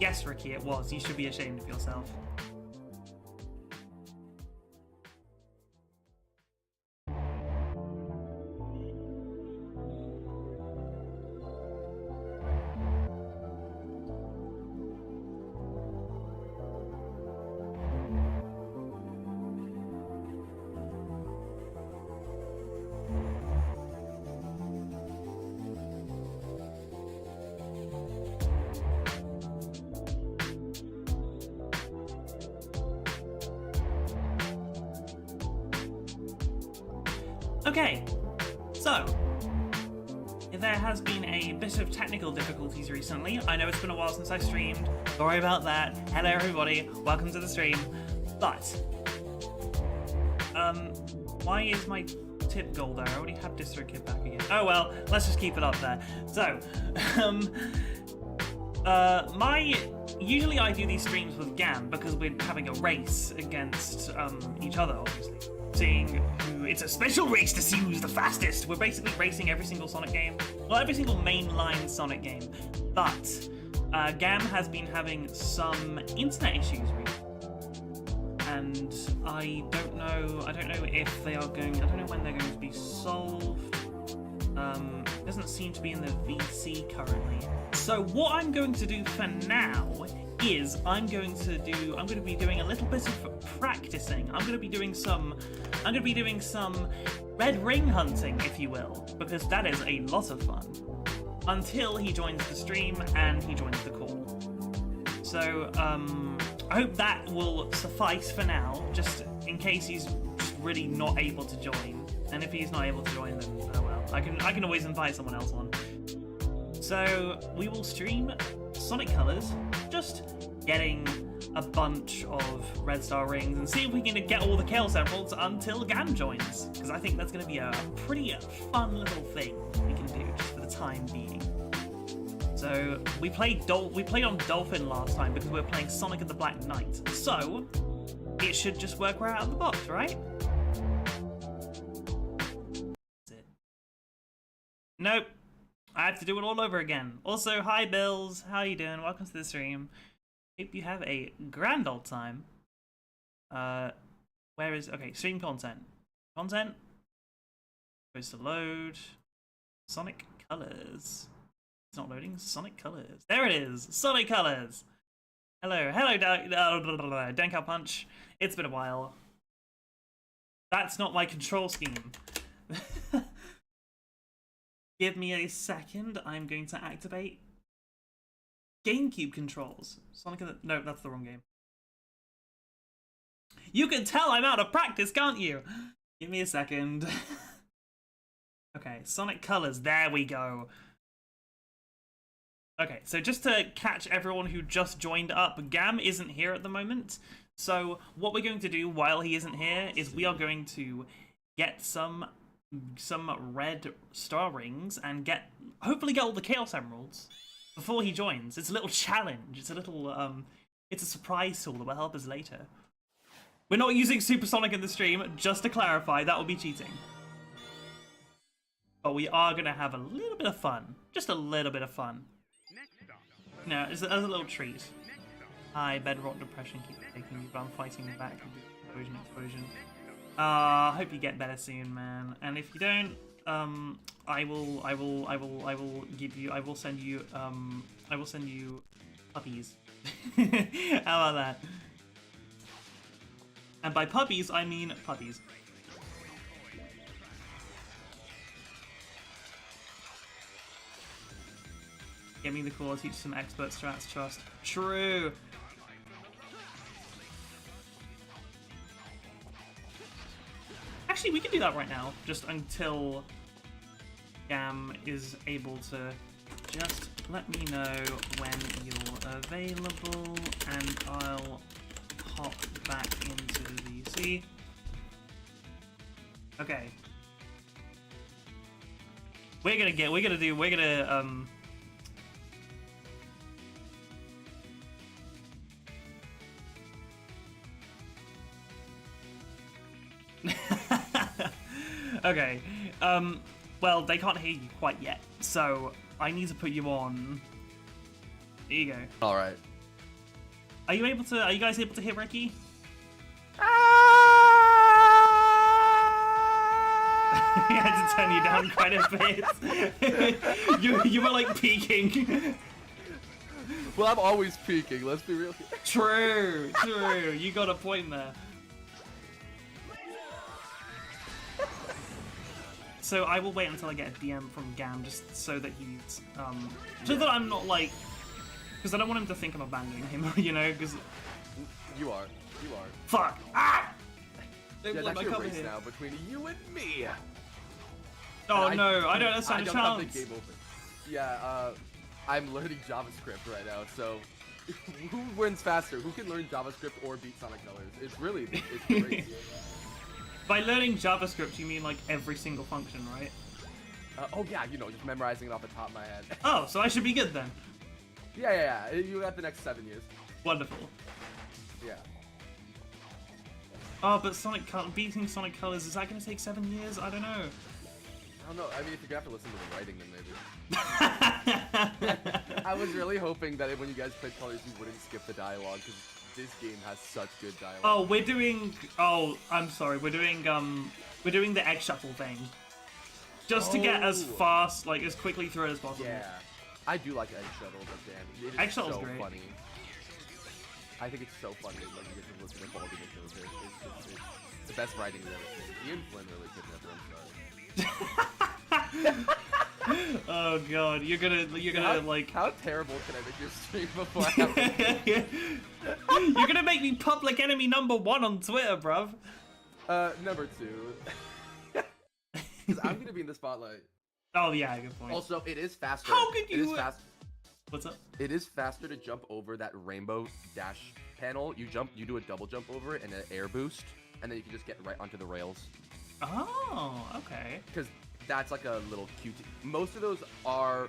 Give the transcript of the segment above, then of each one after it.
Yes, Ricky, it was. You should be ashamed of yourself. Okay, so there has been a bit of technical difficulties recently. I know it's been a while since I streamed. Sorry about that. Hello everybody, welcome to the stream. But why is my tip gold there? I already have Distro Kid back again. Oh well, let's just keep it up there. So, usually I do these streams with Gam because we're having a race against each other, obviously. Seeing who, it's a special race to see who's the fastest. We're basically racing every single Sonic game, well, every single mainline Sonic game. But Gam has been having some internet issues recently, and I don't know if they are going. I don't know when they're going to be solved. It doesn't seem to be in the VC currently. So what I'm going to do for now is I'm going to be doing a little bit of practicing. I'm going to be doing some red ring hunting, if you will, because that is a lot of fun. Until he joins the stream and he joins the call. So I hope that will suffice for now, just in case he's just really not able to join. And if he's not able to join, then oh well. I can always invite someone else on. So we will stream Sonic Colors, just getting a bunch of red star rings and see if we can get all the Chaos Emeralds until Gam joins, because I think that's going to be a pretty fun little thing we can do just for the time being. So we played on Dolphin last time because we were playing Sonic and the Black Knight, so it should just work right out of the box, right? That's it. Nope. I have to do it all over again. Also, hi Bills, how you doing? Welcome to the stream. Hope you have a grand old time. Where is, okay, stream content. Content goes to load. Sonic Colors. It's not loading. Sonic Colors. There it is. Sonic Colors. Hello, Denkow Punch. It's been a while. That's not my control scheme. Give me a second. I'm going to activate GameCube controls. Sonic and the... No, that's the wrong game. You can tell I'm out of practice, can't you? Give me a second. Okay, Sonic Colors. There we go. Okay, so just to catch everyone who just joined up, Gam isn't here at the moment. So what we're going to do while he isn't here is we are going to get some red star rings and hopefully get all the Chaos Emeralds before he joins. It's a little challenge. It's a little it's a surprise tool that will help us later. We're not using Supersonic in the stream, just to clarify. That will be cheating. But we are gonna have a little bit of fun. Just a little bit of fun. No, as a little treat. Hi, Bedrock Depression keeps taking me, but I'm fighting back with explosion. Hope you get better soon, man. And if you don't, I will send you puppies. How about that? And by puppies, I mean puppies. Get me the core, teach some expert strats, trust. True! Actually, we can do that right now, just until Gam is able to just let me know when you're available, and I'll hop back into the VC. Okay. We're gonna okay, well, they can't hear you quite yet, so I need to put you on. There you go. Alright. Are you guys able to hit Ricky? He had to turn you down quite a bit. you were like peeking. Well, I'm always peeking, let's be real. True. You got a point there. So I will wait until I get a DM from Gam, just so that he's, so that I'm not like, because I don't want him to think I'm abandoning him, you know, because... You are. Fuck! Ah! There's actually a race now between you and me! Oh no, I don't understand a chance! Have the game open. Yeah, I'm learning JavaScript right now, so... Who wins faster? Who can learn JavaScript or beat Sonic Colors? It's the race. By learning JavaScript, you mean like every single function, right? Oh yeah, you know, just memorizing it off the top of my head. Oh, so I should be good then. Yeah. You got the next 7 years. Wonderful. Yeah. Oh, but beating Sonic Colors, is that going to take 7 years? I don't know. I don't know. I mean, if you're going to have to listen to the writing, then maybe. I was really hoping that when you guys played Colors, you wouldn't skip the dialogue, because this game has such good dialogue. Oh, we're doing... Oh, I'm sorry. We're doing the egg shuffle thing. Just to get as fast, like, as quickly through it as possible. Yeah. I do like Egg Shuttle, but damn, it is Egg Shuttle's so great. funny. I think it's so funny, like, you get to listen to Baldy McDozer. It's the best writing we've ever seen. Ian Flynn really couldn't have. Oh god, you're gonna like... How terrible can I make your stream before I have You're gonna make me public enemy #1 on Twitter, bruv. Number 2. Because I'm gonna be in the spotlight. Oh yeah, good point. Also, it is faster. How could you... What's up? It is faster to jump over that rainbow dash panel. You do a double jump over it and an air boost, and then you can just get right onto the rails. Oh, okay. Because that's like a little cute. Most of those are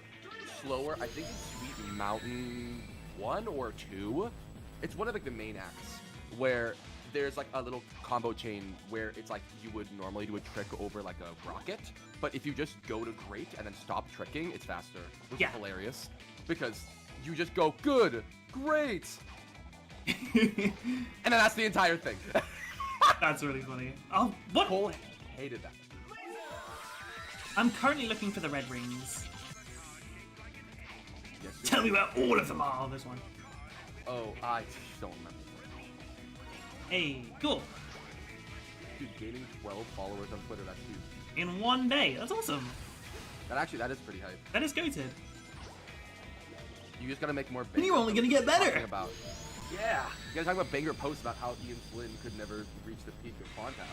slower. I think it's Sweet Mountain 1 or 2. It's one of like the main acts where there's like a little combo chain where it's like you would normally do a trick over like a rocket, but if you just go to great and then stop tricking, it's faster, which is hilarious because you just go good, great, and then that's the entire thing. That's really funny. Oh, what? Cole hated that. I'm currently looking for the red rings. Yes, Tell me where all of them are. Oh, there's one. Oh, I don't remember. Hey, cool. Dude, gaining 12 followers on Twitter, that's huge. In one day, that's awesome. That is pretty hype. That is goated. You just gotta make more. And you're only gonna get better. About. Yeah. You guys talking about banger posts about how Ian Flynn could never reach the peak of Quanta.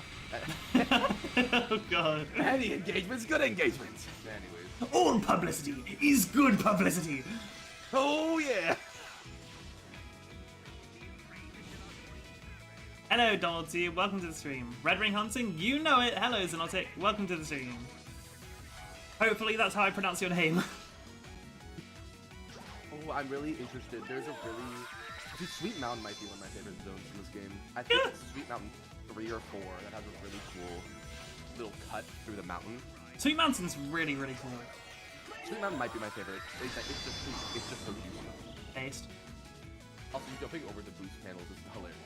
Oh god. Any engagement's good engagements. Anyways. All publicity is good publicity. Oh yeah. Hello, Donald T. Welcome to the stream. Red Ring Hunting, you know it. Hello, Xenotic. Welcome to the stream. Hopefully that's how I pronounce your name. Oh, I'm really interested. There's a really... Dude, Sweet Mountain might be one of my favorite zones in this game. I think it's Sweet Mountain 3 or 4 that has a really cool little cut through the mountain. Sweet Mountain's really, really cool. Sweet Mountain might be my favorite. It's just so cute. Based. Also, jumping over the boost panels is hilarious.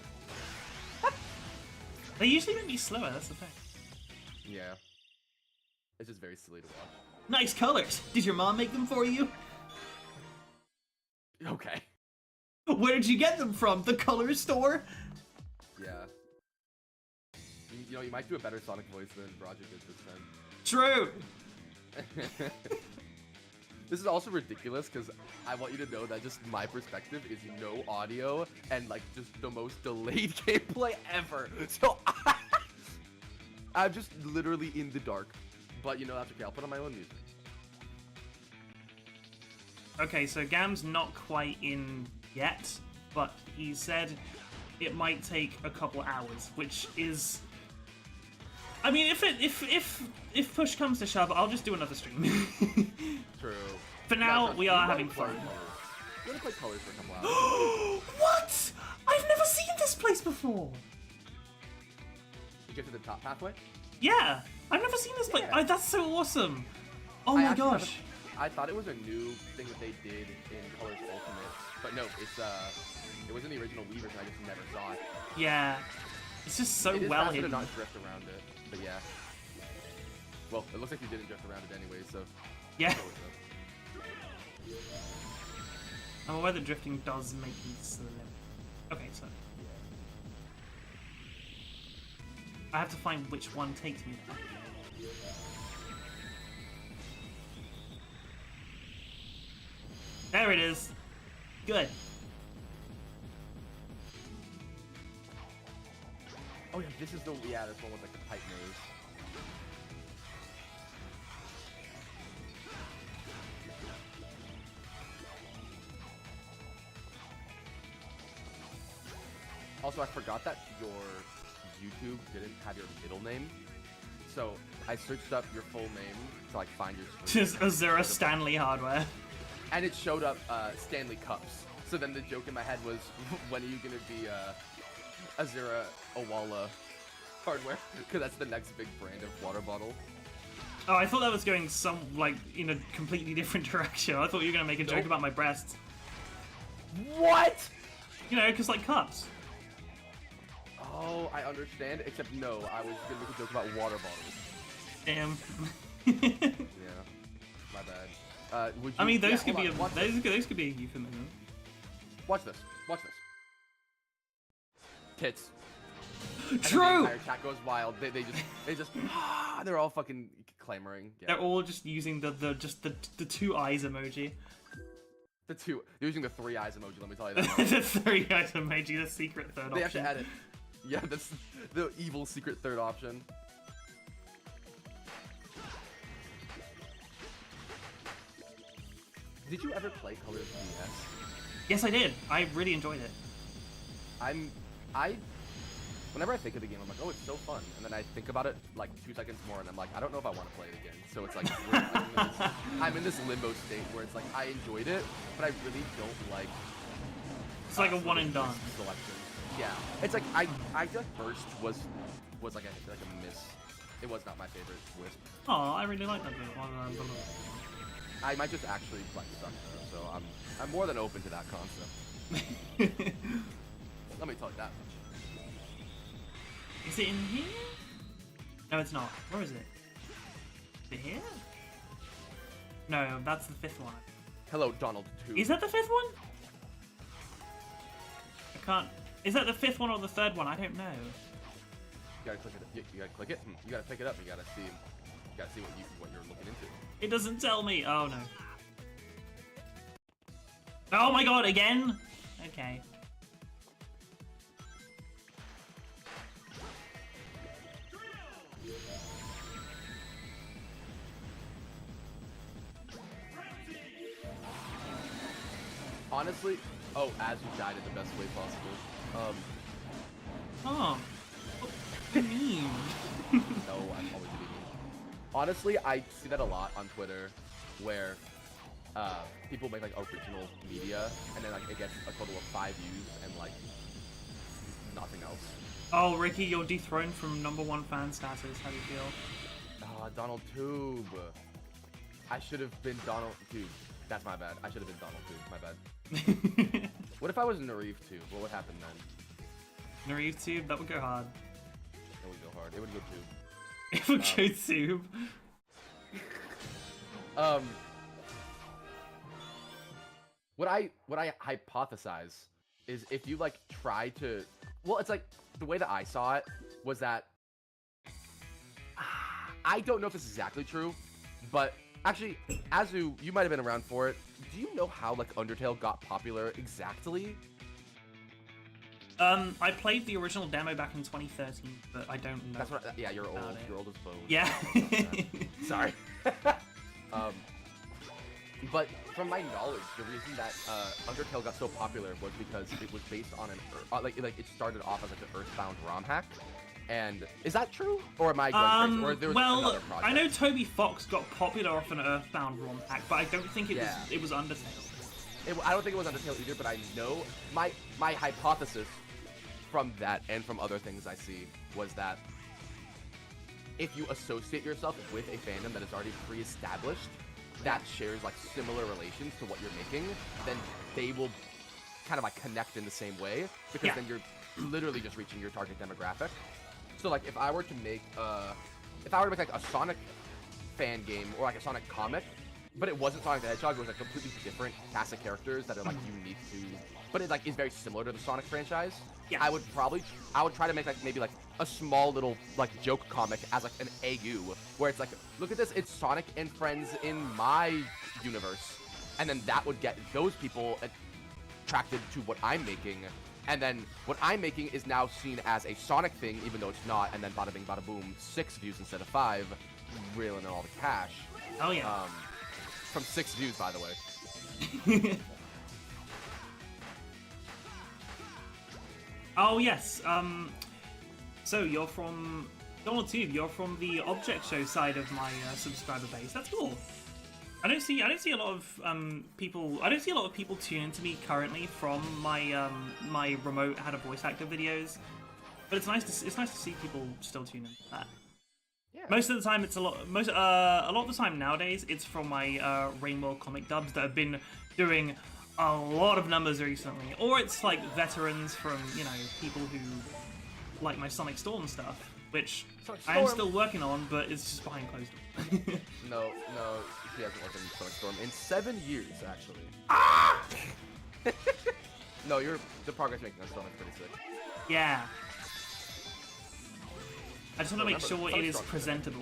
They usually make me slower, that's the thing. Yeah. It's just very silly to watch. Nice colors! Did your mom make them for you? Okay. Where did you get them from? The color store? Yeah. You know, you might do a better Sonic voice than Roger did this time. True! This is also ridiculous because I want you to know that just my perspective is no audio and like just the most delayed gameplay ever. So I'm just literally in the dark. But you know, that's okay. I'll put on my own music. Okay, so Gam's not quite in yet, but he said it might take a couple hours, which is... I mean, if push comes to shove, I'll just do another stream. True. For now, we are having fun. We're gonna play colors for a couple hours. What? I've never seen this place before. You get to the top pathway? Yeah, I've never seen this place. Yeah. That's so awesome. Oh my gosh. I I thought it was a new thing that they did in Colors Ultimate, but no, it was in the original Wii version. I just never saw it. Yeah, it's just so It is well faster to hidden. not drift around it, but yeah. Well, it looks like you didn't drift around it anyway, so. Yeah. I'm aware that drifting does make you slim. Okay, so I have to find which one takes me there. There it is. Good. Oh yeah, this is the this one with like the pipe nose. Also, I forgot that your YouTube didn't have your middle name, so I searched up your full name to like find your screen. Just Azura Stanley Hardware. And it showed up Stanley Cups. So then the joke in my head was, when are you gonna be Azura Owala Hardware? Because that's the next big brand of water bottle. Oh, I thought that was going in a completely different direction. I thought you were gonna make a joke Nope. about my breasts. What? You know, because like cups. Oh, I understand. Except no, I was gonna make a joke about water bottles. Damn. Yeah, my bad. Would you, I mean, those could hold be on, a watch those this. could be a euphemism. Watch this. Watch this. Tits. True. And the entire chat goes wild. They just they're all fucking clamoring. Yeah. They're all just using the two eyes emoji. The two. They're using the three eyes emoji. Let me tell you that. The three eyes emoji, the secret third option. They have to add it. Yeah, that's the evil secret third option. Did you ever play Colors DS? Yes, I did. I really enjoyed it. Whenever I think of the game, I'm like, oh, it's so fun. And then I think about it like 2 seconds more, and I'm like, I don't know if I want to play it again. So it's like, I'm in this limbo state where it's like, I enjoyed it, but I really don't like. It's like a one and done. Selection. Yeah, it's like I feel like Burst was like a miss. It was not my favorite Wisp. Oh, I really like that bit. I might just actually like suck though, so I'm more than open to that concept. Let me tell you that much. Is it in here? No, it's not. Where is it? Is it here? No, that's the fifth one. Hello, Donald 2. Is that the fifth one? I can't. Is that the fifth one or the third one? I don't know. You gotta click it. You gotta click it. You gotta pick it up. You gotta see. You gotta see what you're looking into. It doesn't tell me. Oh no. Oh my god! Again? Okay. Honestly, oh, Azura died in the best way possible. Oh. What do you mean? No, I'm always being mean. Honestly, I see that a lot on Twitter, where people make like original media, and then like it gets a total of 5 views and like nothing else. Oh, Ricky, you're dethroned from #1 fan status. How do you feel? Donald Tube. I should have been Donald Tube. That's my bad. I should have been Donald Tube. My bad. What if I was Narif Tube? What would happen then? Narif Tube? That would go hard. It would go hard. It would go Tube. It would go Tube. What I hypothesize is if you like try to, well, it's like the way that I saw it was that I don't know if this is exactly true, but actually, Azu, you might have been around for it. Do you know how like Undertale got popular exactly? I played the original demo back in 2013, but I don't know. That's what. Yeah, you're old. it. You're old as bone. Yeah. Sorry. But from my knowledge, the reason that Undertale got so popular was because it was based on an like it started off as like an Earthbound ROM hack. And is that true, or am I going crazy? Or there was another project? I know Toby Fox got popular off an Earthbound ROM hack, but I don't think it was Undertale. I don't think it was Undertale either, but I know my hypothesis from that and from other things I see was that if you associate yourself with a fandom that is already pre-established, that shares like similar relations to what you're making, then they will kind of like connect in the same way, because then you're literally just reaching your target demographic. So like if I were to make like a Sonic fan game or like a Sonic comic, but it wasn't Sonic the Hedgehog, it was a completely different cast of characters that are like unique to, but it like is very similar to the Sonic franchise. I would try to make like maybe like a small little like joke comic as like an AU, where it's like, look at this, it's Sonic and friends in my universe, and then that would get those people attracted to what I'm making, and then what I'm making is now seen as a Sonic thing, even though it's not, and then bada bing bada boom, 6 views instead of 5, reeling in all the cash. Oh yeah. From 6 views, by the way. Oh yes. So you're from Donald Tube. You're from the Object Show side of my subscriber base. That's cool. I don't see a lot of people. I don't see a lot of people tune into me currently from my my remote How to Voice Actor videos. But it's nice to see people still tune into that. Yeah. Most of the time, it's a lot of the time nowadays, it's from my Rainbow comic dubs that have been doing a lot of numbers recently, or it's like veterans from, you know, people who like my Sonic Storm stuff, which I am still working on, but it's just behind closed doors. No, he hasn't worked on Sonic Storm in 7 years, actually. Ah! No, the progress you're making on Storm is pretty sick. Yeah. I just want to make sure it is presentable.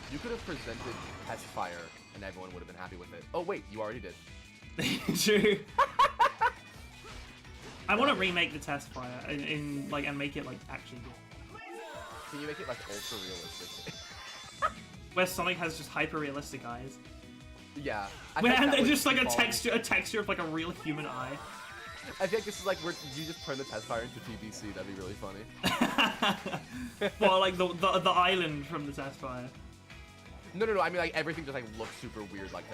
You could have presented Testfire, and everyone would have been happy with it. Oh wait, you already did. True. I want to remake the Testfire and make it like actually good. Can you make it like ultra realistic? Where Sonic has just hyper realistic eyes. Yeah. And they're just like a texture of like a real human eye. I think this is like where you just turn the Testfire into TBC. That'd be really funny. Well, like the island from the Testfire. No. I mean, like everything just like looks super weird. Like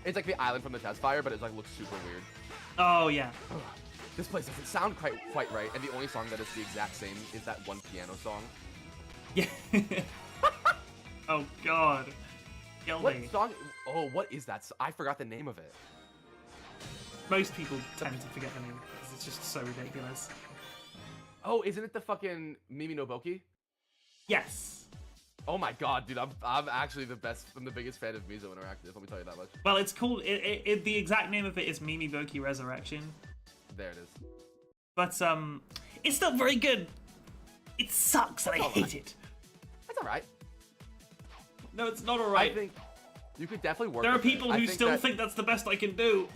it's like the island from the Testfire, but it like looks super weird. Oh yeah. This place doesn't sound quite right, and the only song that is the exact same is that one piano song. Yeah. Oh god. What song? Oh, what is that? I forgot the name of it. Most people tend to forget the name because it's just so ridiculous. Oh, isn't it the fucking Mimi no Boki? Yes. Oh my god, dude, I'm actually the best. I'm the biggest fan of Mizo Interactive. Let me tell you that much. Well, it's called. The exact name of it is Mimi Boki Resurrection. There it is. But it's not very good. It sucks, and I hate it. That's all right. No, it's not alright. I think you could definitely work. There are people who still think that's the best I can do.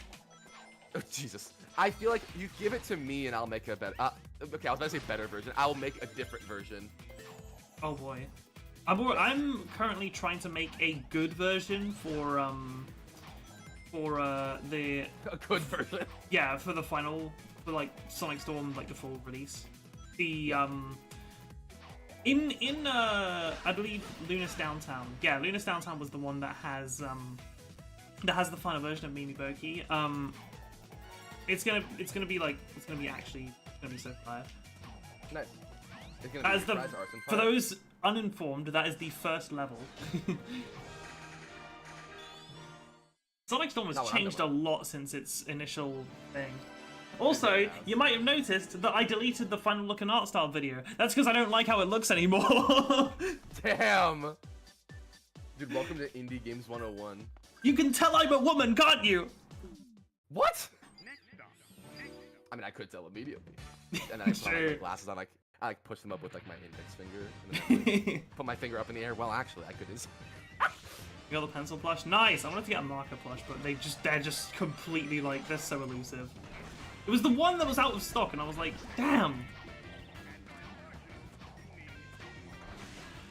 Oh, Jesus. I feel like you give it to me and I'll make a better... okay, I was about to say better version. I will make a different version. Oh boy. I'm currently trying to make a good version for the... A good version? Yeah, for the final... For, like, Sonic Storm, like, the full release. The, I believe Lunas Downtown. Yeah, Lunas Downtown was the one that has the final version of Mimi Boki. It's gonna be so fire. Nice. It's gonna be for those uninformed, that is the first level. Sonic Storm has changed a lot since its initial thing. Also, you might have noticed that I deleted the final look and art style video. That's because I don't like how it looks anymore. Damn! Dude, welcome to Indie Games 101. You can tell I'm a woman, can't you? What? I mean, I could tell immediately. And then I put on my glasses on, I like push them up with like my index finger. And then like, put my finger up in the air. Well, actually, I could just... You got the pencil plush? Nice! I wanted to get a marker plush, but they're just completely like, they're so elusive. It was the one that was out of stock, and I was like, damn!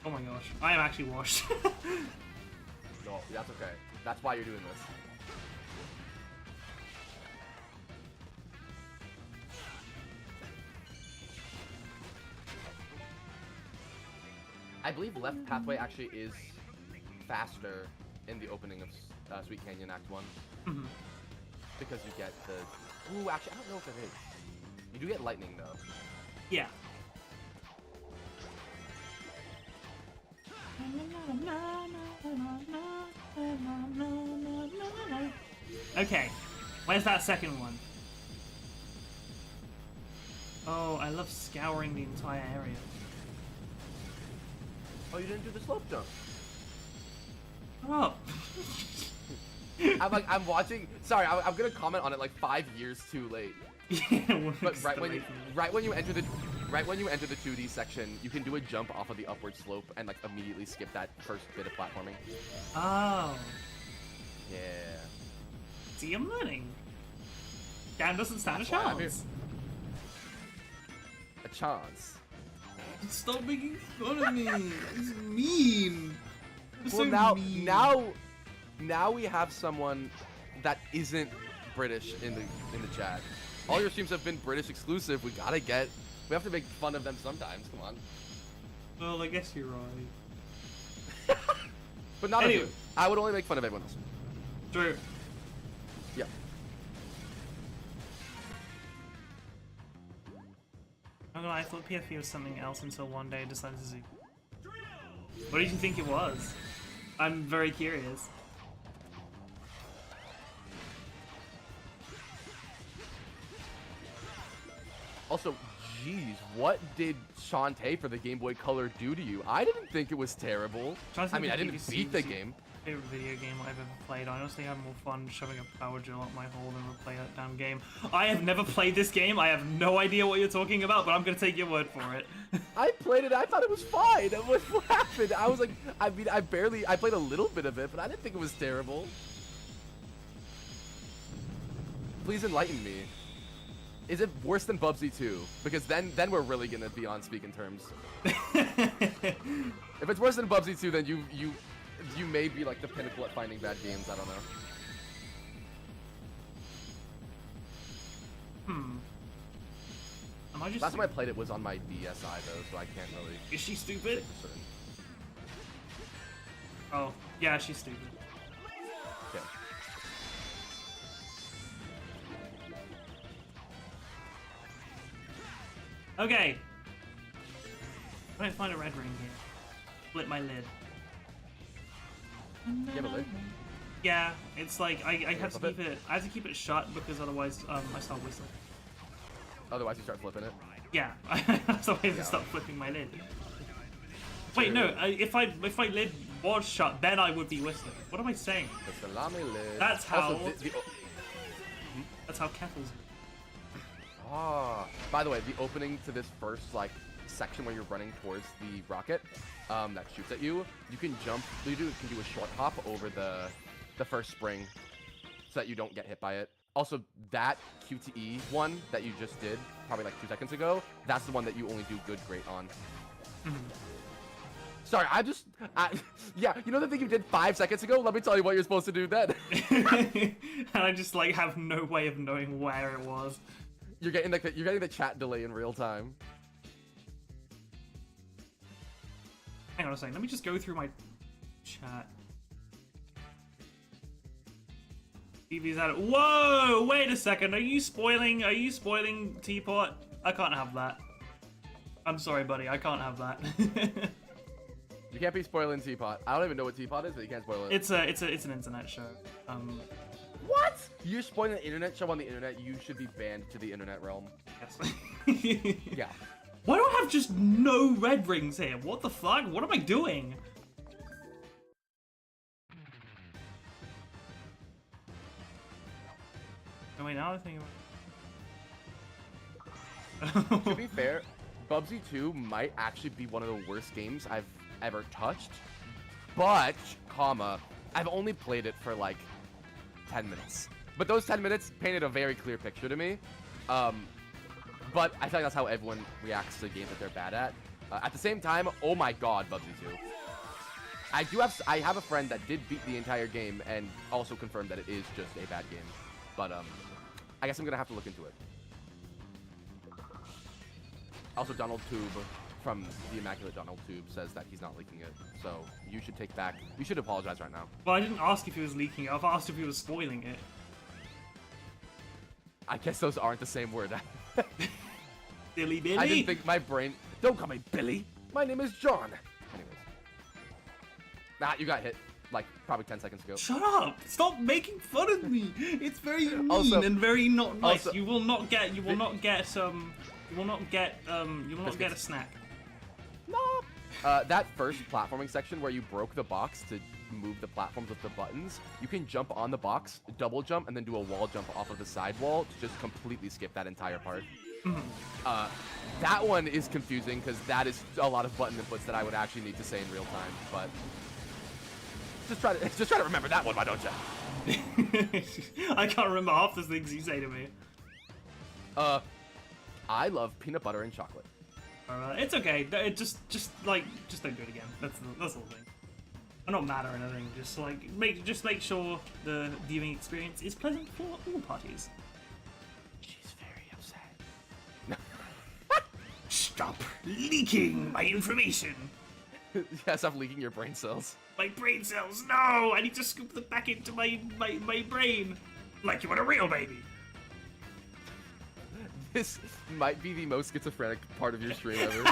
Oh my gosh, I am actually washed. No, that's okay. That's why you're doing this. I believe left pathway actually is faster in the opening of Sweet Canyon Act 1. Mm-hmm. Because you get the... Ooh, actually, I don't know if it is. You do get lightning, though. Yeah. Okay, where's that second one? Oh, I love scouring the entire area. Oh, you didn't do the slope jump. Oh. I'm watching. Sorry, I'm gonna comment on it like 5 years too late. Yeah, But right when you enter the 2D section, you can do a jump off of the upward slope and like immediately skip that first bit of platforming. Oh. Yeah. See, I'm learning. Dan doesn't stand a That's why I'm here. chance. A chance. Stop making fun of me. It's mean. It's Well, so mean. now we have someone that isn't British in the chat. All your streams have been British exclusive. We have to make fun of them sometimes. Come on. Well, I guess you're right. But not Anyway. of you. I would only make fun of everyone else. True. Yeah. I'm gonna lie, I thought PFP was something else until one day I decided to see. What did you think it was? I'm very curious. Also, jeez, what did Shantae for the Game Boy Color do to you? I didn't think it was terrible. I mean, I didn't beat the game. Favorite video game I've ever played. I honestly have more fun shoving a power drill up my hole than replay that damn game. I have never played this game. I have no idea what you're talking about, but I'm gonna take your word for it. I played it. I thought it was fine. What happened? I was like, I mean, I played a little bit of it, but I didn't think it was terrible. Please enlighten me. Is it worse than Bubsy 2? Because then we're really gonna be on speaking terms. If it's worse than Bubsy 2, then you may be like the pinnacle at finding bad games. I don't know. Am I just Last time I played it was on my DSi though, so I can't really. Is she stupid? say for certain. Oh, yeah, she's stupid. Okay. Okay. I don't find a red ring here. Flip my lid. You have a lid? Yeah, it's like I have to flip keep it. I have to keep it shut because otherwise I start whistling. Otherwise, you start flipping it. Yeah, so I have to Yeah. stop flipping my lid. Wait, no. If my lid was shut, then I would be whistling. What am I saying? The salami lid. That's how. Also, That's how kettles. By the way, the opening to this first like section where you're running towards the rocket that shoots at you, you can jump. You can do a short hop over the first spring, so that you don't get hit by it. Also, that QTE one that you just did, probably like 2 seconds ago, that's the one that you only do good great on. Sorry, yeah, you know the thing you did 5 seconds ago? Let me tell you what you're supposed to do then. And I just like have no way of knowing where it was. You're getting the chat delay in real time. Hang on a second. Let me just go through my chat. TV's at it. Whoa! Wait a second. Are you spoiling Teapot? I can't have that. I'm sorry, buddy. I can't have that. You can't be spoiling Teapot. I don't even know what Teapot is, but you can't spoil it. It's an internet show. What? You're spoiling an internet show on the internet. You should be banned to the internet realm. Yes. Yeah. Why do I have just no red rings here? What the fuck? What am I doing? Oh wait, now I think about. To be fair, Bubsy 2 might actually be one of the worst games I've ever touched. But, I've only played it for like 10 minutes. But those 10 minutes painted a very clear picture to me. But I feel like that's how everyone reacts to games that they're bad at. At the same time, oh my god, Bubsy 2. I have a friend that did beat the entire game and also confirmed that it is just a bad game. But I guess I'm gonna have to look into it. Also, Donald Tube from the Immaculate Donald Tube says that he's not leaking it. So you should apologize right now. Well, I didn't ask if he was leaking it. I've asked if he was spoiling it. I guess those aren't the same word. Billy Billy. I didn't think my brain. Don't call me Billy. My name is John. Anyways. Nah, you got hit. like probably 10 seconds ago. Shut up! Stop making fun of me. It's very mean Also- and very not nice. also- You will not get a snack. No. That first platforming section where you broke the box to move the platforms with the buttons, you can jump on the box, double jump, and then do a wall jump off of the side wall to just completely skip that entire part. That one is confusing because that is a lot of button inputs that I would actually need to say in real time. But just try to remember that one, why don't you? I can't remember half the things you say to me. I love peanut butter and chocolate. It's okay. Just don't do it again. That's the whole thing. I'm not mad or anything. Just make sure the viewing experience is pleasant for all parties. She's very upset. Stop leaking my information. Yeah, stop leaking your brain cells. My brain cells. No, I need to scoop them back into my brain, like you want a real baby. This might be the most schizophrenic part of your stream ever.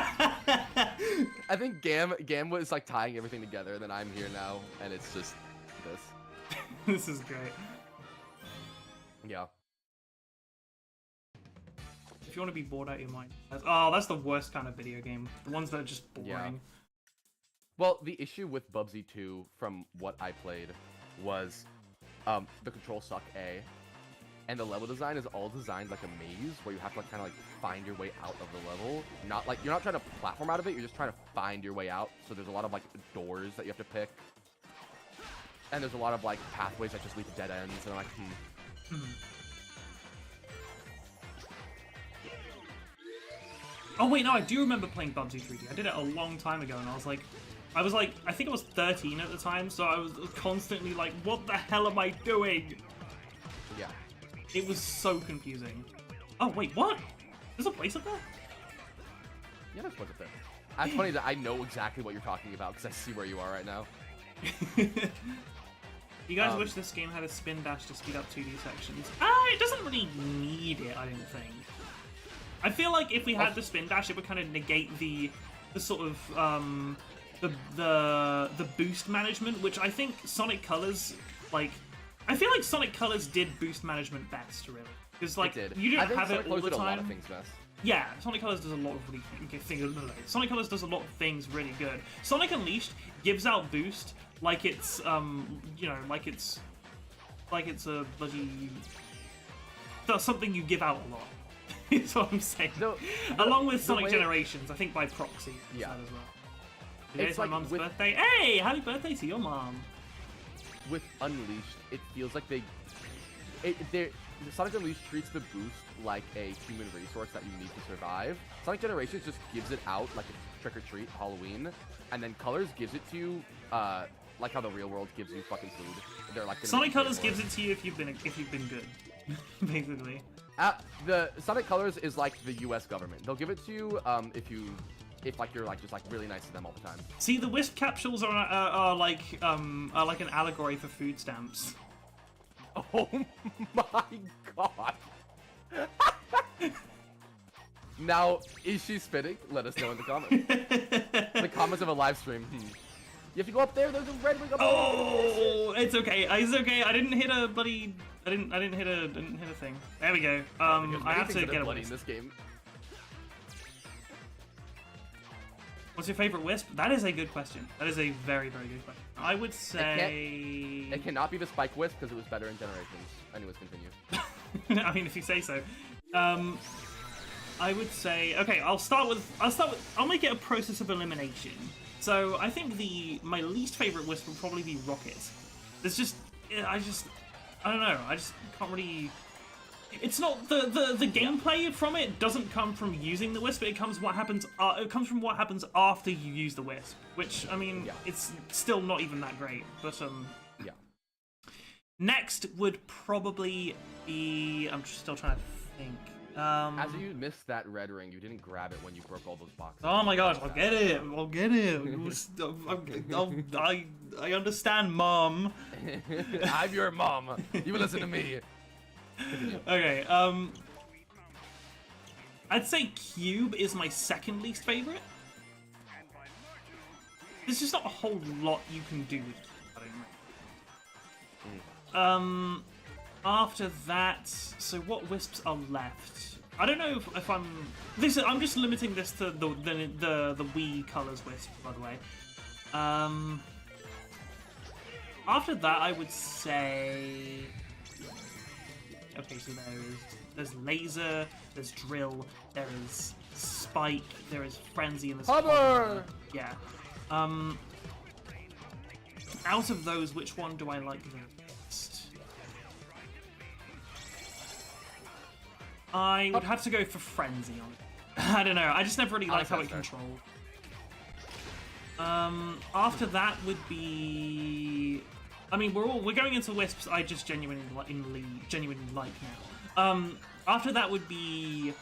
I think Gam was like tying everything together, and then I'm here now, and it's just this. This is great. Yeah. If you want to be bored out of your mind, that's the worst kind of video game. The ones that are just boring. Yeah. Well, the issue with Bubsy 2, from what I played, was the controls suck, A, and the level design is all designed like a maze, where you have to kind of find your way out of the level. Not like you're not trying to platform out of it, you're just trying to find your way out. So there's a lot of doors that you have to pick, and there's a lot of pathways that just lead to dead ends, and I'm like, Oh wait, no, I do remember playing Bubsy 3D. I did it a long time ago, and I think I was 13 at the time, so I was constantly like, what the hell am I doing? Yeah. It was so confusing. Oh wait, what? There's a place up there? Yeah, there's what's up there. It's funny that I know exactly what you're talking about because I see where you are right now. You guys wish this game had a spin dash to speed up 2D sections? It doesn't really need it, I don't think. I feel like if we had the spin dash, it would kind of negate the sort of the boost management, which I think Sonic Colors I feel like Sonic Colors did boost management best, really, because you didn't have it all the time. A lot of things best. Yeah, Sonic Colors does a lot of really things. Sonic Colors does a lot of things really good. Sonic Unleashed gives out boost like it's like it's a bloody something you give out a lot. Is what I'm saying. Along with Sonic Generations, I think by proxy. Yeah. As well. Today's It's my like mom's with- birthday. Hey, happy birthday to your mom. With Unleashed, it feels like Sonic Unleashed treats the boost like a human resource that you need to survive. Sonic Generations just gives it out like a trick or treat Halloween, and then Colors gives it to you like how the real world gives you fucking food. They're like Sonic Colors gives it to you if you've been good, basically. The Sonic Colors is like the U.S. government. They'll give it to you if you're just really nice to them all the time. See, the Wisp capsules are like an allegory for food stamps. Oh my god! Now, is she spitting? Let us know in the comments. The comments of a live stream. You have to go up there. There's a red ring up there. Oh, it's okay. It's okay. I didn't hit a bloody. I didn't hit a thing. There we go. I have to get a bloody wisp. in this game. What's your favorite wisp? That is a good question. That is a very, very good question. I would say. It cannot be the Spike Wisp because it was better in Generations. Anyways, continue. I mean, if you say so. I would say. Okay, I'll make it a process of elimination. So I think my least favorite wisp would probably be Rocket. I don't know. I just can't really. It's not the gameplay from it doesn't come from using the wisp. It comes from what happens after you use the wisp, which I mean, it's still not even that great. But yeah. Next would probably be. I'm still trying to think. As you missed that red ring, you didn't grab it when you broke all those boxes. Oh my gosh, I'll get it. I understand, Mom. I'm your mom. You will listen to me. Okay, I'd say Cube is my second least favorite. There's just not a whole lot you can do with After that, so what wisps are left? I don't know if I'm. I'm just limiting this to the Wii colors wisp, by the way. After that, I would say. Okay, so there's laser, there's drill, there is spike, there is frenzy, and there's Hover! Yeah. Out of those, which one do I like the best? I would have to go for frenzy on it. I don't know. I just never really like how it controlled. After that would be. I mean, we're going into wisps. I just genuinely like now. After that would be.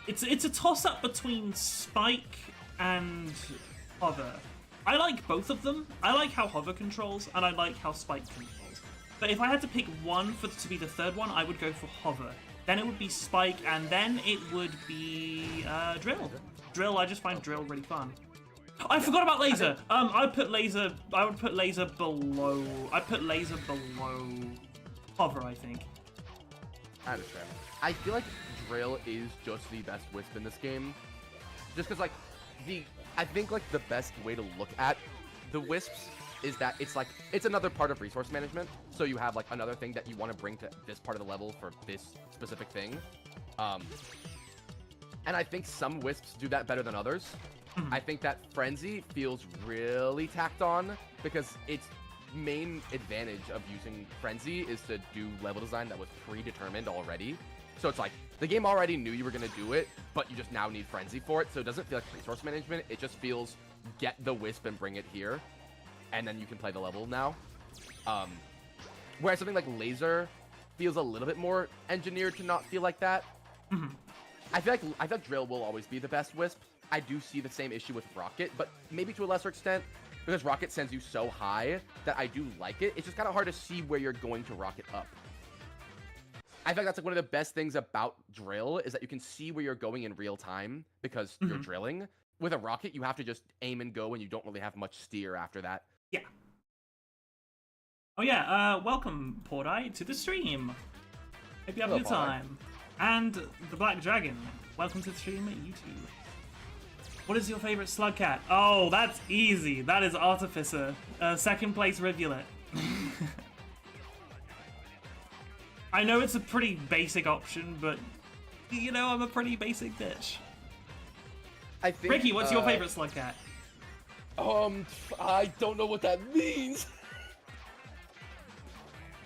It's a toss up between spike and hover. I like both of them. I like how hover controls, and I like how spike controls. But if I had to pick one to be the third one, I would go for hover. Then it would be spike, and then it would be drill. Drill. I just find drill really fun. I forgot about laser. I would put laser below. I'd put laser below hover, I think. I understand. I feel like drill is just the best wisp in this game, just because I think the best way to look at the wisps is that it's another part of resource management. So you have another thing that you want to bring to this part of the level for this specific thing. And I think some wisps do that better than others. I think that frenzy feels really tacked on because its main advantage of using frenzy is to do level design that was predetermined already. So it's the game already knew you were going to do it, but you just now need frenzy for it. So it doesn't feel like resource management. It just feels get the wisp and bring it here, and then you can play the level now. Whereas something like laser feels a little bit more engineered to not feel like that. I feel like drill will always be the best wisp. I do see the same issue with rocket, but maybe to a lesser extent, because rocket sends you so high that I do like it. It's just kind of hard to see where you're going to rocket up. I think that's one of the best things about drill is that you can see where you're going in real time because you're drilling. With a rocket, you have to just aim and go, and you don't really have much steer after that. Yeah. Oh yeah, welcome, Pordai, to the stream. Hope you have a good time. And the Black Dragon, welcome to the stream at YouTube. What is your favorite slug cat? Oh, that's easy. That is Artificer. Second place Rivulet. I know it's a pretty basic option, but you know I'm a pretty basic bitch. I think, Ricky, what's your favorite slug cat? I don't know what that means.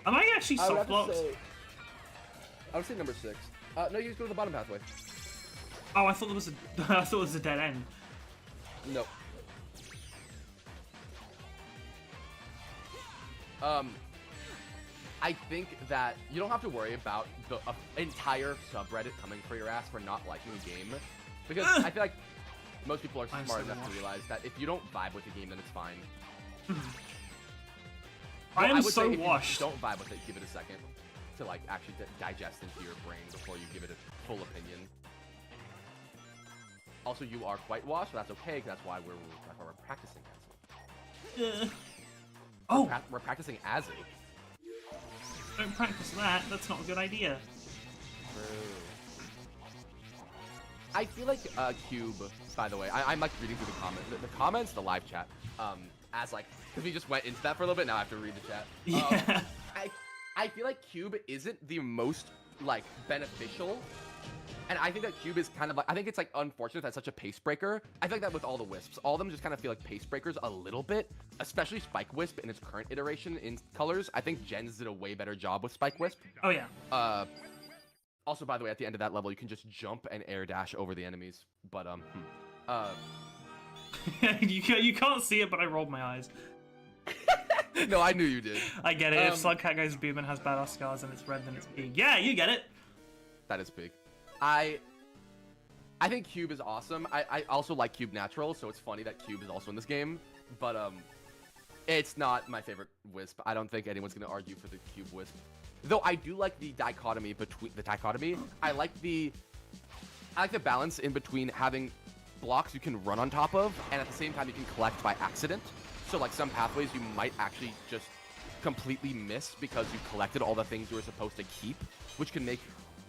Am I actually soft blocked? I would say number 6. No, you just go to the bottom pathway. Oh, I thought it was a dead end. No. I think that you don't have to worry about the entire subreddit coming for your ass for not liking the game, because I feel like most people are smart enough to realize that if you don't vibe with the game, then it's fine. I am would so say washed. If you don't vibe with it, give it a second to actually digest into your brain before you give it a full opinion. Also, you are quite washed, but that's okay, because that's why we're practicing as it. We're practicing as it. Don't practice that. That's not a good idea. I feel like Cube, by the way, I'm reading through the comments, the live chat, as because we just went into that for a little bit, now I have to read the chat. Yeah. I feel like Cube isn't the most beneficial, and I think that Cube is kind of I think it's unfortunate that's such a pace breaker. I think that with all the wisps, all of them just kind of feel like pace breakers a little bit, especially Spike Wisp in its current iteration in colors. I think Gens did a way better job with Spike Wisp. Oh yeah. Also, by the way, at the end of that level, you can just jump and air dash over the enemies. But you can't see it, but I rolled my eyes. No, I knew you did. I get it. If Slugcat goes boom and has badass scars and it's red, then it's big. Yeah, you get it. That is big. I think Cube is awesome. I also like Cube Natural, so it's funny that Cube is also in this game. But it's not my favorite Wisp. I don't think anyone's gonna argue for the Cube Wisp. Though I do like the dichotomy between I like the balance in between having blocks you can run on top of, and at the same time you can collect by accident. So like some pathways you might actually just completely miss because you collected all the things you were supposed to keep, which can make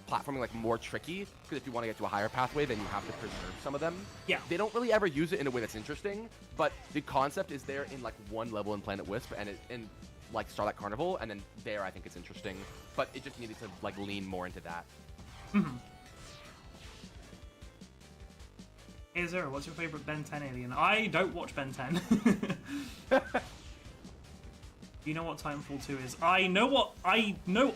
platforming like more tricky, because if you want to get to a higher pathway, then you have to preserve some of them. Yeah. They don't really ever use it in a way that's interesting, but the concept is there in like one level in Planet Wisp and in like Starlight Carnival, and then there I think it's interesting, but it just needed to like lean more into that. Hey Azura, what's your favorite Ben 10 alien? I don't watch Ben 10. Do you know what Titanfall 2 is? I know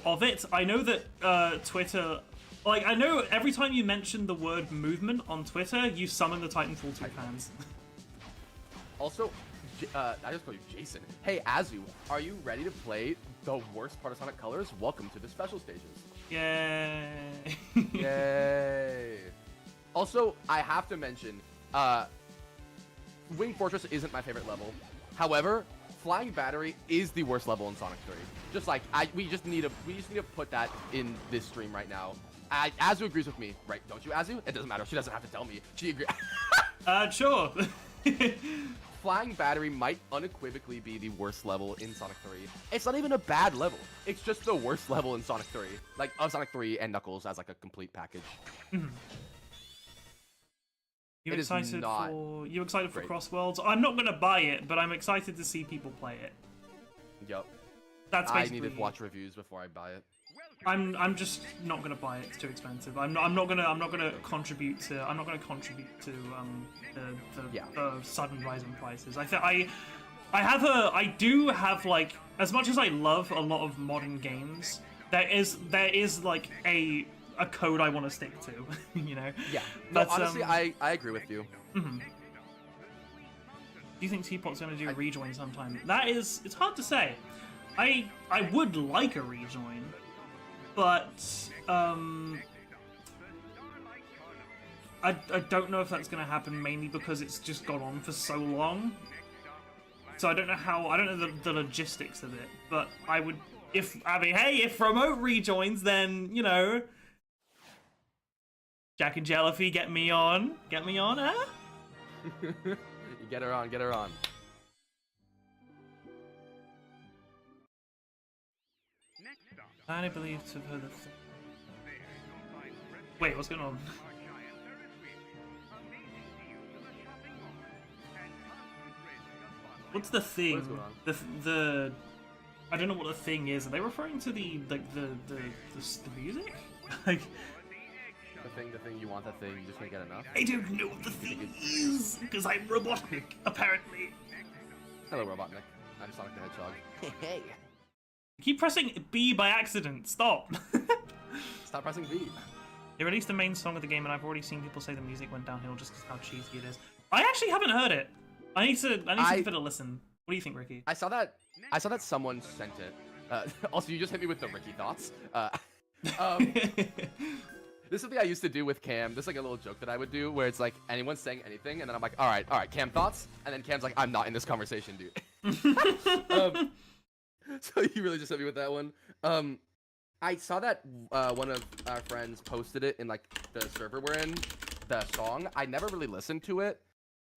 of it. I know that Twitter, like, I know every time you mention the word movement on Twitter, you summon the Titanfall 2 fans. Also, I just call you Jason. Hey, Azu, are you ready to play the worst part of Sonic Colors? Welcome to the special stages. Yay. Yay. Also, I have to mention, Wing Fortress isn't my favorite level. However, Flying Battery is the worst level in Sonic 3. Just like we just need to put that in this stream right now. Azu agrees with me, right? Don't you, Azu? It doesn't matter. She doesn't have to tell me. She agrees. Sure. Flying Battery might unequivocally be the worst level in Sonic 3. It's not even a bad level. It's just the worst level in Sonic 3. Like, of Sonic 3 and Knuckles as like a complete package. You It is excited not for great. Crossworlds? I'm not gonna buy it, but I'm excited to see people play it. Yup. That's I basically. need to watch reviews before I buy it. I'm just not gonna buy it. It's too expensive. I'm not gonna contribute to the sudden rise in prices. I do have like, as much as I love a lot of modern games, there is like a code I want to stick to, you know. Yeah. No, But, honestly, I agree with you. Do you think Teapot's gonna do a rejoin sometime? It's hard to say. I would like a rejoin, but I don't know if that's gonna happen, mainly because it's just gone on for so long. So I don't know the logistics of it, but if Remote rejoins, then, you know, Jack and Jellyfy, get me on, huh? Get her on. I believe to her the Wait, what's going on? What's the thing? What is going The I don't know what the thing is. Are they referring to the music? Like, The thing you want, that thing, you just can't get enough. I don't know what the thing is, because I'm Robotnik, apparently. Hello, Robotnik. I'm Sonic the Hedgehog. Hey. Keep pressing B by accident. Stop. Stop pressing B. They released the main song of the game, and I've already seen people say the music went downhill just because how cheesy it is. I actually haven't heard it. I need to give it a listen. What do you think, Ricky? I saw that someone sent it. Also, you just hit me with the Ricky thoughts. This is something I used to do with Cam. This is like a little joke that I would do where it's like anyone's saying anything, and then I'm like, all right, Cam, thoughts? And then Cam's like, I'm not in this conversation, dude. So you really just hit me with that one. I saw that one of our friends posted it in like the server we're in, the song. I never really listened to it,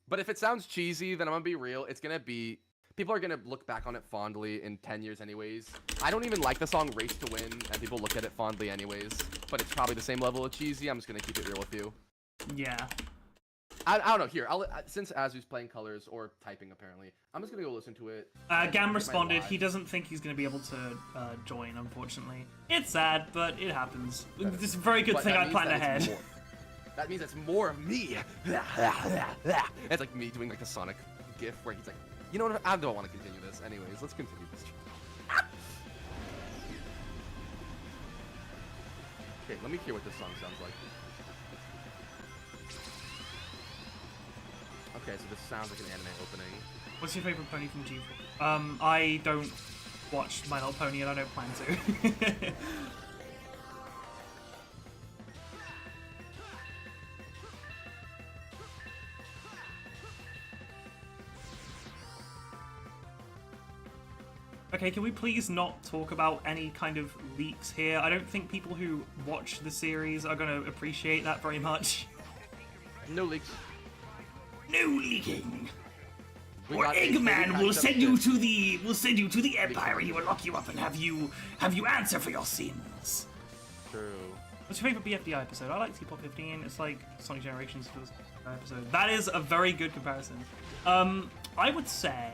but if it sounds cheesy, then I'm gonna be real. It's gonna be, people are gonna look back on it fondly in 10 years anyways. I don't even like the song Race to Win, and people look at it fondly anyways, but it's probably the same level of cheesy. I'm just gonna keep it real with you. Yeah. I don't know. Here, since Azu's playing colors or typing apparently, I'm just gonna go listen to it. Gam responded he doesn't think he's going to be able to join, unfortunately. It's sad, but it happens. It's a very good But thing that I means planned that it's ahead. more. That means it's more of me. It's like me doing like the Sonic gif where he's like, you know what? I don't want to continue this. Anyways, let's continue this. Okay, let me hear what this song sounds like. Okay, so this sounds like an anime opening. What's your favorite pony from G4? I don't watch My Little Pony and I don't plan to. Okay, can we please not talk about any kind of leaks here? I don't think people who watch the series are going to appreciate that very much. No leaks. No leaking. We Or got a Eggman fully will patched up send you ship. to the Empire. He will lock you up and have you answer for your sins. True. What's your favorite BFDI episode? I like Teapot 15. It's like Sonic Generations feels episode. That is a very good comparison. I would say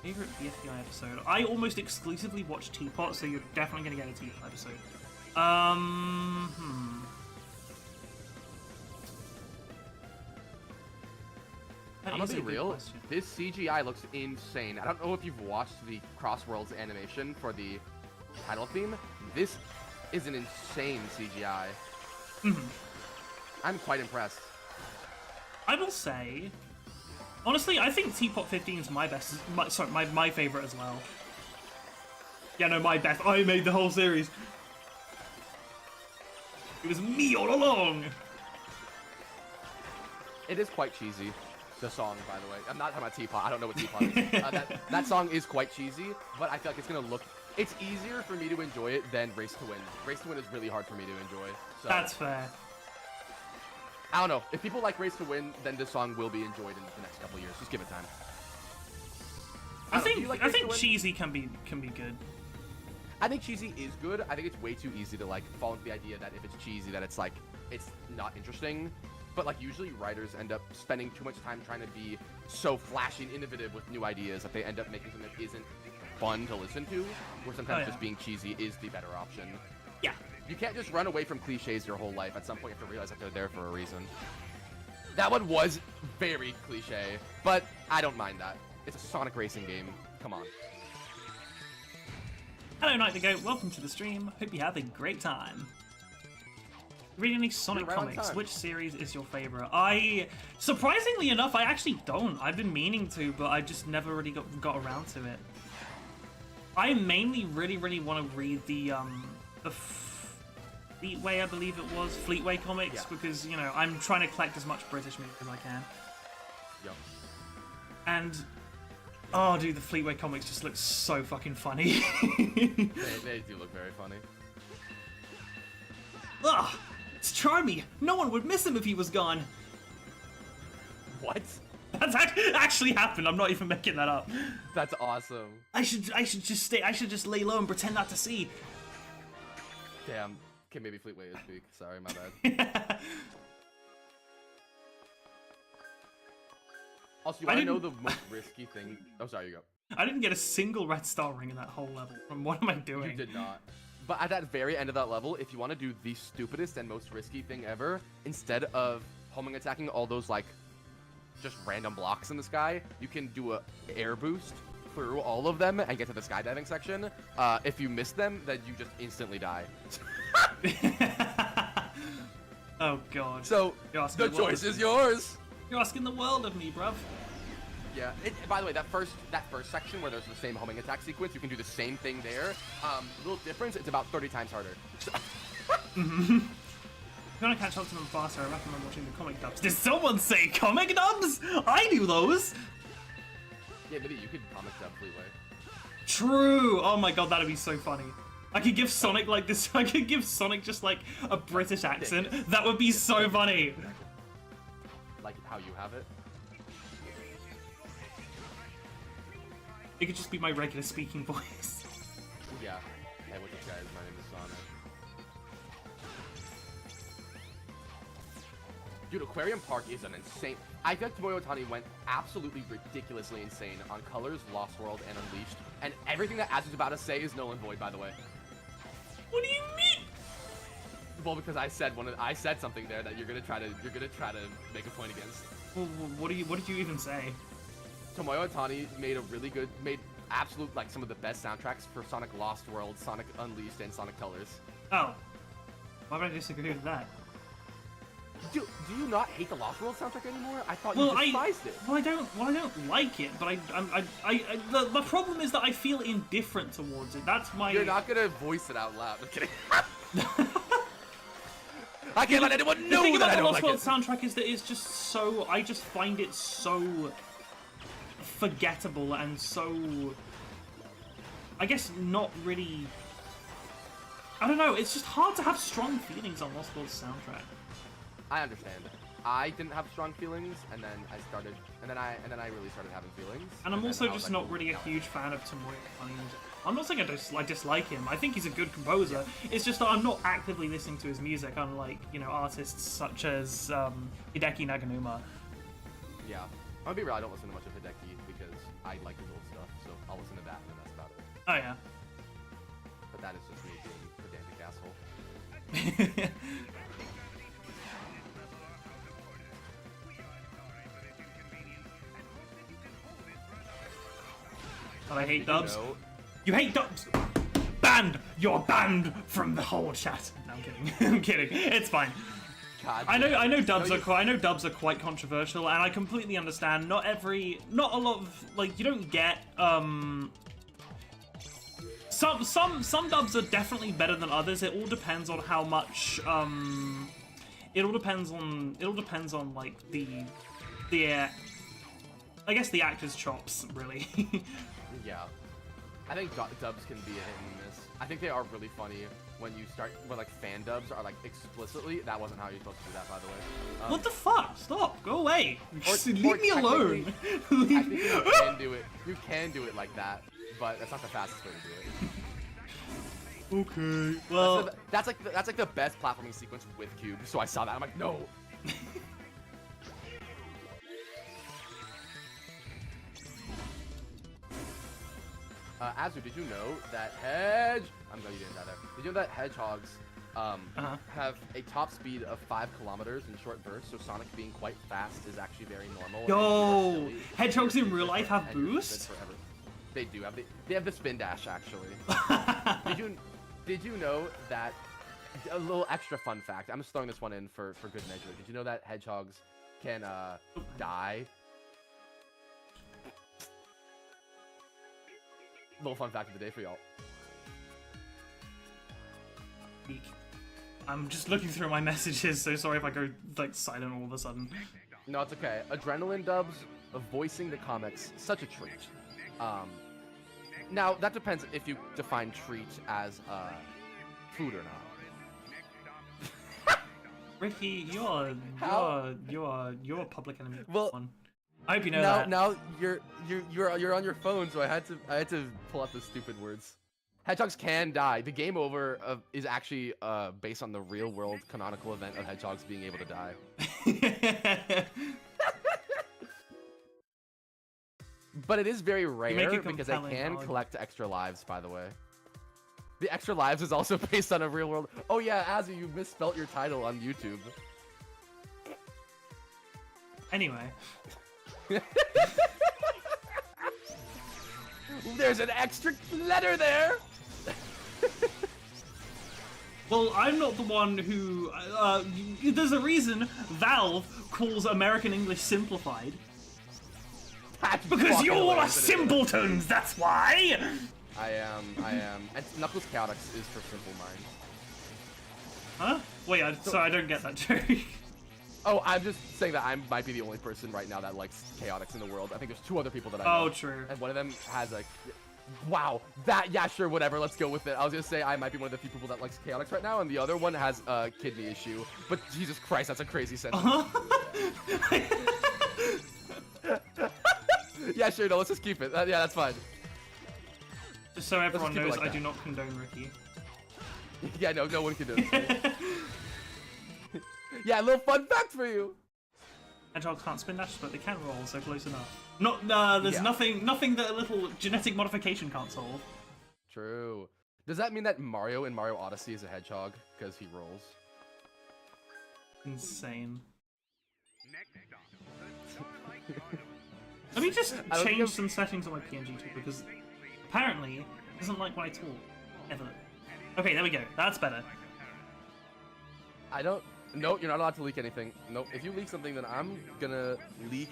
favorite BFDI episode. I almost exclusively watch Teapot, so you're definitely gonna get a Teapot episode. That I'm gonna is be a good real. question. This CGI looks insane. I don't know if you've watched the Crossworlds animation for the title theme. This is an insane CGI. I'm quite impressed. I will say, honestly, I think Teapot 15 is my best. My favorite as well. Yeah, no, my best. I made the whole series. It was me all along. It is quite cheesy. The song, by the way. I'm not talking about Teapot. I don't know what Teapot is. That song is quite cheesy, but I feel like it's gonna look. It's easier for me to enjoy it than Race to Win. Race to Win is really hard for me to enjoy. So. That's fair. I don't know. If people like Race to Win, then this song will be enjoyed in the next couple of years. Just give it time. I don't know, do you like think Race to Win? cheesy can be good. I think cheesy is good. I think it's way too easy to like fall into the idea that if it's cheesy, that it's like it's not interesting. But like usually writers end up spending too much time trying to be so flashy and innovative with new ideas that they end up making something that isn't fun to listen to. Where sometimes just being cheesy is the better option. Yeah. You can't just run away from cliches your whole life. At some point, you have to realize that they're there for a reason. That one was very cliche, but I don't mind that. It's a Sonic racing game. Come on. Hello, Night to Go. Welcome to the stream. Hope you have a great time. Read any Sonic You're right on comics? time. Which series is your favorite? Surprisingly enough, I actually don't. I've been meaning to, but I just never really got around to it. I mainly really want to read the Fleetway, I believe it was, Fleetway comics, because, you know, I'm trying to collect as much British music as I can. Yep. And, oh, dude, the Fleetway comics just look so fucking funny. They do look very funny. Ugh, it's Charmy. No one would miss him if he was gone. What? That's actually happened. I'm not even making that up. That's awesome. I should just lay low and pretend not to see. Damn. Okay, maybe Fleetway is weak. Sorry, my bad. Also, you want to know the most risky thing? Oh, sorry, you go. I didn't get a single red star ring in that whole level. What am I doing? You did not. But at that very end of that level, if you want to do the stupidest and most risky thing ever, instead of homing attacking all those, like, just random blocks in the sky, you can do a air boost through all of them and get to the skydiving section. If you miss them, then you just instantly die. Oh, God. So, the choice is yours! You're asking the world of me, bruv. Yeah. By the way, that first section where there's the same homing attack sequence, you can do the same thing there. Little difference, it's about 30 times harder. If you want to catch up to them faster, I recommend watching the comic dubs. Did someone say comic dubs? I do those! Yeah, maybe you could comic dub Fleetway. True! Oh my god, that'd be so funny. I could give Sonic like this. I could give Sonic just like a British accent. That would be so funny. Like how you have it. It could just be my regular speaking voice. Yeah. Hey, what's up, guys? My name is Sonic. Dude, Aquarium Park is an insane... I feel like Tomoyo Ohtani went absolutely ridiculously insane on Colors, Lost World, and Unleashed. And everything that Azu's about to say is null and void, by the way. What do you mean? Well, because I said something there that you're gonna try to make a point against. Well, what did you even say? Tomoyo Ohtani made absolute, like, some of the best soundtracks for Sonic Lost World, Sonic Unleashed, and Sonic Colors. Oh. Why would I disagree with that? Do you not hate the Lost World soundtrack anymore? I thought Well, you despised it. Well, I don't like it, but the problem is that I feel indifferent towards it. That's my... You're not gonna voice it out loud. I'm kidding. I can't let anyone know that I don't like it. The Lost World soundtrack is that it's just so... I just find it so forgettable and so... I guess not really... I don't know, it's just hard to have strong feelings on Lost World's soundtrack. I understand. I didn't have strong feelings, and then I started, and then I really started having feelings. And I'm then also I was just like, not really a now I- huge fan of Tomoe Kind. I'm not saying I dislike him. I think he's a good composer. It's just that I'm not actively listening to his music, unlike, you know, artists such as Hideki Naganuma. Yeah. I'm gonna be real, I don't listen to much of Hideki because I like his old stuff, so I'll listen to that, and then that's about it. Oh yeah. But that is just me being pedantic asshole. But I hate dubs. You know, You hate dubs! Banned! You're banned from the whole chat. No, I'm kidding. I'm kidding. It's fine. God I know dubs No, are quite, I know dubs are quite controversial, and I completely understand. Not a lot of, like, you don't get some dubs are definitely better than others. It all depends on how much it all depends on like I guess the actor's chops, really. Yeah. I think dubs can be a hit and miss. I think they are really funny when you start, when like fan dubs are like explicitly, that wasn't how you're supposed to do that, by the way. What the fuck? Stop! Go away! Just leave me technically- alone! I think you can do it. You can do it like that, but that's not the fastest way to do it. Okay. Well, That's like the best platforming sequence with Cube. So I saw that. I'm like, no. Azura, did you know that I'm glad you didn't die there. Did you know that hedgehogs have a top speed of 5 kilometers in short bursts? So Sonic being quite fast is actually very normal. yo, hedgehogs in real life have And you're boost? good forever. They do have they have the spin dash actually. Did you know that a little extra fun fact? I'm just throwing this one in for good measure. Did you know that hedgehogs can die? Little fun fact of the day for y'all. I'm just looking through my messages, so sorry if I go like silent all of a sudden. No, it's okay. Adrenaline dubs of voicing the comics, such a treat. Now that depends if you define treat as food or not. Ricky, you're a public enemy. Well, one. I hope you know that. Now you're on your phone, so I had to pull out the stupid words. Hedgehogs can die. The game over is actually based on the real world canonical event of hedgehogs being able to die. But it is very rare because I can collect extra lives, by the way. The extra lives is also based on a real world. Oh yeah, Azzy, you misspelt your title on YouTube. Anyway. There's an extra letter there. Well, I'm not the one who. There's a reason Valve calls American English simplified. That's Because fucking you're a hilarious. simpletons, that's why! I am. And Knuckles Chaotix is for simple minds. Huh? Wait, sorry, I don't get that joke. Oh, I'm just saying that I might be the only person right now that likes Chaotix in the world. I think there's 2 other people that I know. Oh, true. And one of them has a... Wow, yeah, sure, whatever, let's go with it. I was gonna say I might be one of the few people that likes Chaotix right now, and the other one has a kidney issue. But Jesus Christ, that's a crazy sentence. Yeah, sure, no, let's just keep it. Yeah, that's fine. Just so everyone keep it knows, like I do that. not condone Ricky. Yeah, no one can do this. Yeah, a little fun fact for you. Hedgehogs can't spin dash, but they can roll, so close enough. There's Yeah. nothing that a little genetic modification can't solve. True. Does that mean that Mario in Mario Odyssey is a hedgehog because he rolls? Insane. Let me just I don't change think some settings on my PNG too, because apparently it doesn't like when I talk. Ever. Okay, there we go. That's better. I don't... No, you're not allowed to leak anything. Nope. If you leak something, then I'm gonna leak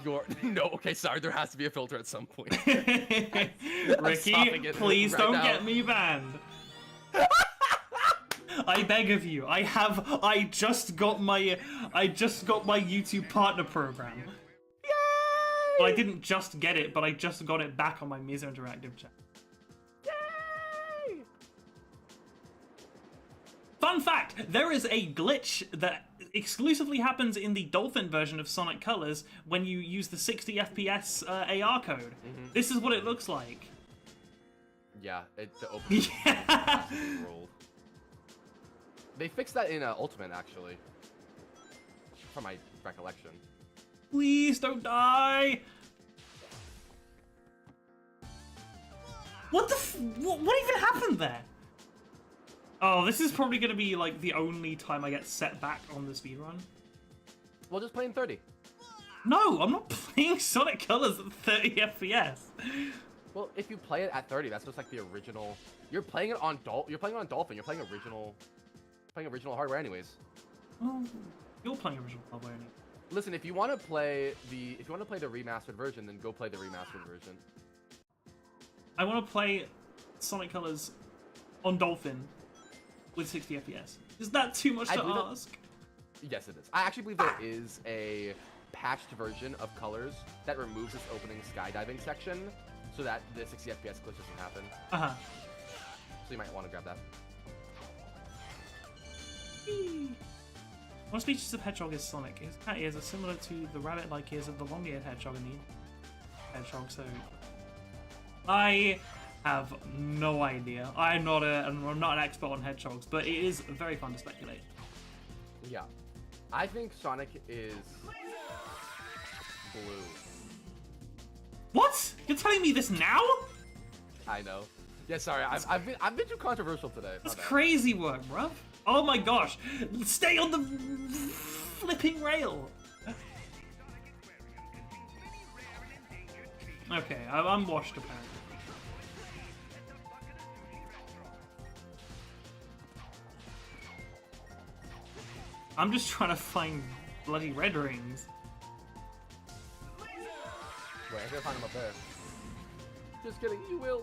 your... No, okay, sorry. There has to be a filter at some point. Ricky, stopping it please right don't now. get me banned. I beg of you. I just got my YouTube partner program. Yay! Well, I didn't just get it, but I just got it back on my Miso Interactive chat. Yay! Fun fact, there is a glitch that exclusively happens in the Dolphin version of Sonic Colors when you use the 60 FPS AR code. This is what it looks like. Yeah, the opening. Yeah. Rolled. They fixed that in Ultimate, actually. From my recollection. Please don't die. What the what even happened there? Oh, this is probably going to be like the only time I get set back on the speedrun. Well, just play in 30. No, I'm not playing Sonic Colors at 30 FPS. Well, if you play it at 30, that's just like the original. You're playing it on Dolphin. You're playing original hardware, anyways. Well, you're playing original hardware. Anyway. Listen, if you want to play the remastered version, then go play the remastered version. I want to play Sonic Colors on Dolphin with 60 FPS. Is that too much to ask? Yes, it is. I actually believe there is a patched version of Colors that removes this opening skydiving section so that the 60 FPS glitch doesn't happen. Uh-huh. So you might want to grab that. What species of hedgehog is Sonic? His cat ears are similar to the rabbit-like ears of the long-eared hedgehog and the hedgehog, so... I have no idea. I'm not an expert on hedgehogs, but it is very fun to speculate. Yeah. I think Sonic is blue. What? You're telling me this now? I know. Yeah, sorry. I've been too controversial today. That's crazy work, bruv. Oh my gosh. Stay on the flipping rail. Okay, I'm washed apparently. I'm just trying to find bloody red rings. Wait, I gotta find them up there. Just kidding, you will.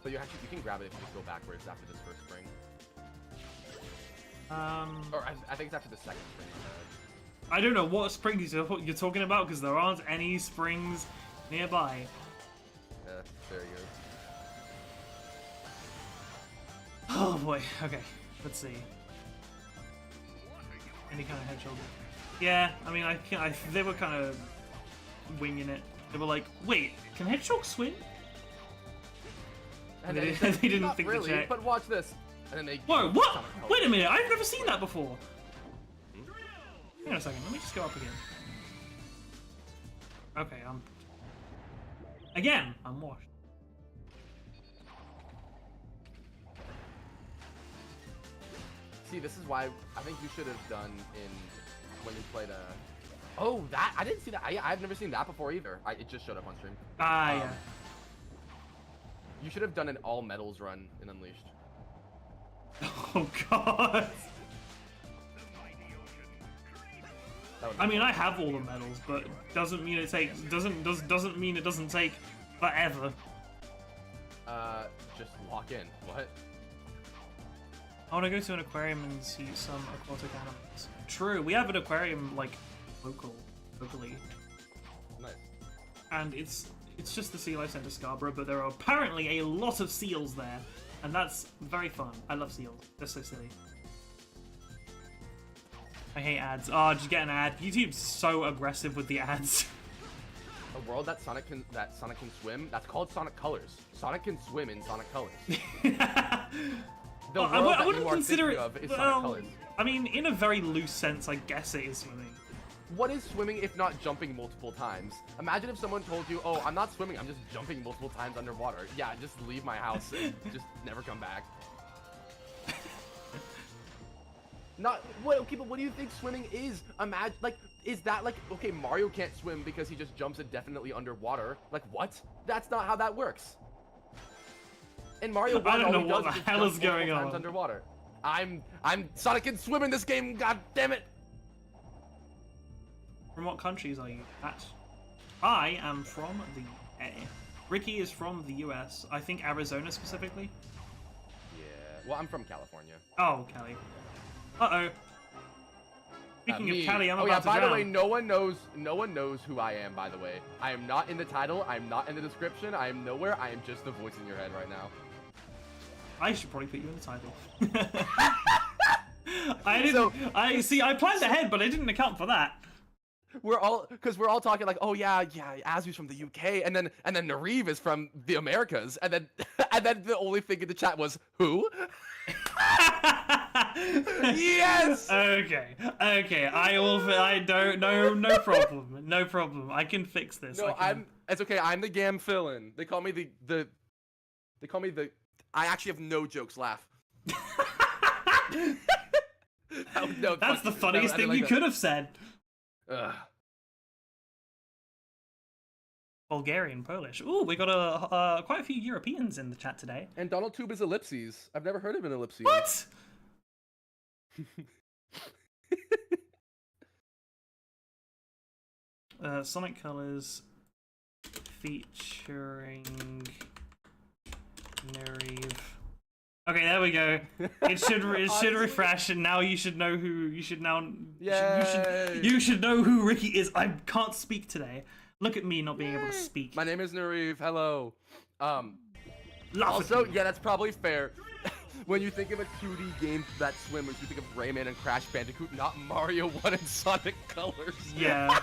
But you can grab it if you just go backwards after this first spring. Or I think it's after the second spring. I don't know what springs you're talking about because there aren't any springs nearby. There you go. Oh boy. Okay, let's see. Any kind of hedgehog. Yeah, I mean, they were kind of winging it. They were like, "Wait, can hedgehogs swim?" And they said, didn't not think really, to check. but watch this. And then they. Whoa! What? Wait a minute! I've never seen that before. Hang on a second. Let me just go up again. Okay, I'm washed. See, this is why I think you should have done when you played a. Oh, that I didn't see that. I've never seen that before either. It just showed up on stream. Yeah. You should have done an all metals run in Unleashed. Oh god. I mean, I have all the medals, but doesn't mean it takes doesn't mean it doesn't take forever. Just lock in. What? I want to go to an aquarium and see some aquatic animals. True, we have an aquarium like locally, Nice. and it's just the Sea Life Centre Scarborough, but there are apparently a lot of seals there, and that's very fun. I love seals. They're so silly. I hate ads. Oh, just get an ad. YouTube's so aggressive with the ads. A world that Sonic can swim. That's called Sonic Colors. Sonic can swim in Sonic Colors. The world I wouldn't consider it. Of is Sonic Colors. I mean, in a very loose sense, I guess it is swimming. What is swimming if not jumping multiple times? Imagine if someone told you, "Oh, I'm not swimming. I'm just jumping multiple times underwater." Yeah, just leave my house and just never come back. Okay, but what do you think swimming is? Imagine, like, is that like, okay, Mario can't swim because he just jumps indefinitely underwater. Like, what? That's not how that works. In Mario 1, I don't know all he what does the is hell jump is going multiple times on. underwater. Sonic can swim in this game, god damn it! From what countries are you at? I am from the... Ricky is from the US. I think Arizona specifically. Yeah, well, I'm from California. Oh, Cali. Uh-oh. Speaking of Cali, I'm about to by drown. the way, no one knows who I am, by the way. I am not in the title, I'm not in the description, I am nowhere, I am just the voice in your head right now. I should probably put you in the title. I didn't. I see. I planned ahead, but I didn't account for that. We're all talking like, oh yeah, Azu's from the UK, and then Nareev is from the Americas, and then the only thing in the chat was who? Yes. Okay. I will. I don't. No problem. No problem. I can fix this. No, It's okay. I'm the Gam fill-in. They call me the. They call me the. I actually have no jokes. Laugh. No, that's the funniest thing you could have said. Ugh. Bulgarian, Polish. Ooh, we got quite a few Europeans in the chat today. And Donald Tube is ellipses. I've never heard of an ellipses. What? Sonic Colors featuring Nareev. Okay, there we go. It should refresh, and now you should know who you should know who Ricky is. I can't speak today. Look at me not being able to speak. My name is Nareev. Hello. Laugh Also, yeah, that's probably fair. When you think of a 2D game that swimmers, you think of Rayman and Crash Bandicoot, not Mario 1 and Sonic Colors. Yeah.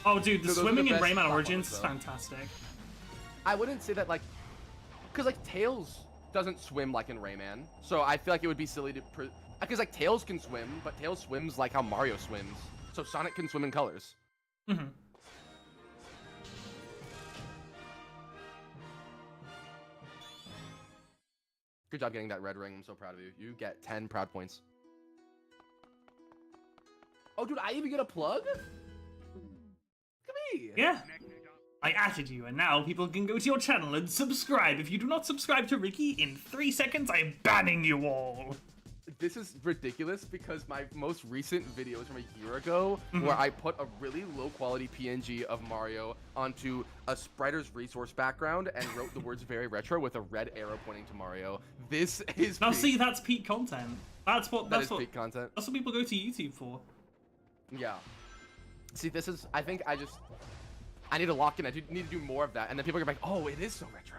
Oh, dude, the So those are swimming the in best Rayman platformers, Origins is though. fantastic. I wouldn't say that, like, because, like, Tails doesn't swim like in Rayman, so I feel like it would be silly to, because, like, Tails can swim, but Tails swims like how Mario swims, so Sonic can swim in colors. Mm-hmm. Good job getting that red ring. I'm so proud of you. You get 10 proud points. Oh, dude, I even get a plug? Look at me. Yeah. I added you, and now people can go to your channel and subscribe. If you do not subscribe to Ricky, in 3 seconds, I'm banning you all. This is ridiculous because my most recent video is from a year ago where I put a really low quality PNG of Mario onto a Spriter's resource background and wrote the words very retro with a red arrow pointing to Mario. This is Now peak. see, that's peak content. That's what Peak content. that's what people go to YouTube for. Yeah. See, this is, I think I need to lock in. I need to do more of that. And then people are like, oh, it is so retro.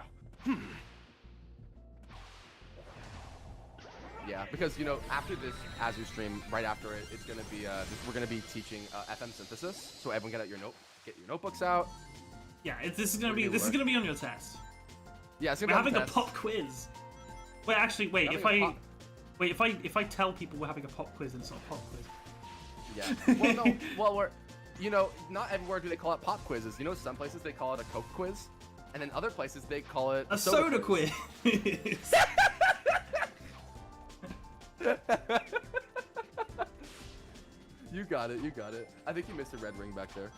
Yeah, because, you know, after this Azu stream, right after it, it's going to be, we're going to be teaching FM synthesis. So everyone get your notebooks out. Yeah, this is gonna be on your test. Yeah, it's We're going to be having a pop quiz. Wait, actually, wait. If I tell people we're having a pop quiz, and it's not a pop quiz. Yeah. Well, no. Well, you know, not everywhere do they call it pop quizzes. You know, some places they call it a Coke quiz, and then other places they call it A soda quiz. You got it. I think you missed a red ring back there.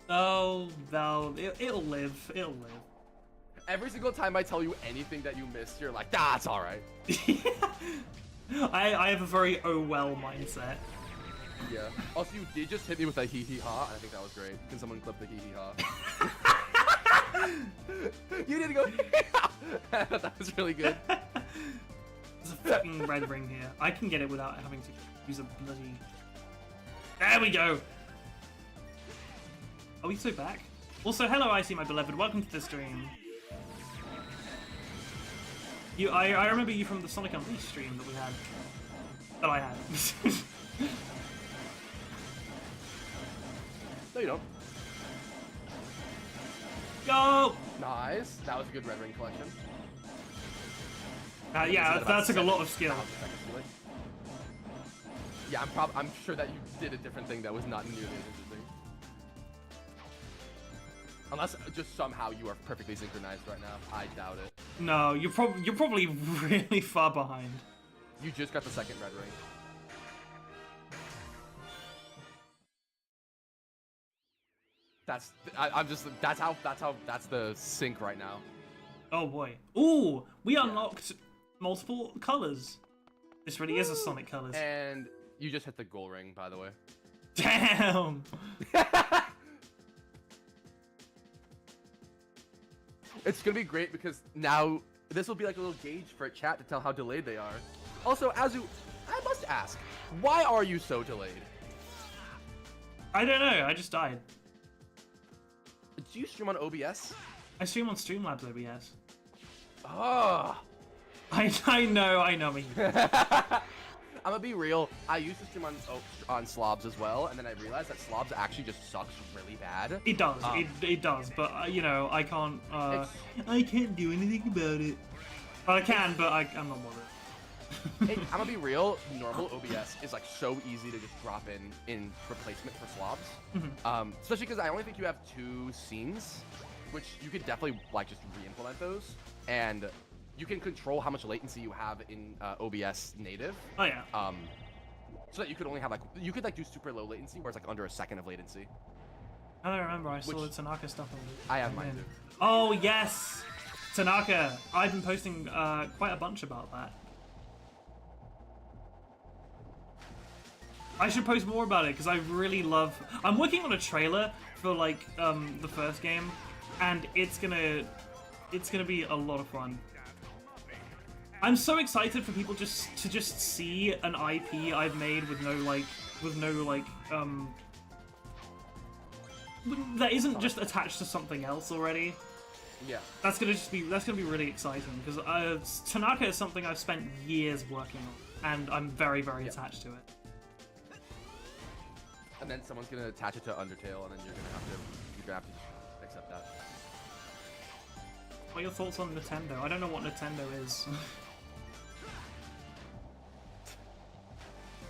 Oh, no, it'll live. It'll live. Every single time I tell you anything that you missed, you're like, ah, it's all right. I have a very oh well mindset. Yeah. Also, you did just hit me with a hee hee ha, and I think that was great. Can someone clip the hee hee ha? You didn't go. That was really good. There's a fucking red ring here. I can get it without having to use a bloody. There we go. Are we so back? Also, hello, Icy, my beloved. Welcome to the stream. I remember you from the Sonic Unleashed stream that we had. That I had. No, you don't. Go! Nice. That was a good red ring collection. Yeah, that took a lot of skill. Yeah, I'm sure that you did a different thing that was not nearly as interesting. Unless just somehow you are perfectly synchronized right now. I doubt it. No, you're probably really far behind. You just got the second red ring. That's the sync right now. Oh boy. Ooh, we unlocked multiple colors. This really is a Sonic colors. And you just hit the goal ring, by the way. Damn. It's gonna be great because now this will be like a little gauge for a chat to tell how delayed they are. Also, Azu, I must ask, why are you so delayed? I don't know. I just died. Do you stream on OBS? I stream on Streamlabs OBS. Oh. I know me. I'm gonna be real. I used to stream on slobs as well, and then I realized that slobs actually just sucks really bad. It does. It does. But you know, I can't. I can't do anything about it. I can, but I'm not bothered. I'm gonna be real. Normal OBS is like so easy to just drop in replacement for slobs. Especially because I only think you have 2 scenes, which you could definitely like just re-implement those, and you can control how much latency you have in OBS native. Oh yeah. So that you could only have like do super low latency, where it's like under a second of latency. I don't remember. I saw the Tanaka stuff on it. I have mine too. Oh yes, Tanaka. I've been posting quite a bunch about that. I should post more about it because I really love. I'm working on a trailer for like the first game, and it's gonna be a lot of fun. I'm so excited for people to just see an IP I've made with no that isn't just attached to something else already. Yeah. That's gonna be really exciting because Tanaka is something I've spent years working on, and I'm very attached to it. And then someone's gonna attach it to Undertale, and then you're gonna have to accept that. What are your thoughts on Nintendo? I don't know what Nintendo is.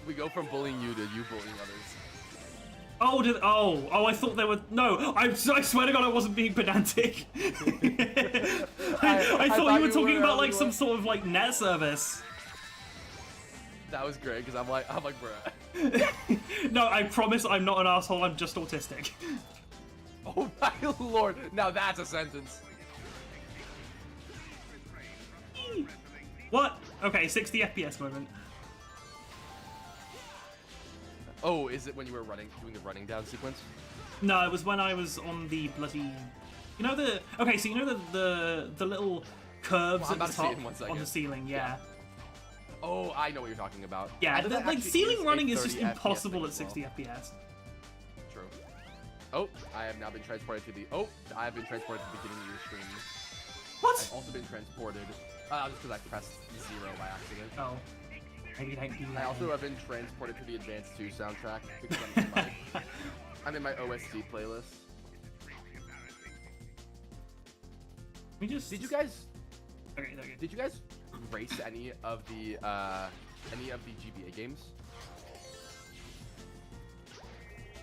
We go from bullying you to you bullying others. Oh, I thought they were. No, I swear to God, I wasn't being pedantic. I thought you were talking about like some sort of like net service. That was great because I'm like, bruh. No, I promise I'm not an asshole. I'm just autistic. Oh my lord! Now that's a sentence. What? Okay, 60 FPS moment. Oh, is it when you were doing the running down sequence? No, it was when I was on the bloody. You know the. Okay, so you know the little curves at the top on the ceiling, yeah. Oh, I know what you're talking about. Yeah, like ceiling running is just impossible at 60 FPS. True. Oh, I have now been transported to the. Oh, I have been transported to the beginning of your stream. What? I've also been transported. Just because I pressed 0 by accident. Oh. I also have been transported to the Advanced 2 soundtrack because I'm in my OST playlist. Did you guys? Okay. Did you guys race any of the GBA games?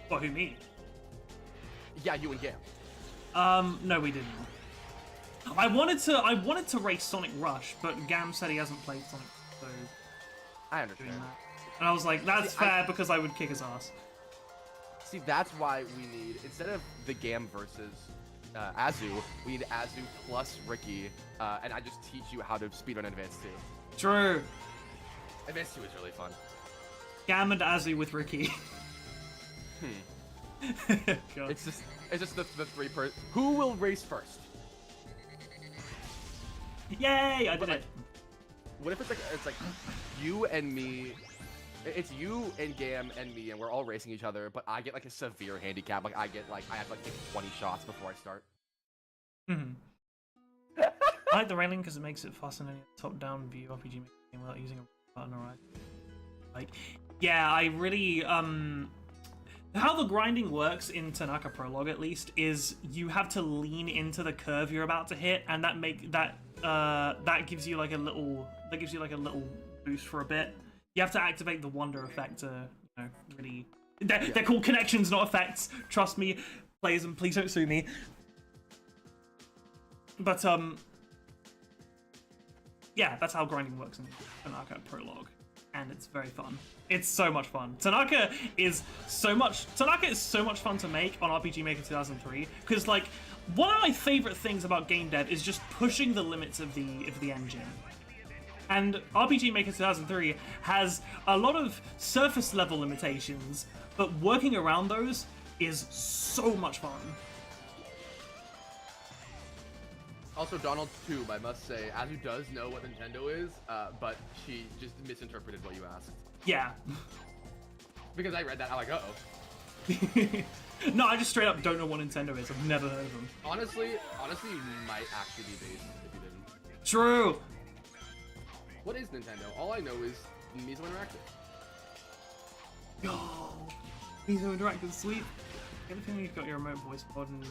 What? Who, me? Yeah, you and Gam. No, we didn't. I wanted to race Sonic Rush, but Gam said he hasn't played Sonic, so. I understand. And I was like, that's fair because I would kick his ass. See, that's why we need, instead of the Gam versus Azu, we need Azu plus Ricky, and I just teach you how to speedrun Advanced 2. True. Advanced 2 is really fun. Gam and Azu with Ricky. God. It's just the 3 person. Who will race first? Yay! I did it. What if it's like you and me? It's you and Gam and me, and we're all racing each other. But I get like a severe handicap. Like I have to like take 20 shots before I start. I like the railing because it makes it fascinating. Top-down view RPG game without using a button or right. Like, yeah, I really how the grinding works in Tanaka Prologue, at least, is you have to lean into the curve you're about to hit, and that gives you like a little boost for a bit. You have to activate the wonder effect to, you know, really. They're called connections, not effects. Trust me, players, and please don't sue me. But yeah, that's how grinding works in Tanaka Prologue, and it's very fun. It's so much fun. Tanaka is so much fun to make on RPG Maker 2003 because, like, one of my favorite things about game dev is just pushing the limits of the engine. And RPG Maker 2003 has a lot of surface level limitations, but working around those is so much fun. Also, Donald Tube, I must say, Azu does know what Nintendo is, but she just misinterpreted what you asked. Yeah. Because I read that, I'm like, uh-oh. No, I just straight up don't know what Nintendo is. I've never heard of them. Honestly, you might actually be based if you didn't. True. What is Nintendo? All I know is Miso Interactive. Yo, he's so interactive, sweet. The other thing you've got your remote voice pod and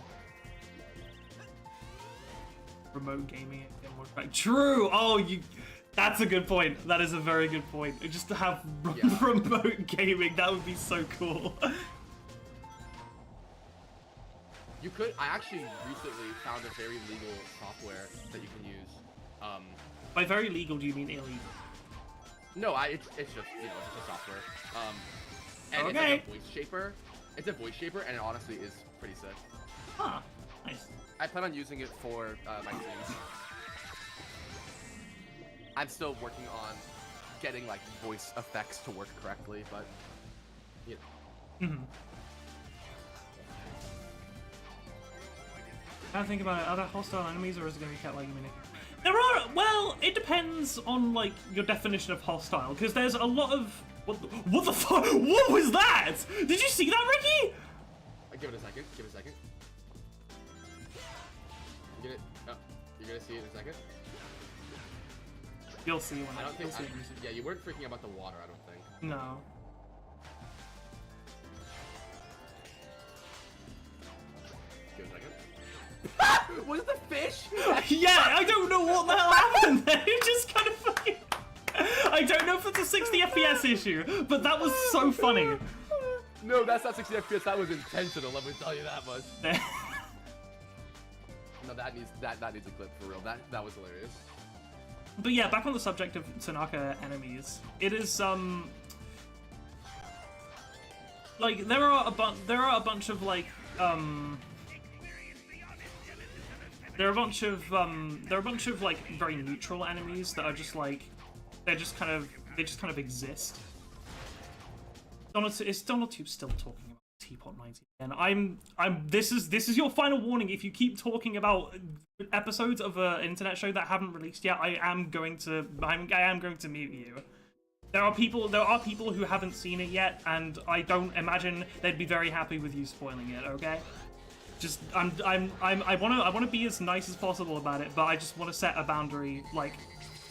remote gaming and more track. True. Oh, you. That's a good point. That is a very good point. Just to have remote gaming, that would be so cool. You could. I actually recently found a very legal software that you can use. By very legal, do you mean illegal? No, it's just it's just a software. And it's like a voice shaper. It's a voice shaper, and it honestly is pretty sick. Huh. Nice. I plan on using it for my streams. I'm still working on getting like voice effects to work correctly, but you know. I think about it. Are there hostile enemies, or is it going to be kept like you mean it? There are. Well, it depends on like your definition of hostile, because there's a lot of what the fuck? What was that? Did you see that, Ricky? Give it a second. Give it a second. You're gonna see it in a second. You'll see when I don't think. you'll see it. Yeah, you weren't freaking about the water. I don't think. No. Give it a second. Was it the fish? Yeah, I don't know what the hell happened there. It just kind of funny. I don't know if it's a 60 FPS issue, but that was so funny. No, that's not 60 FPS. That was intentional. Let me tell you that much. No, that needs a clip for real. That was hilarious. But yeah, back on the subject of Tanaka enemies, it is like there are a bunch of like there are a bunch of like very neutral enemies that are just like they just kind of exist. Is Donald Tube still talking about Teapot 90 again? This is your final warning. If you keep talking about episodes of an internet show that haven't released yet, I am going to mute you. There are people who haven't seen it yet, and I don't imagine they'd be very happy with you spoiling it. Okay, just I want to be as nice as possible about it, but I just want to set a boundary. Like,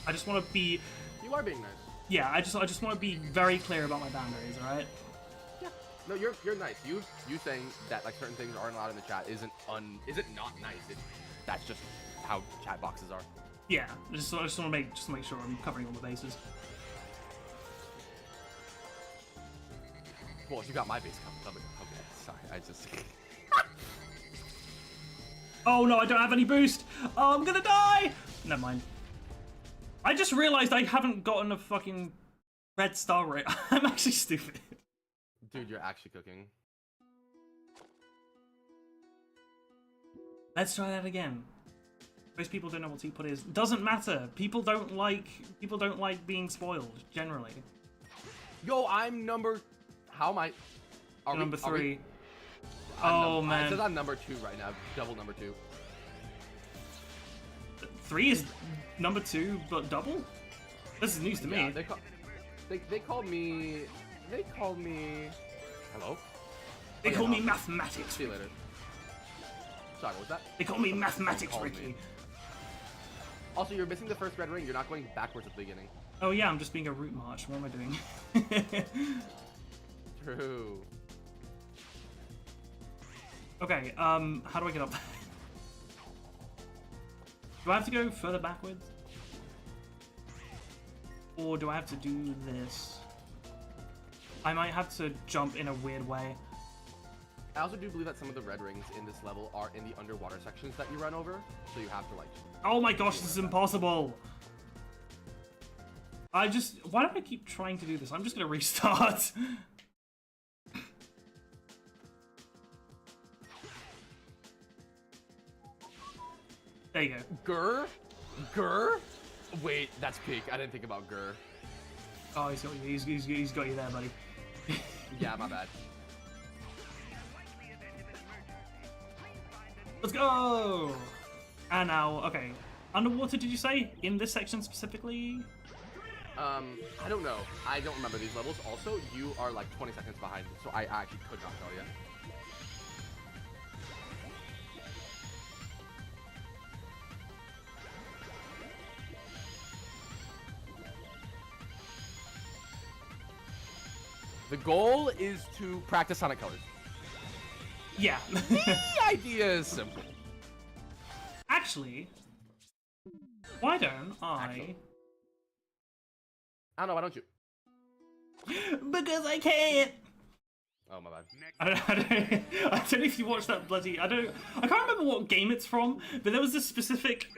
I just want to be. You are being nice. Yeah, I just want to be very clear about my boundaries. All right. Yeah. No, you're nice. You saying that like certain things aren't allowed in the chat isn't not nice. That's just how chat boxes are. Yeah, I just want to make sure I'm covering all the bases. Well, if you got my base covered, okay. Sorry, I just. Oh no, I don't have any boost. Oh, I'm gonna die. Never mind. I just realized I haven't gotten a fucking red star rate. I'm actually stupid. Dude, you're actually cooking. Let's try that again. Most people don't know what teapot is. Doesn't matter. People don't like being spoiled generally. Yo, I'm number. How am I? Number 3. Oh man. It says I'm number 2 right now. Double number 2. 3 is number 2, but double? This is news to me. They called me. Hello. They call me mathematics. See you later. Sorry, what was that? They call me mathematics, Ricky. Also, you're missing the first red ring. You're not going backwards at the beginning. Oh yeah, I'm just being a route march. What am I doing? True. Okay, how do I get up there? Do I have to go further backwards? Or do I have to do this? I might have to jump in a weird way. I also do believe that some of the red rings in this level are in the underwater sections that you run over, so you have to like... Oh my gosh, this is impossible! Why do I keep trying to do this? I'm just gonna restart. There you go. Grr? Wait, that's peak. I didn't think about grr. Oh, he's got you. He's got you there, buddy. Yeah, my bad. Let's go! And now, okay. Underwater, did you say? In this section specifically? I don't know. I don't remember these levels. Also, you are like 20 seconds behind, so I actually could not tell you. The goal is to practice Sonic Colors. Yeah. The idea is simple. Actually, why don't I? I don't know, why don't you? Because I can't. Oh, my bad. I don't know if you watched that bloody. I can't remember what game it's from, but there was this specific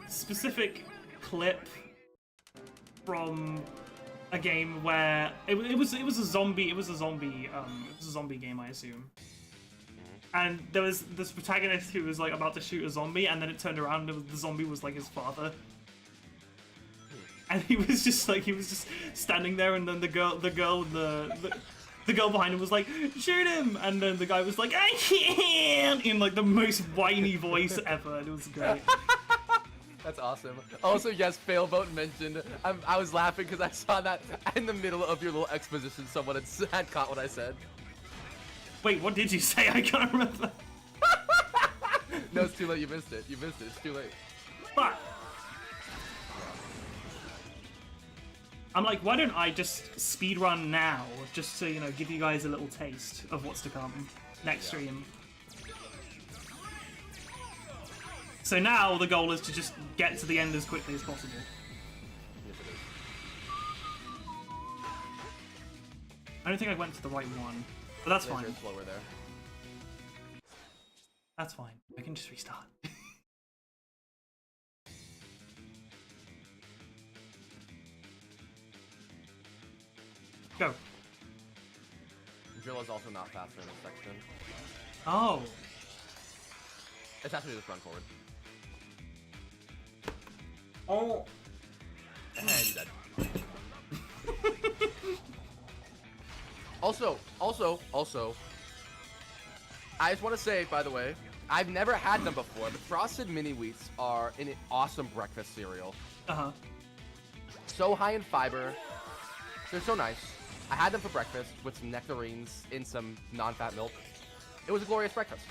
specific clip from a game where it was a zombie game, I assume. And there was this protagonist who was like about to shoot a zombie, and then it turned around and the zombie was like his father. And he was just standing there, and then the girl behind him was like, shoot him! And then the guy was like, I can't! In like the most whiny voice ever, and it was great. That's awesome. Also, yes, Failboat mentioned. I was laughing because I saw that in the middle of your little exposition. Someone had caught what I said. Wait, what did you say? I can't remember. No, it's too late. You missed it. You missed it. It's too late. But I'm like, why don't I just speedrun now, just to, you know, give you guys a little taste of what's to come next stream. So now the goal is to just get to the end as quickly as possible. Yes, it is. I don't think I went to the right one, but that's fine. You're slower there. That's fine. I can just restart. Go. Drill is also not faster in this section. Oh. It's actually just run forward. Oh. And you're dead. Also, I just want to say, by the way, I've never had them before, but Frosted Mini Wheats are an awesome breakfast cereal. Uh-huh. So high in fiber. They're so nice. I had them for breakfast with some nectarines in some non-fat milk. It was a glorious breakfast.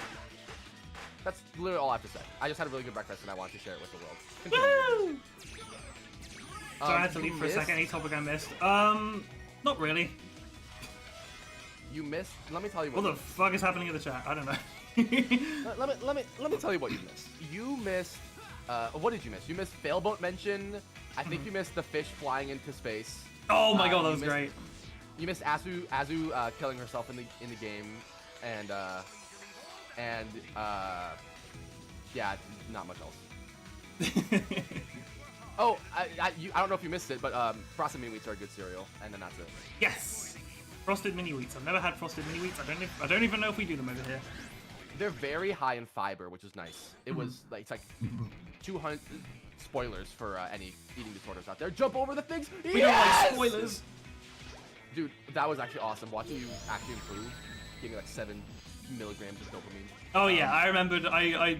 That's literally all I have to say. I just had a really good breakfast and I wanted to share it with the world. Woo! So I had to leave for a second. Any topic I missed? Not really. You missed. Let me tell you What the fuck is happening in the chat? I don't know. let me tell you what you missed. You missed. What did you miss? You missed Failboat mention. I think you missed the fish flying into space. Oh my god, that was great. You missed Azu killing herself in the game, and yeah, not much else. Oh, I don't know if you missed it, but Frosted Mini Wheats are a good cereal, and then that's it. Yes, Frosted Mini Wheats. I've never had Frosted Mini Wheats. I don't even know if we do them over here. They're very high in fiber, which is nice. It was like it's like 200 spoilers for any eating disorders out there. Jump over the things. We don't like spoilers. Dude, that was actually awesome. Watching you actually improve, gave me like 7 milligrams of dopamine. Oh yeah, I remembered.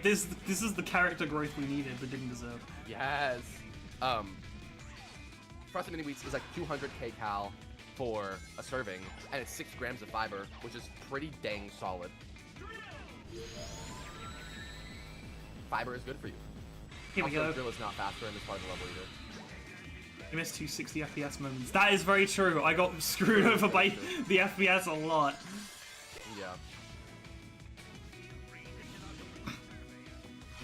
This is the character growth we needed but didn't deserve. Yes. Frosted Mini Wheats is like 200 kcal for a serving, and it's 6 grams of fiber, which is pretty dang solid. Fiber is good for you. Here we go. Drill is not faster in this part of the level either. You missed 2 60 FPS moments. That is very true. I got screwed over by the FPS a lot. Yeah.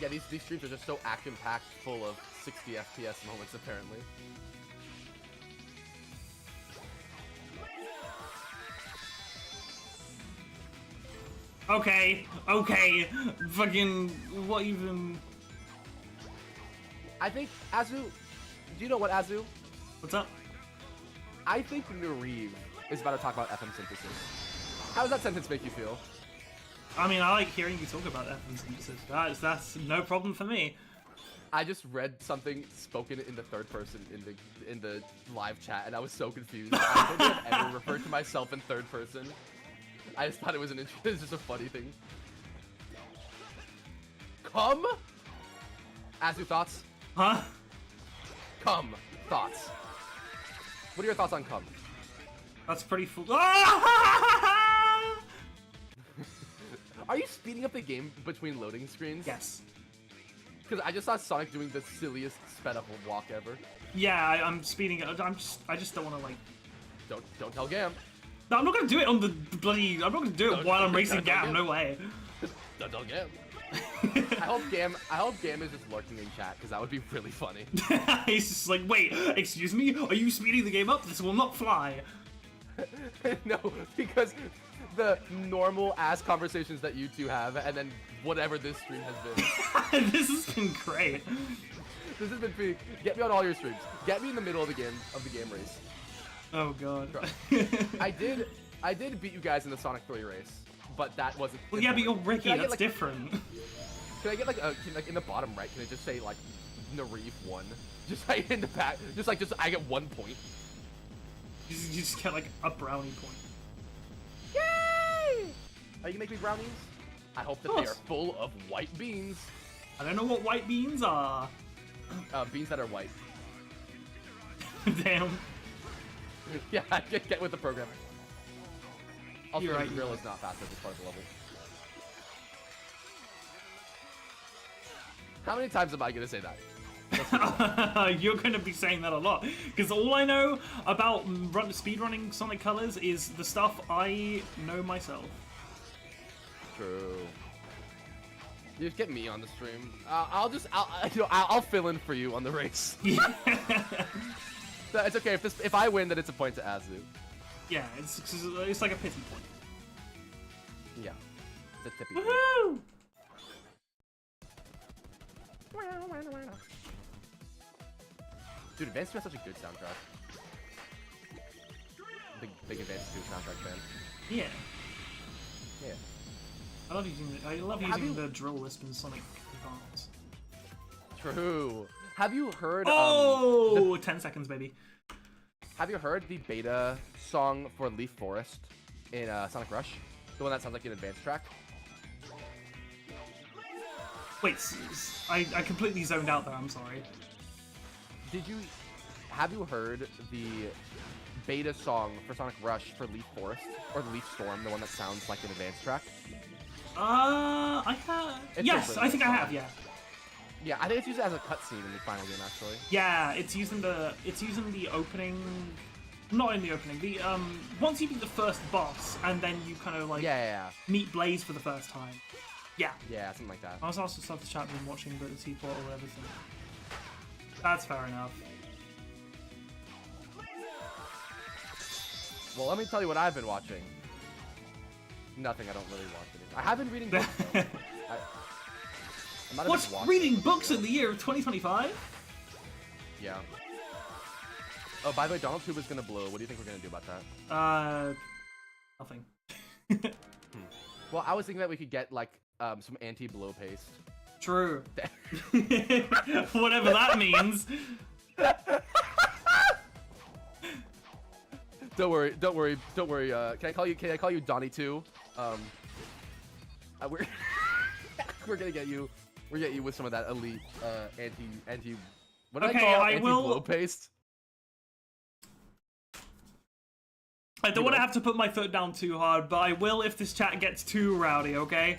Yeah, these streams are just so action-packed, full of 60 FPS moments, apparently. Okay. Fucking, what even? I think, Azu, do you know what, Azu? What's up? I think Nareev is about to talk about FM synthesis. How does that sentence make you feel? I mean, I like hearing you talk about FM synthesis. That's no problem for me. I just read something spoken in the third person in the live chat, and I was so confused. I don't think I've ever referred to myself in third person. I just thought it was it's just a funny thing. Come? Azu, thoughts? Huh? Come. Thoughts. What are your thoughts on Come? That's pretty full. Are you speeding up the game between loading screens? Yes. Because I just saw Sonic doing the silliest sped up walk ever. Yeah, I'm speeding it. I just don't want to like Don't tell Gam. No, I'm not gonna do it on the bloody. I'm not gonna do it while I'm racing Gam. No way. Don't tell Gam. I hope Gam is just lurking in chat because that would be really funny. He's just like, wait, excuse me, are you speeding the game up? This will not fly. No, because the normal ass conversations that you two have, and then whatever this stream has been. This has been great. This has been pretty. Get me on all your streams. Get me in the middle of the game race. Oh god. I did beat you guys in the Sonic 3 race, but that wasn't. Well, yeah, but you're Ricky. That's like, different. Can I get like in the bottom right? Can it just say like Narif 1? Just like in the back. Just I get 1 point. You just get like a brownie point. Yay! Are you gonna make me brownies? I hope that they are full of white beans. I don't know what white beans are. Beans that are white. Damn. Yeah, get with the program. Also, You're right, the drill is not fast at this part of the level. How many times am I gonna say that? You're gonna be saying that a lot, because all I know about speedrunning Sonic Colors is the stuff I know myself. True. You just get me on the stream. I'll fill in for you on the race. Yeah. It's okay if I win, then it's a point to Azu. Yeah, it's like a pity point. Yeah, it's a tippy point. Woohoo! Dude, Advance 2 has such a good soundtrack. Big Advance 2 soundtrack fan. Yeah. Yeah. I love using the drill lisp in Sonic Advance. True. Have you heard? 10 seconds, baby. Have you heard the beta song for Leaf Forest in Sonic Rush? The one that sounds like an advanced track. Wait, I completely zoned out there. I'm sorry. Have you heard the beta song for Sonic Rush for Leaf Forest or the Leaf Storm, the one that sounds like an advanced track? I have. Yes, I think I have. Yeah. Yeah, I think it's used as a cutscene in the final game, actually. Yeah, it's using the opening. Not in the opening. The once you beat the first boss and then you kind of like meet Blaze for the first time. Yeah. Yeah, something like that. I was also stuff to chat been watching the Seaport or whatever. So that's fair enough. Well, let me tell you what I've been watching. Nothing. I don't really watch anything. I have been reading books. What's reading books in the year of 2025? Yeah. Oh, by the way, Donald Tube is gonna blow. What do you think we're gonna do about that? Nothing. Well, I was thinking that we could get like some anti-blow paste. True. Whatever that means. Don't worry. Can I call you Donnie too? We're gonna get you. We're gonna get you with some of that elite anti. What do I call anti-blow paste? I don't want to have to put my foot down too hard, but I will if this chat gets too rowdy. Okay.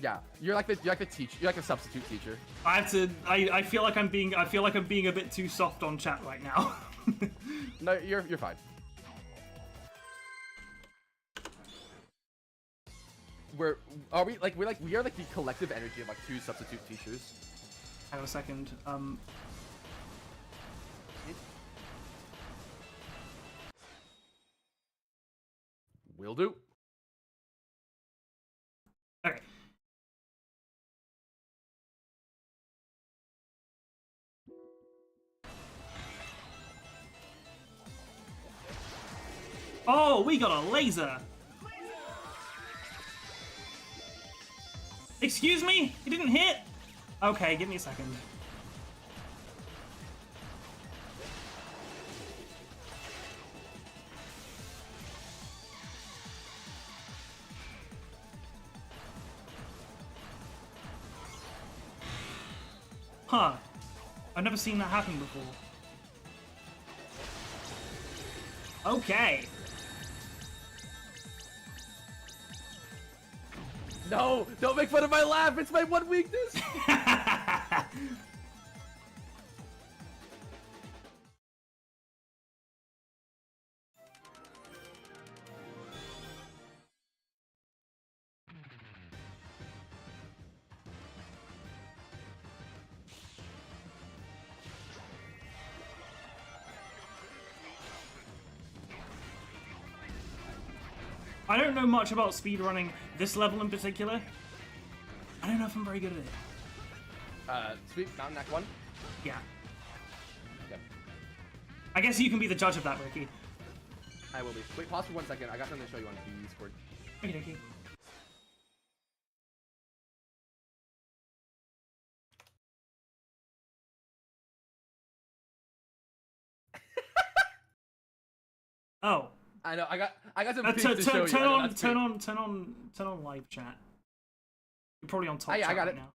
Yeah, you're like the teacher. You're like a substitute teacher. I have to. I feel like I'm being. I feel like I'm being a bit too soft on chat right now. No, you're fine. We are like the collective energy of like two substitute teachers. Hang on a second. Will do. Okay. Oh, we got a laser! Excuse me? It didn't hit? Okay, give me a second. Huh. I've never seen that happen before. Okay. No! Don't make fun of my laugh! It's my one weakness! I don't know much about speedrunning this level in particular. I don't know if I'm very good at it. Sweet Mountain Act 1? Yeah. Yep. I guess you can be the judge of that, Ricky. I will be. Wait, pause for 1 second. I got something to show you on Discord. Okie dokie. Oh. I know. I got some things to show you. Turn on live chat. You're probably on top I chat got right it. now.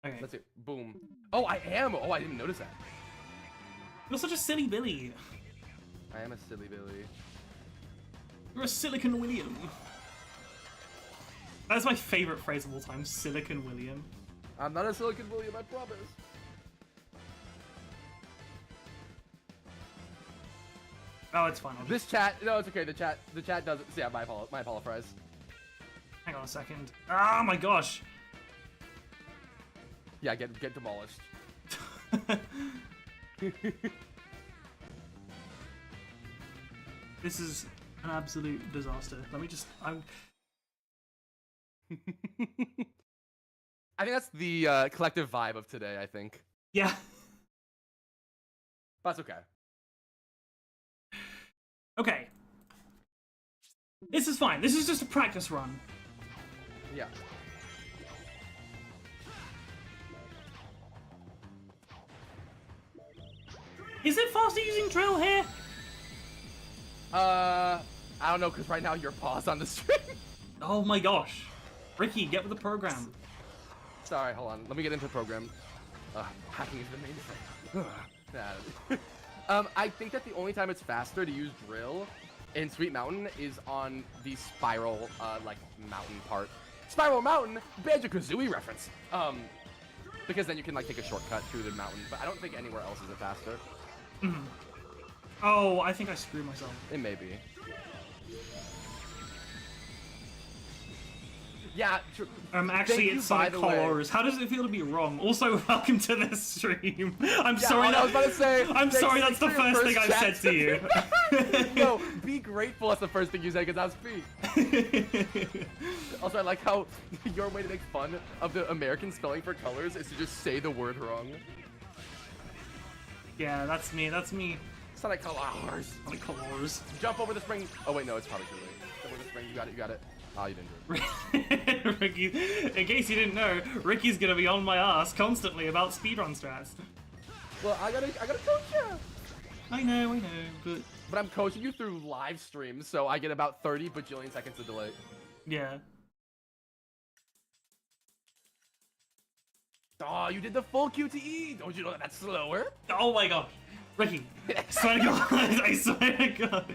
Okay. Let's see. Boom. Oh, I am. Oh, I didn't notice that. You're such a silly Billy. I am a silly Billy. You're a Silicon William. That's my favorite phrase of all time, Silicon William. I'm not a Silicon William, I promise. Oh, it's fine. This chat, no, it's okay. The chat doesn't. Yeah, my apologies. Hang on a second. Oh my gosh. Yeah, get demolished. This is an absolute disaster. Let me just. I think that's the collective vibe of today. I think. Yeah. But that's okay. Okay. This is fine. This is just a practice run. Yeah. Is it faster using drill here? I don't know, because right now you're paused on the stream. Oh my gosh. Ricky, get with the program. Sorry, hold on. Let me get into the program. Hacking is the main thing. I think that the only time it's faster to use drill in Sweet Mountain is on the spiral, like, mountain part. Spiral Mountain, Banjo-Kazooie reference. Because then you can, like, take a shortcut through the mountain, but I don't think anywhere else is it faster. Oh, I think I screwed myself. It may be. Yeah, Actually, it's Sonic Colors. How does it feel to be wrong? Also, welcome to this stream. I'm sorry. I was about to say. I'm sorry. That's the first thing I've said to you. No, be grateful. That's the first thing you said, because I speak. Also, I like how your way to make fun of the American spelling for colors is to just say the word wrong. Yeah, that's me. That's me. Sonic Colors. Sonic Colors. Jump over the spring. Oh wait, no, it's probably too late. Jump over the spring. You got it. You got it. Oh, you didn't do it. Ricky, in case you didn't know, Ricky's gonna be on my ass constantly about speedrun strats. Well, I gotta coach you. I know, but I'm coaching you through live streams, so I get about 30 bajillion seconds of delay. yeah. Oh, you did the full QTE. Don't you know that that's slower? Oh my god, Ricky! I swear to God, I swear to God.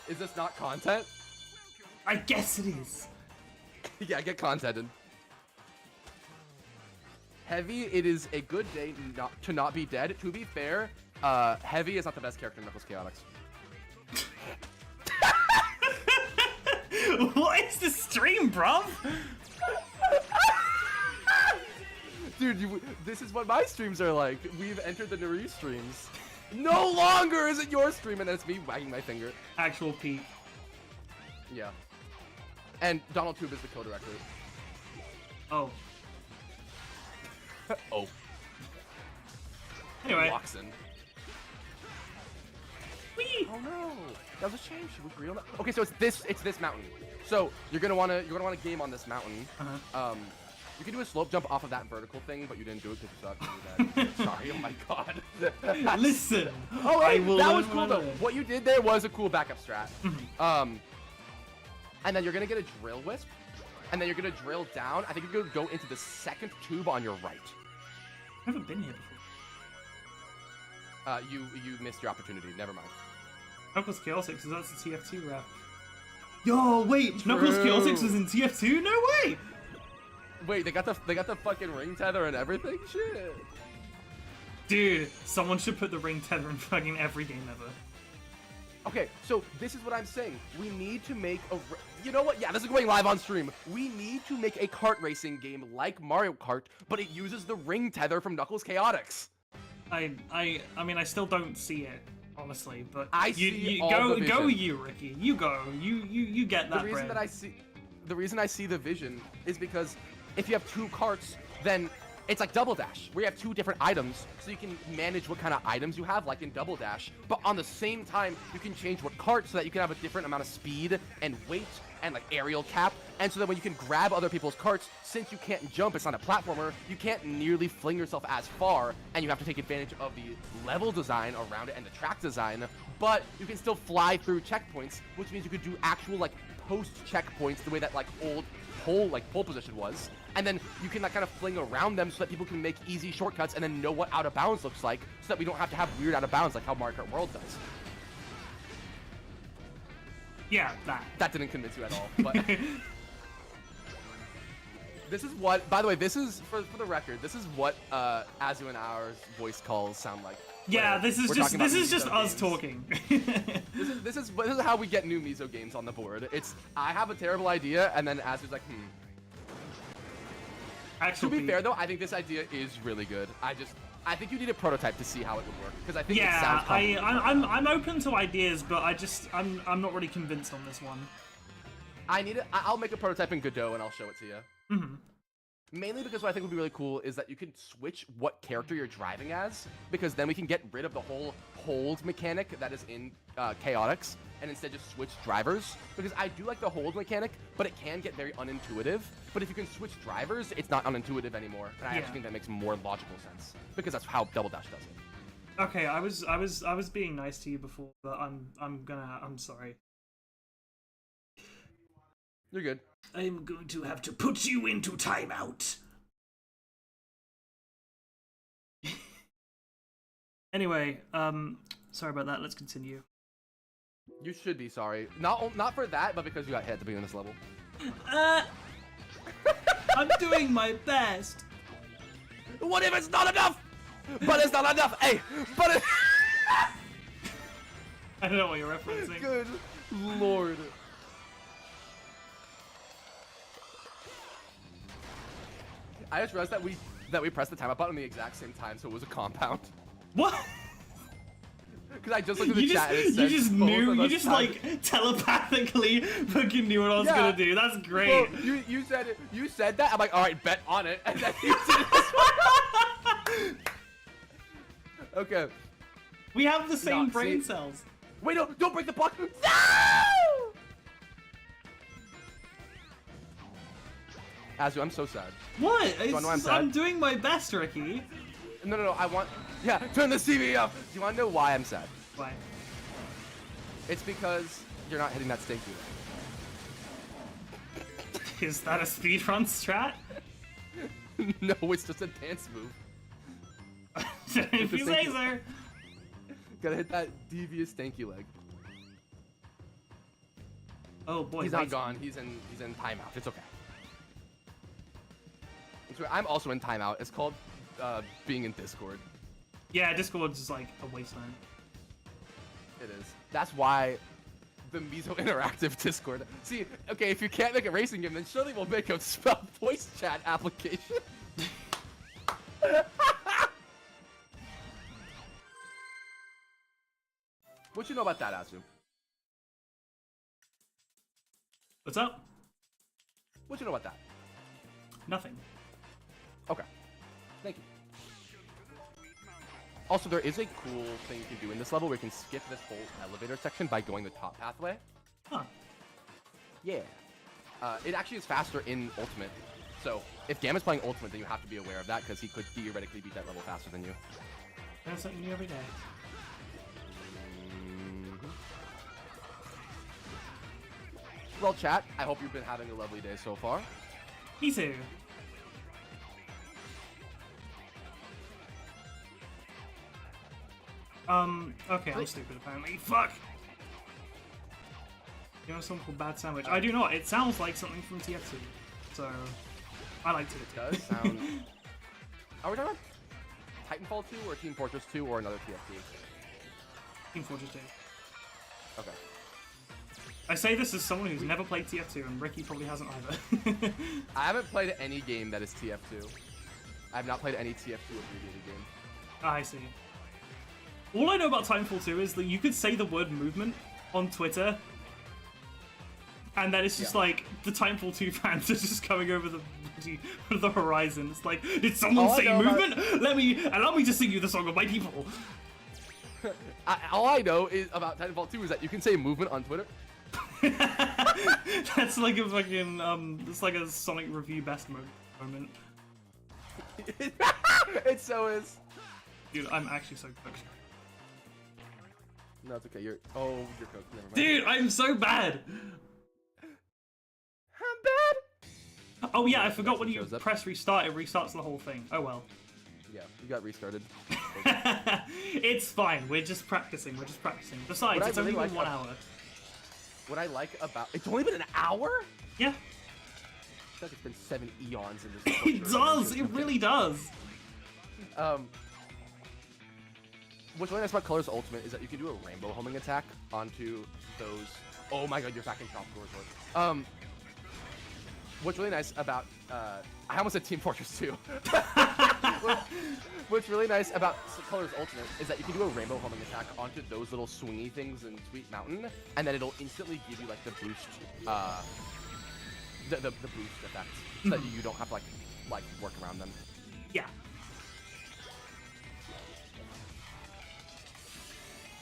Is this not content? I guess it is. Yeah, get contented. Heavy, it is a good day to not be dead. To be fair, Heavy is not the best character in Knuckles Chaotix. What is the stream, bruv? Dude, this is what my streams are like. We've entered the Nuri streams. No longer is it your stream, and then it's me wagging my finger. Actual peak. Yeah. And Donald Tube is the co-director. Oh. Oh. Anyway. Walks in. Whee! Oh no! That was a shame. Should we agree on that? Okay, so it's this mountain. So you're gonna wanna game on this mountain. You can do a slope jump off of that vertical thing, but you didn't do it because you suck. Sorry. Oh my god. Listen. Oh wait, I will that was learn cool my though. way. What you did there was a cool backup strat. And then you're gonna get a drill wisp, and then you're gonna drill down. I think you're gonna go into the second tube on your right. I haven't been here before. You missed your opportunity. Never mind. Knuckles Chaotix, so that's the TF2 rap. Yo, wait, Knuckles Chaotix was in TF2? No way! Wait, they got the fucking ring tether and everything? Shit. Dude, someone should put the ring tether in fucking every game ever. Okay, so this is what I'm saying. We need to make a... You know what? Yeah, this is going live on stream. We need to make a kart racing game like Mario Kart, but it uses the ring tether from Knuckles Chaotix. I mean, I still don't see it. honestly. But I you see all go the vision. go you, Ricky. You go. You get that. The reason I see the vision is because if you have 2 carts, then it's like Double Dash, where you have 2 different items, so you can manage what kind of items you have, like in Double Dash. But on the same time, you can change what cart so that you can have a different amount of speed and weight and like aerial cap. And so that when you can grab other people's carts, since you can't jump, it's not a platformer, you can't nearly fling yourself as far, and you have to take advantage of the level design around it and the track design. But you can still fly through checkpoints, which means you could do actual like post checkpoints the way that like old pole position was, and then you can like kind of fling around them so that people can make easy shortcuts and then know what out of bounds looks like, so that we don't have to have weird out of bounds like how Mario Kart World does. Yeah, that didn't convince you at all, but this is what, by the way, this is for the record, this is what Azu and ours voice calls sound like. Yeah, this is just us talking. This is how we get new Mizo games on the board. It's I have a terrible idea, and then Azu's like, To be fair though, I think this idea is really good. I think you need a prototype to see how it would work, because I think it sounds complicated. I'm open to ideas, but I'm not really convinced on this one. I'll make a prototype in Godot and I'll show it to you. Mm-hmm. Mainly because what I think would be really cool is that you can switch what character you're driving as, because then we can get rid of the whole hold mechanic that is in Chaotix, and instead just switch drivers. Because I do like the hold mechanic, but it can get very unintuitive. But if you can switch drivers, it's not unintuitive anymore, and I actually think that makes more logical sense, because that's how Double Dash does it. Okay, I was being nice to you before, but I'm sorry. You're good. I'm going to have to put you into timeout. Anyway, sorry about that. Let's continue. You should be sorry. Not for that, but because you got hit at the beginning of this level. I'm doing my best. What if it's not enough? But it's not enough. Hey, but it... I don't know what you're referencing. Good lord. I just realized that we pressed the timeout button at the exact same time, so it was a compound. What? Because I just looked at the chat and it said you just like telepathically fucking knew what I was gonna do. That's great. Well, you said that. I'm like, all right, bet on it. And then you did it. Okay. We have the same brain cells. Wait, no! Don't break the block. No! Azu, I'm so sad. What? I'm doing my best, Ricky. No. I want... Yeah, turn the TV off. Do you want to know why I'm sad? Why? It's because you're not hitting that stinky. Is that a speedrun strat? No, it's just a dance move. If you say so. Gotta hit that devious stanky leg. Oh boy, he's not gone. He's in timeout. It's okay. I'm also in timeout. It's called being in Discord. Yeah, Discord's just like a wasteland. It is. That's why the Mizo Interactive Discord. See, okay, if you can't make a racing game, then surely we'll make a voice chat application. What you know about that, Azu? What's up? What you know about that? Nothing. Okay. Thank you. Also, there is a cool thing you can do in this level where you can skip this whole elevator section by going the top pathway. Huh. Yeah. It actually is faster in Ultimate. So, if Gamma's playing Ultimate, then you have to be aware of that, because he could theoretically beat that level faster than you. That's something new every day. Well, chat, I hope you've been having a lovely day so far. Me too. Okay, I'm stupid apparently. Fuck! You know something called Bad Sandwich? I do not. It sounds like something from TF2. So, I liked it. It does sound... Are we talking about Titanfall 2 or Team Fortress 2 or another TF2? Team Fortress 2. Okay. I say this as someone who's never played TF2, and Ricky probably hasn't either. I haven't played any game that is TF2. I have not played any TF2 abbreviated game. I see. All I know about Titanfall 2 is that you could say the word movement on Twitter, and then it's just like the Titanfall 2 fans are just coming over the horizon. It's like, did someone say movement? Allow me to sing you the song of my people. All I know is about Titanfall 2 is that you can say movement on Twitter. That's like a fucking it's like a Sonic review best moment. It so is. Dude, I'm actually so cooked. No, it's okay. You're cooked. Never mind. Dude, I'm so bad. I'm bad. Oh yeah, I forgot when you shows up. press restart, it restarts the whole thing. Oh well. Yeah, you got restarted. It's fine. We're just practicing. Besides, What I it's really only like been 1 hour. What I like about it's only been an hour. Yeah. I feel like it's been 7 eons in this. It does. It really does. What's really nice about Color's Ultimate is that you can do a rainbow homing attack onto those. Oh my god, you're back in top floor. What's really nice about I almost said Team Fortress 2. What's really nice about Color's Ultimate is that you can do a rainbow homing attack onto those little swingy things in Sweet Mountain, and then it'll instantly give you like the boost, the boost effect, so that you don't have to like work around them. Yeah.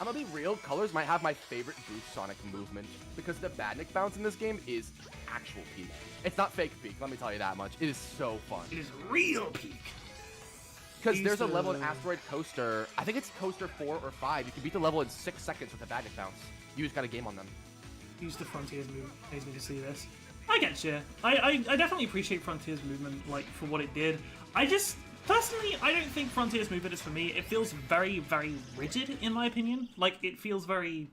I'm gonna be real, Colors might have my favorite boost Sonic movement, because the Badnik bounce in this game is actual peak. It's not fake peak, let me tell you that much. It is so fun. It is real peak. Because there's a level in Asteroid Coaster, I think it's Coaster 4 or 5, you can beat the level in 6 seconds with the Badnik bounce. You just got a game on them. Use the Frontiers move. Makes me to see this. I get you. I definitely appreciate Frontiers movement, like, for what it did. Personally, I don't think Frontiers movement is for me. It feels very, very rigid, in my opinion. Like, it feels very...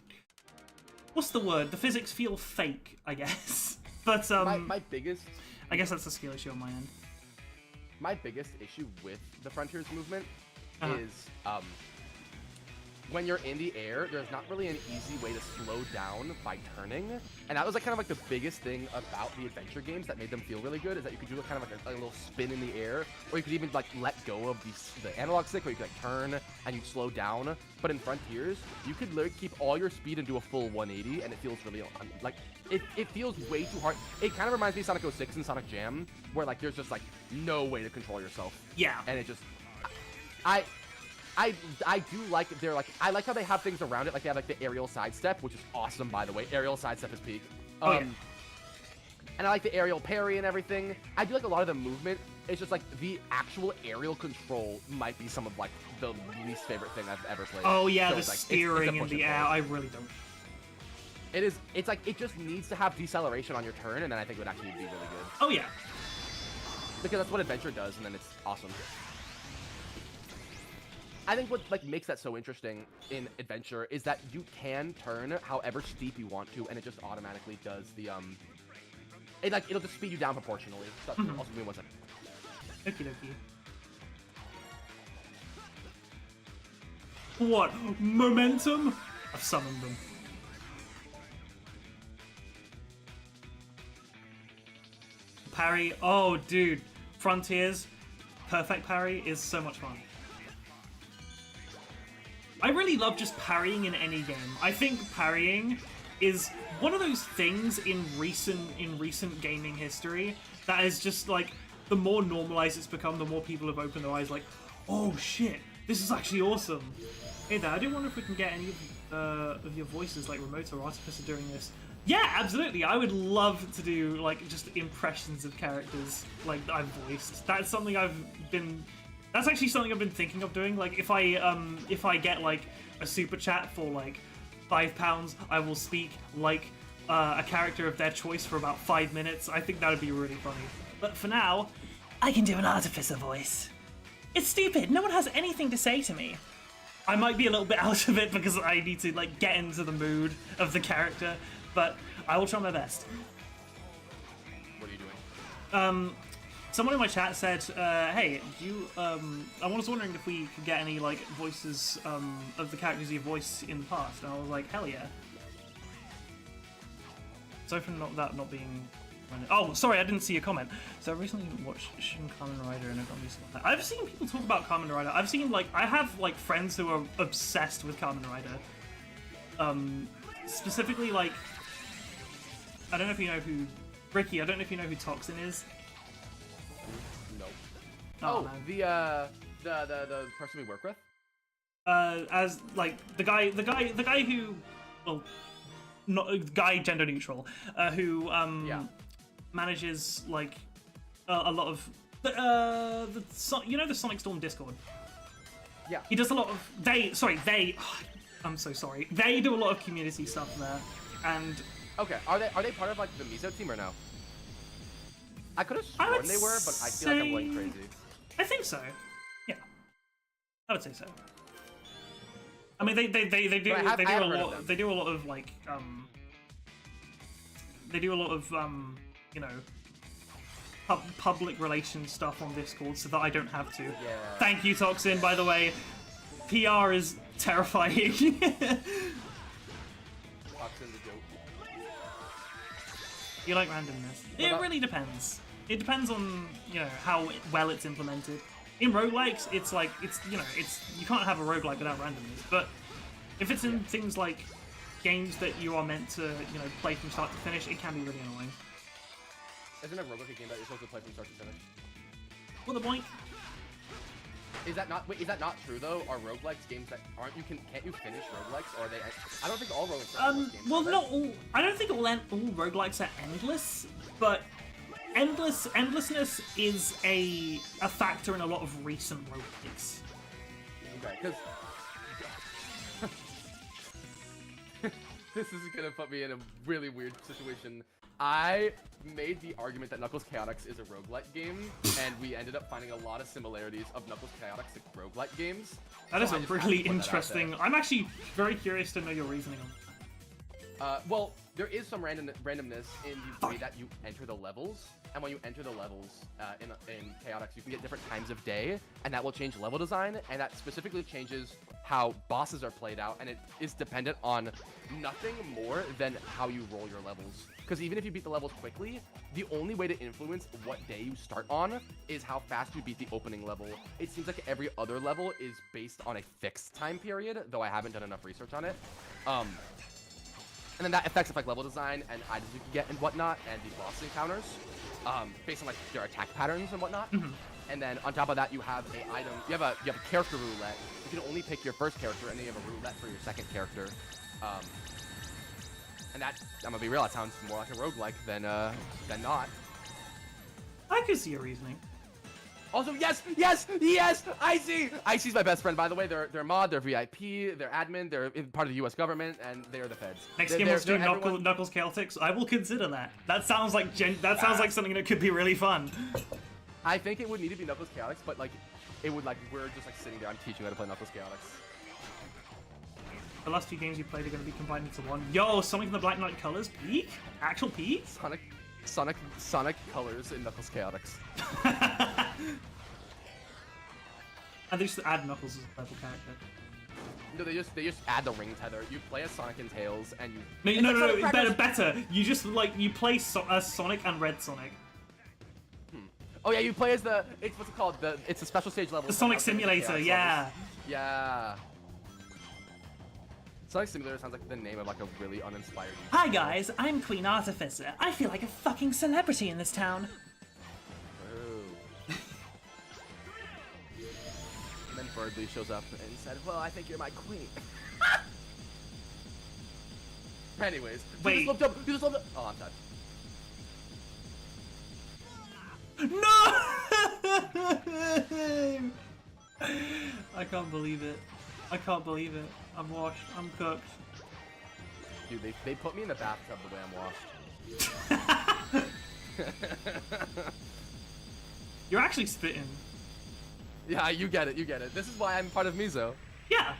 What's the word? The physics feel fake, I guess. But, my biggest... I guess that's a skill issue on my end. My biggest issue with the Frontiers movement is, when you're in the air, there's not really an easy way to slow down by turning. And that was like kind of like the biggest thing about the adventure games that made them feel really good, is that you could do kind of like a little spin in the air, or you could even like let go of the analog stick, or you could like turn and you slow down. But in Frontiers, you could literally keep all your speed and do a full 180, and it feels really like it feels way too hard. It kind of reminds me of Sonic 06 and Sonic Jam, where like there's just like no way to control yourself. Yeah. And it just I do like I like how they have things around it, like they have like the aerial sidestep, which is awesome, by the way. Aerial sidestep is peak. Yeah. And I like the aerial parry and everything. I do like a lot of the movement. It's just like the actual aerial control might be some of like the least favorite thing I've ever played. Oh yeah, So the it's, like, steering it's in the air. I really don't. It's like it just needs to have deceleration on your turn, and then I think it would actually be really good. Oh yeah. Because that's what Adventure does, and then it's awesome. I think what like makes that so interesting in Adventure is that you can turn however steep you want to, and it just automatically does the it'll just speed you down proportionally. So, also, give me 1 second. Okie dokie. What? Momentum? I've summoned them. Parry. Oh, dude. Frontiers. Perfect parry is so much fun. I really love just parrying in any game. I think parrying is one of those things in recent gaming history that is just like, the more normalized it's become, the more people have opened their eyes like, oh shit, this is actually awesome. Hey there, I do wonder if we can get any of your voices, like Remote or Artificer, during this. Yeah, absolutely. I would love to do like just impressions of characters like that I've voiced. That's something that's actually something I've been thinking of doing. Like if I get like a super chat for like £5, I will speak like a character of their choice for about 5 minutes. I think that would be really funny. But for now, I can do an Artificer voice. It's stupid. No one has anything to say to me. I might be a little bit out of it because I need to like get into the mood of the character, but I will try my best. What are you doing? Someone in my chat said, hey, I was wondering if we could get any, like, voices of the characters you voiced in the past. And I was like, hell yeah. Sorry for that not being Oh, sorry, I didn't see your comment. So I recently watched Shin Kamen Rider and it got me so hyped. I've seen people talk about Kamen Rider. I've seen, like, I have, like, friends who are obsessed with Kamen Rider. Specifically, like, I don't know if you know who... Ricky, I don't know if you know who Toxin is. No. Oh, Oh, man. the person we work with? As, like, the guy who... Well, not guy gender neutral, who, Yeah. manages, like, a lot of... you know the Sonic Storm Discord? Yeah. He does a lot of... I'm so sorry. They do a lot of community stuff there, and... Okay, are they part of like the Miso team or no? I could have I sworn would they were, but I feel like I'm going say- crazy. I think so. Yeah. I would say so. I mean, they do But I they do a haven't heard of lot. them. They do a lot of like They do a lot of you know, public relations stuff on Discord, so that I don't have to. Yeah. Thank you, Toxin. By the way, PR is terrifying. Toxin the goat. You like randomness? It about- really depends. It depends on, you know, how well it's implemented. In roguelikes, it's like, you know, you can't have a roguelike without randomness. But if it's in things like games that you are meant to, you know, play from start to finish, it can be really annoying. Isn't a roguelike a game that you're supposed to play from start to finish? Well, the point, Is that not true though? Are roguelikes games that can't you finish roguelikes, or are they? I don't think all roguelikes are endless games. well, are they? not all. I don't think all roguelikes are endless, but endlessness is a factor in a lot of recent roguelikes. Okay, because this is gonna put me in a really weird situation. I made the argument that Knuckles Chaotix is a roguelike game, and we ended up finding a lot of similarities of Knuckles Chaotix to roguelike games. That is So a I just had to really put that out interesting. there. I'm actually very curious to know your reasoning on that. Well, there is some randomness in the way that you enter the levels, and when you enter the levels in Chaotix, you can get different times of day, and that will change level design, and that specifically changes how bosses are played out, and it is dependent on nothing more than how you roll your levels. Because even if you beat the levels quickly, the only way to influence what day you start on is how fast you beat the opening level. It seems like every other level is based on a fixed time period, though I haven't done enough research on it. And then that affects like level design and items you can get and whatnot, and the boss encounters, based on like your attack patterns and whatnot. And then on top of that, you have a character roulette. You can only pick your first character, and then you have a roulette for your second character. And that, I'm gonna be real, that sounds more like a roguelike than not. I could see your reasoning. Also, yes, Icy's my best friend, by the way. They're mod, they're VIP, they're admin, they're part of the U.S. government, and they're the feds. Next They're- game, let's do they're everyone- Knuckles Chaotix. I will consider that. That sounds like sounds like something that could be really fun. I think it would need to be Knuckles Chaotix, but like, it would like, we're just like sitting there, I'm teaching you how to play Knuckles Chaotix. The last few games you played are going to be combined into one. Yo, Sonic and the Black Knight colors peak? Actual peak? Sonic colors in Knuckles Chaotix. And they just add Knuckles as a purple character. No, they just add the ring tether. You play as Sonic and Tails, and you. No, It's like it's Sonic better. You just you play as Sonic and Red Sonic. Oh yeah, you play as it's what's it called? It's a special stage level. The Sonic outside of the Simulator, Chaos yeah. levels. Yeah. Sonic Simulator sounds like the name of like a really uninspired. Hi guys, I'm Queen Artificer. I feel like a fucking celebrity in this town. Oh. And then Birdly shows up and said, "Well, I think you're my queen." Anyways, Wait. You just looked up. Oh, I'm dead. No! I can't believe it. I'm washed. I'm cooked. Dude, they put me in the bathtub the way I'm washed. You're actually spitting. Yeah, you get it. This is why I'm part of Miso. Yeah.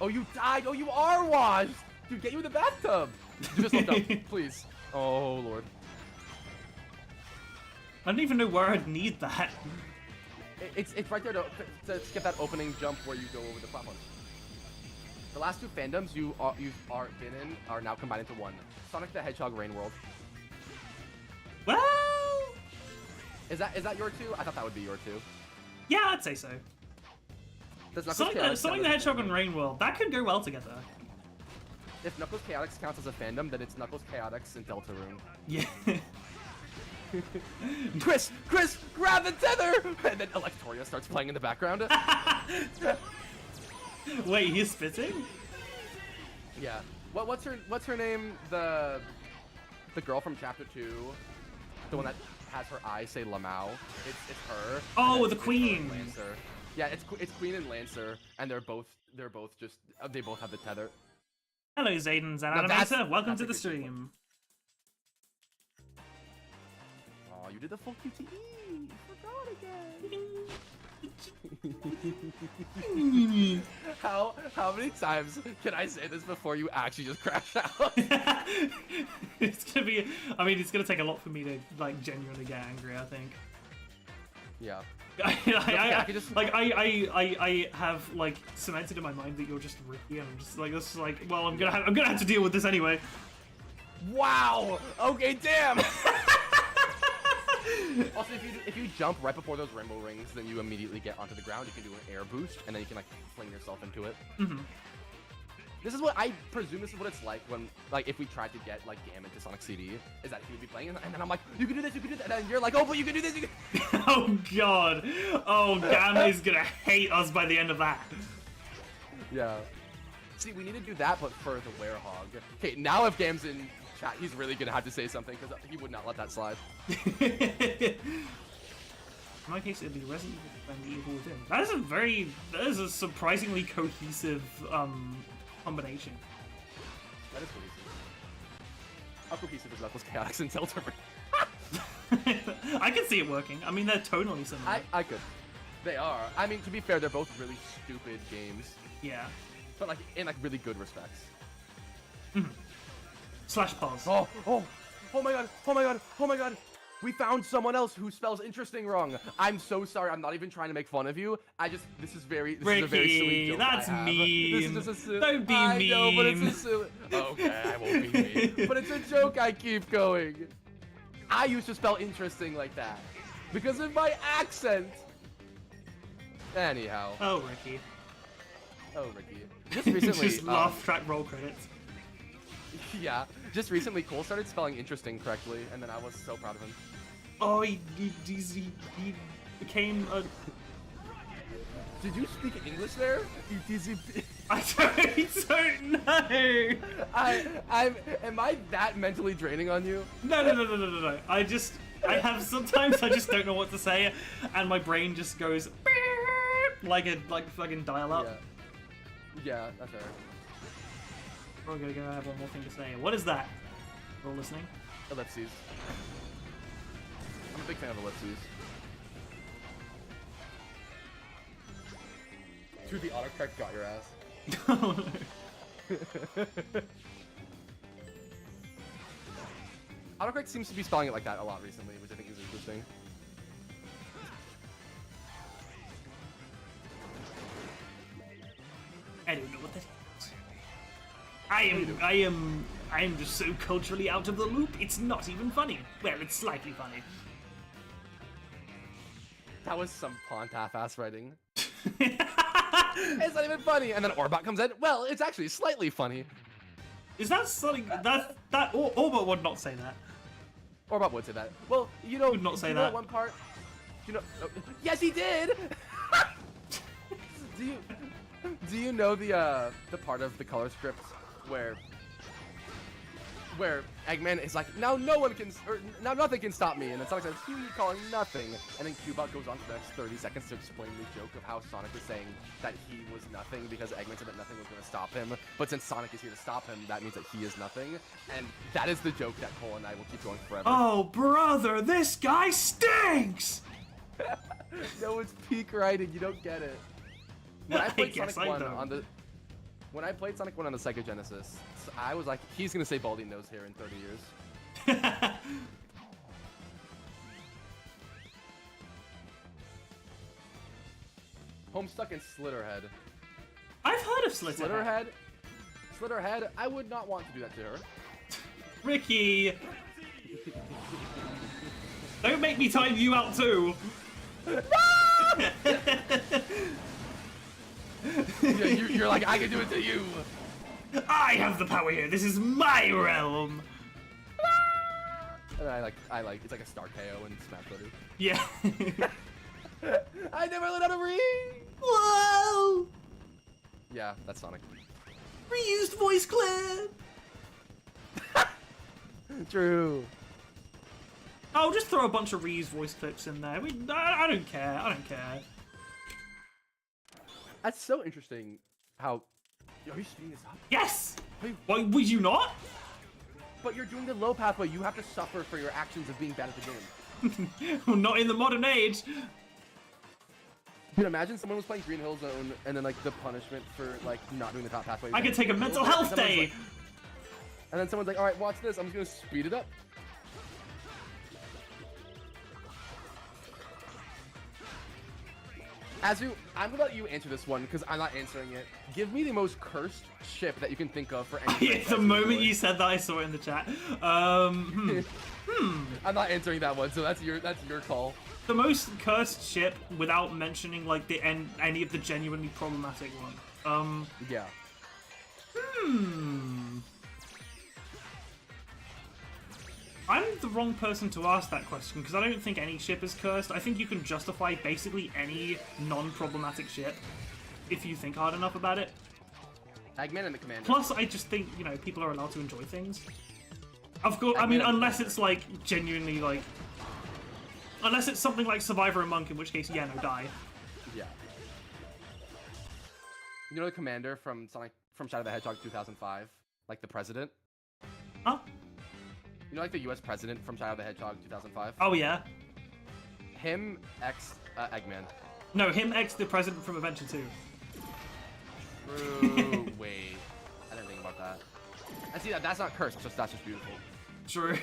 Oh, you died. Oh, you are washed. Dude, get you in the bathtub. You just looked up, please. Oh, Lord. I don't even know where I'd need that. It's right there to skip that opening jump where you go over the platform. The last two fandoms you've been in are now combined into one. Sonic the Hedgehog Rain World. Well, Is that your 2? I thought that would be your 2. yeah, I'd say so. Does Knuckles Sonic Chaotix the count as a Hedgehog fandom? and Rain World, that could go well together. If Knuckles Chaotix counts as a fandom, then it's Knuckles Chaotix and Deltarune. Yeah. Chris, grab the tether! And then Electoria starts playing in the background. Wait, he's spitting? Yeah. What's her name? The girl from Chapter 2, the one that has her eyes say Lamau. It's her. Oh, the it's Queen. Lancer. Yeah, it's Queen and Lancer, and they both just they both have the tether. Hello, Zayden Now that's- Animator. Welcome that's to a the good stream. Oh, you did the full QTE. How many times can I say this before you actually just crash out? It's gonna be. I mean, it's gonna take a lot for me to like genuinely get angry. I think. Yeah. I have like cemented in my mind that you're just Ricky, and I'm just like this is like. Well, I'm gonna have to deal with this anyway. Wow. Okay. Damn. Also, if you jump right before those rainbow rings, then you immediately get onto the ground. You can do an air boost, and then you can like fling yourself into it. Mm-hmm. This is what I presume. This is what it's like when, like, if we tried to get like Gam into Sonic CD, is that he would be playing, and then I'm like, you can do this, you can do that, and then you're like, oh, but you can do this. You can... Oh God! Oh, Gam is gonna hate us by the end of that. Yeah. See, we need to do that, but for the Werehog. Okay, now if Gam's in chat, he's really gonna have to say something because he would not let that slide. In my case, it'd be Resident Evil and Evil Within. That is a surprisingly cohesive combination. That is cohesive. How cohesive is Knuckles Chaotix and Deltarune? I can see it working. I mean, they're tonally similar. I could. They are. I mean, to be fair, they're both really stupid games, Yeah. but like in like really good respects. Slash pause. Oh my god, oh my god, oh my god. We found someone else who spells interesting wrong. I'm so sorry. I'm not even trying to make fun of you. This is a very Ricky, silly joke that's I have. mean. This is just a Don't be I know, but mean. it's a silly... Okay, I won't be mean. But it's a joke. I keep going. I used to spell interesting like that because of my accent. Anyhow. Oh, Ricky. Oh, Ricky. Just recently. Just laugh track roll credits. Yeah. Just recently, Cole started spelling interesting correctly, and then I was so proud of him. Oh, he became a... Did you speak English there? I don't know. Am I that mentally draining on you? No. Sometimes I just don't know what to say, and my brain just goes like fucking dial up. Yeah, that's fair. We're gonna go have one more thing to say. What is that? We're all listening. Ellipses. I'm a big fan of ellipses. Dude, the autocorrect got your ass. Oh no. Autocorrect seems to be spelling it like that a lot recently, which I think is interesting. I don't know what that is. I am just so culturally out of the loop, it's not even funny. Well, it's slightly funny. That was some Pontaff-ass writing. It's not even funny. And then Orbot comes in. Well, it's actually slightly funny. Is that something Orbot would not say that. Orbot would say that. Well, you know, Would not say you know that. one part. You know, yes, he did. Do you know the part of the color script where Eggman is like, now nothing can stop me, and then Sonic says, who are you calling nothing? And then Cubot goes on for the next 30 seconds to explain the joke of how Sonic is saying that he was nothing because Eggman said that nothing was going to stop him, but since Sonic is here to stop him, that means that he is nothing, and that is the joke that Cole and I will keep going forever. Oh, brother, this guy stinks! No, it's peak writing, you don't get it. When I played guess Sonic I 1 don't. on the... When I played Sonic 1 on the Sega Genesis, I was like, he's gonna say balding nose hair in 30 years. Homestuck and Slitterhead. I've heard of Slitterhead. Slitterhead, I would not want to do that to her. Ricky! Don't make me time you out too. Yeah, you're like, I can do it to you. I have the power here. This is my realm. And I like, it's like a star KO in Smash Bros. Yeah. I never learned how to read. Whoa! Yeah, that's Sonic. Reused voice clip. True. I'll just throw a bunch of reused voice clips in there. I don't care. I don't care. That's so interesting. How? Are you speeding this up? Yes. Hey. Why would you not? But you're doing the low pathway. You have to suffer for your actions of being bad at the game. Well, not in the modern age. Dude, imagine someone was playing Green Hill Zone and then like the punishment for like not doing the top pathway. I could take a mental health day. And then someone's like, all right, watch this. I'm just gonna speed it up. Azu, I'm gonna let you answer this one because I'm not answering it. Give me the most cursed ship that you can think of for any. The moment you said that, I saw it in the chat. I'm not answering that one, so that's your call. The most cursed ship, without mentioning like any of the genuinely problematic one. Yeah. I'm the wrong person to ask that question because I don't think any ship is cursed. I think you can justify basically any non-problematic ship if you think hard enough about it. Eggman and the Commander. Plus, I just think, you know, people are allowed to enjoy things. Of course, I mean, unless it's like genuinely like, unless it's something like Survivor and Monk, in which case, yeah, no, die. Yeah. You know the Commander from Shadow the Hedgehog 2005, like the president. Huh? You know, like the U.S. president from Shadow the Hedgehog 2005? Oh, yeah. Him, Eggman. No, him X the president from Adventure 2. True. Wait. I didn't think about that. And see, that's not cursed, that's just beautiful. True.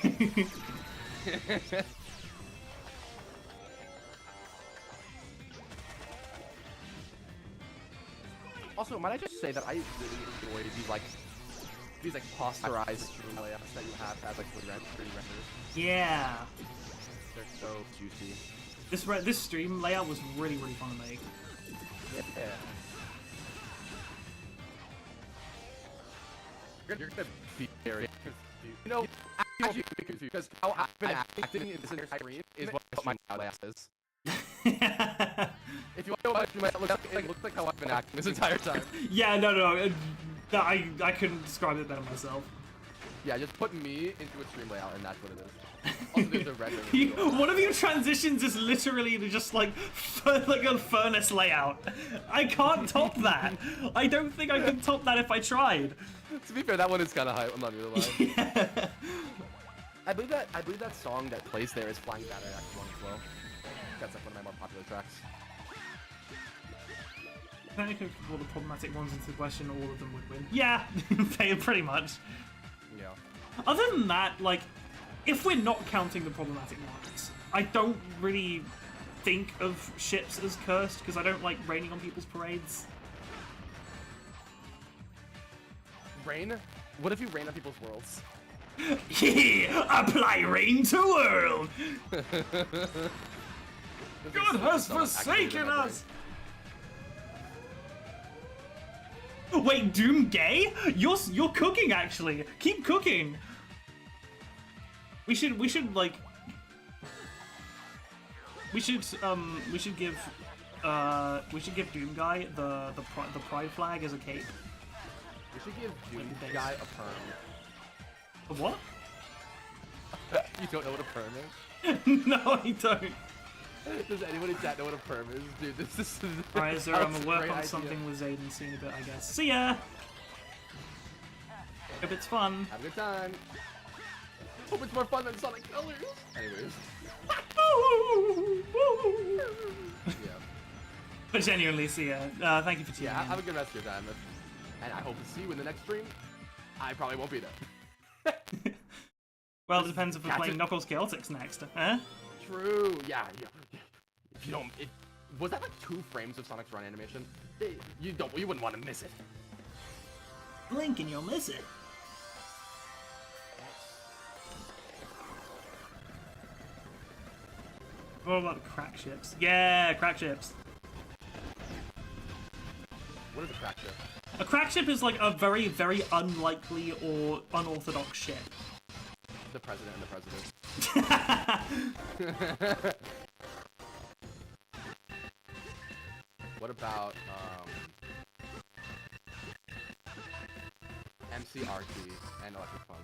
Also, might I just say that I really enjoy these posterized stream layouts that you have as like pre-renders. Yeah. They're so juicy. This stream layout was really, really fun to make. Yeah. You're gonna be scary. You know, actually, because how I've been acting in this entire stream is what my layout is. If you want to know what my layout looks like how I've been acting this entire time. Yeah, no. I couldn't describe it better myself. Yeah, just put me into a stream layout and that's what it is. Also, there's the red one of your transitions is literally just like a furnace layout. I can't top that. I don't think I can top that if I tried. To be fair, that one is kind of hype. I'm not gonna lie. Yeah. I believe that song that plays there is Flying Battery Act 1 as well. That's like one of my more popular tracks. I think if all the problematic ones into the question, all of them would win. Yeah, pretty much. Yeah. Other than that, like, if we're not counting the problematic ones, I don't really think of ships as cursed because I don't like raining on people's parades. Rain? What if you rain on people's worlds? Apply rain to world! God has forsaken us! Wait, Doom gay? You're cooking actually. Keep cooking. We should give Doom Guy the pride flag as a cape. We should give Doom Guy a perm. A what? You don't know what a perm is? No, I don't. Does anyone in chat know what a perm is? Dude, this is... Alright, Azura, I'm gonna work on something with Zayden soon a bit, I guess. See ya! Hope it's fun. Have a good time. Hope it's more fun than Sonic Colors. Anyways. Yeah. But genuinely, see ya. Thank you for tuning Yeah, in. have a good rest of your time. And I hope to see you in the next stream. I probably won't be there. Well, it depends if we're playing Knuckles Chaotix next, huh? True. Yeah. If you don't, was that like 2 frames of Sonic's run animation? You wouldn't want to miss it. Blink and you'll miss it. What about crack ships? Yeah, crack ships. What is a crack ship? A crack ship is like a very, very unlikely or unorthodox ship. The president and the president. What about MCRT and Electric Funk?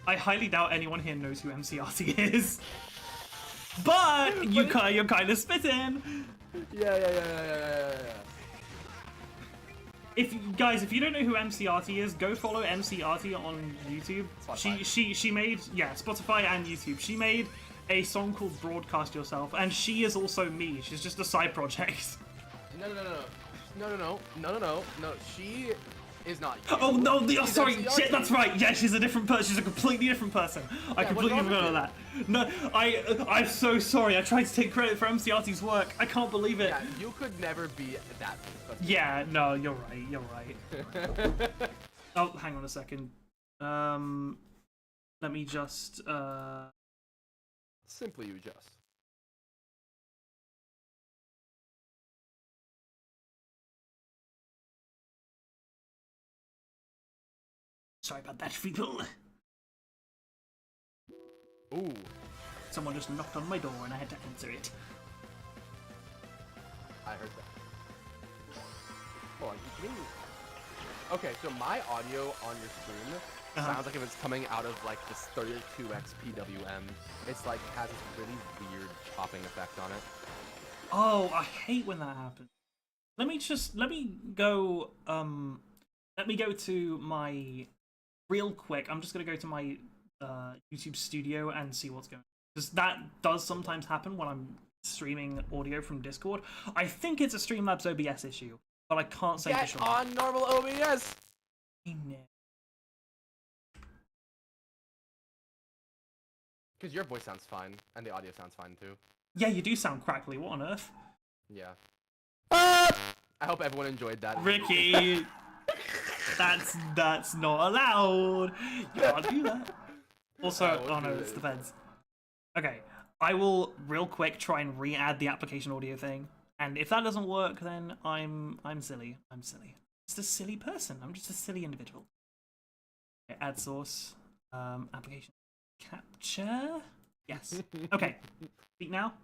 I highly doubt anyone here knows who MCRT is. But you're kind of spitting. Yeah. If you don't know who MCRT is, go follow MCRT on YouTube. Spotify. She made Spotify and YouTube. She made a song called Broadcast Yourself, and she is also me. She's just a side project. No. She is not you. Oh no! She's Sorry, MCRT. shit. That's right. Yeah, she's a different person. She's a completely different person. I completely what's wrong forgot with about that. No, I'm so sorry. I tried to take credit for MCRT's work. I can't believe it. Yeah, you could never be that. Yeah, no, you're right. You're right. Oh, hang on a second. Let me just Simply you just. Sorry about that, people. Ooh. Someone just knocked on my door and I had to answer it. I heard that. Hold on, can you... Okay, so my audio on your stream sounds like if it's coming out of like this 32x PWM. It's like has this really weird chopping effect on it. Oh, I hate when that happens. Let me go to my real quick. I'm just gonna go to my YouTube studio and see what's going on. Because that does sometimes happen when I'm streaming audio from Discord. I think it's a Streamlabs OBS issue, but I can't say for Get sure. on normal OBS! Because your voice sounds fine, and the audio sounds fine too. Yeah, you do sound crackly. What on earth? Yeah. I hope everyone enjoyed that. Ricky! That's not allowed. You can't do that. Also, oh no, it's the feds. Okay, I will real quick try and re-add the application audio thing, and if that doesn't work, then I'm silly. I'm silly. Just a silly person. I'm just a silly individual. Okay, add source, application capture. Yes. Okay. Speak now.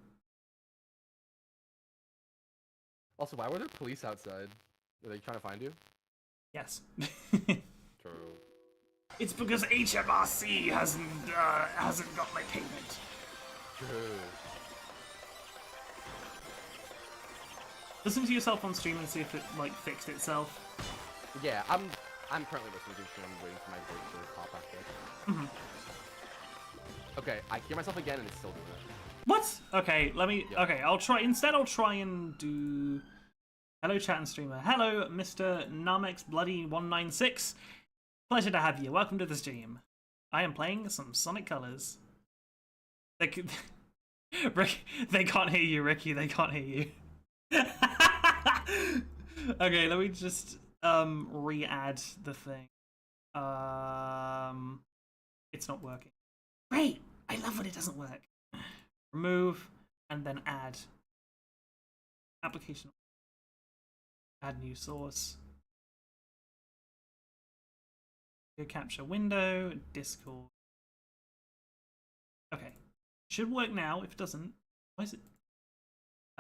Also, why were there police outside? Are they trying to find you? Yes. True. It's because HMRC hasn't got my payment. True. Listen to yourself on stream and see if it like fixed itself. Yeah, I'm currently listening to the stream, waiting for my voice to pop after. Okay, I hear myself again and it's still doing it. What? Okay, let me. Yeah. Okay, I'll try. Instead, I'll try and do. Hello, chat and streamer. Hello, Mr. Namex Bloody 196. Pleasure to have you. Welcome to the stream. I am playing some Sonic Colors. Rick, they can't hear you, Ricky. They can't hear you. Okay, let me just re-add the thing. It's not working. Great. I love when it doesn't work. Remove and then add. Application. Add new source. Video capture window. Discord. Okay. Should work now. If it doesn't, why is it?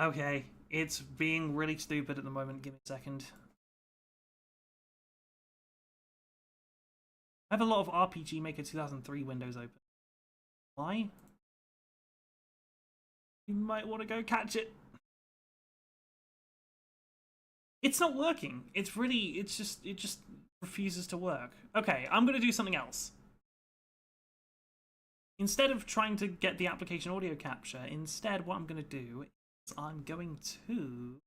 Okay. It's being really stupid at the moment. Give me a second. I have a lot of RPG Maker 2003 windows open. Why? You might want to go catch it. It's not working. It just refuses to work. Okay, I'm gonna do something else. Instead of trying to get the application audio capture, instead what I'm gonna do is I'm going to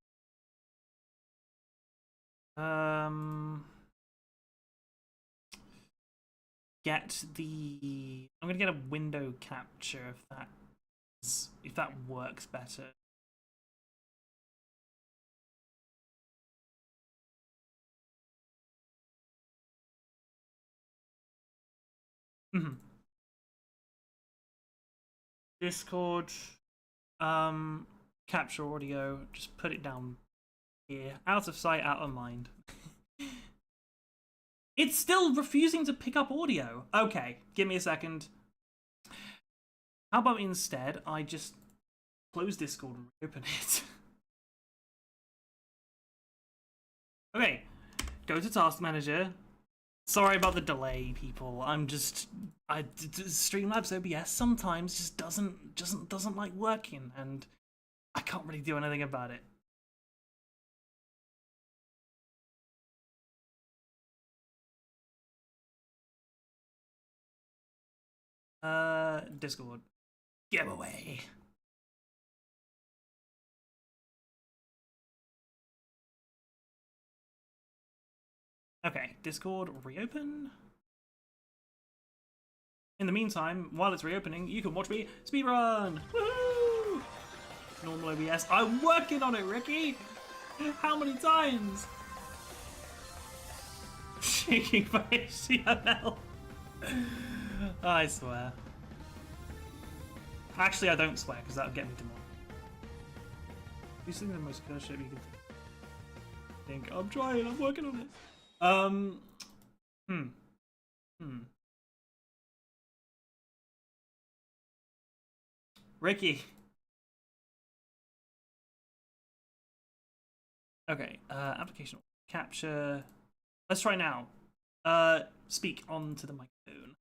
I'm gonna get a window capture if that works better. Discord. Capture audio. Just put it down here. Out of sight, out of mind. It's still refusing to pick up audio. Okay, give me a second. How about instead I just close Discord and reopen it? Okay, go to Task Manager. Sorry about the delay, people. Streamlabs OBS sometimes just doesn't like working, and I can't really do anything about it. Discord. Giveaway. Okay, Discord reopen. In the meantime, while it's reopening, you can watch me speedrun! Woohoo! Normal OBS. I'm working on it, Ricky! How many times? Shaking for HTML. I swear. Actually, I don't swear, because that would get me to more. Who's the most cursed shape you can think? I'm trying, I'm working on it. Ricky. Okay, application capture. Let's try now. Speak onto the microphone.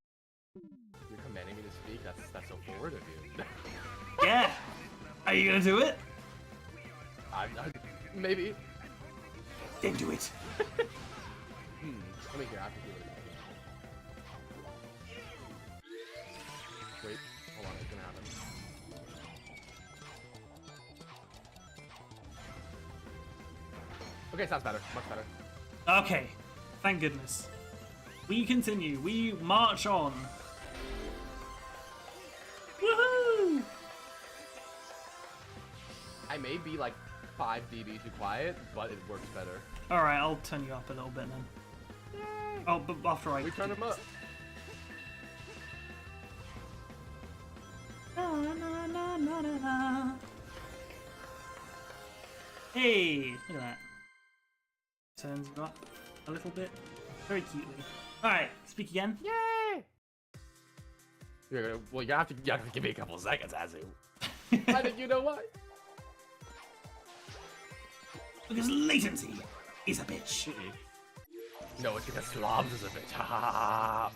You're commanding me to speak? That's so forward of you. Yeah! Are you gonna do it? Maybe. Then do it. Let me hear. I have to do it. Wait, hold on. It's gonna happen. Okay, sounds better. Much better. Okay, thank goodness. We continue. We march on. Woohoo! I may be like 5 dB too quiet, but it works better. Alright, I'll turn you up a little bit then. Oh, but after I... We turn them up. Na, na, na, na, na, na. Hey, look at that. Turns you up a little bit. Very cutely. Alright, speak again. Yay! Well, you have to give me a couple of seconds, Azu. How did you know why? Because latency is a bitch. No, it's because Slobs is a bitch. Ha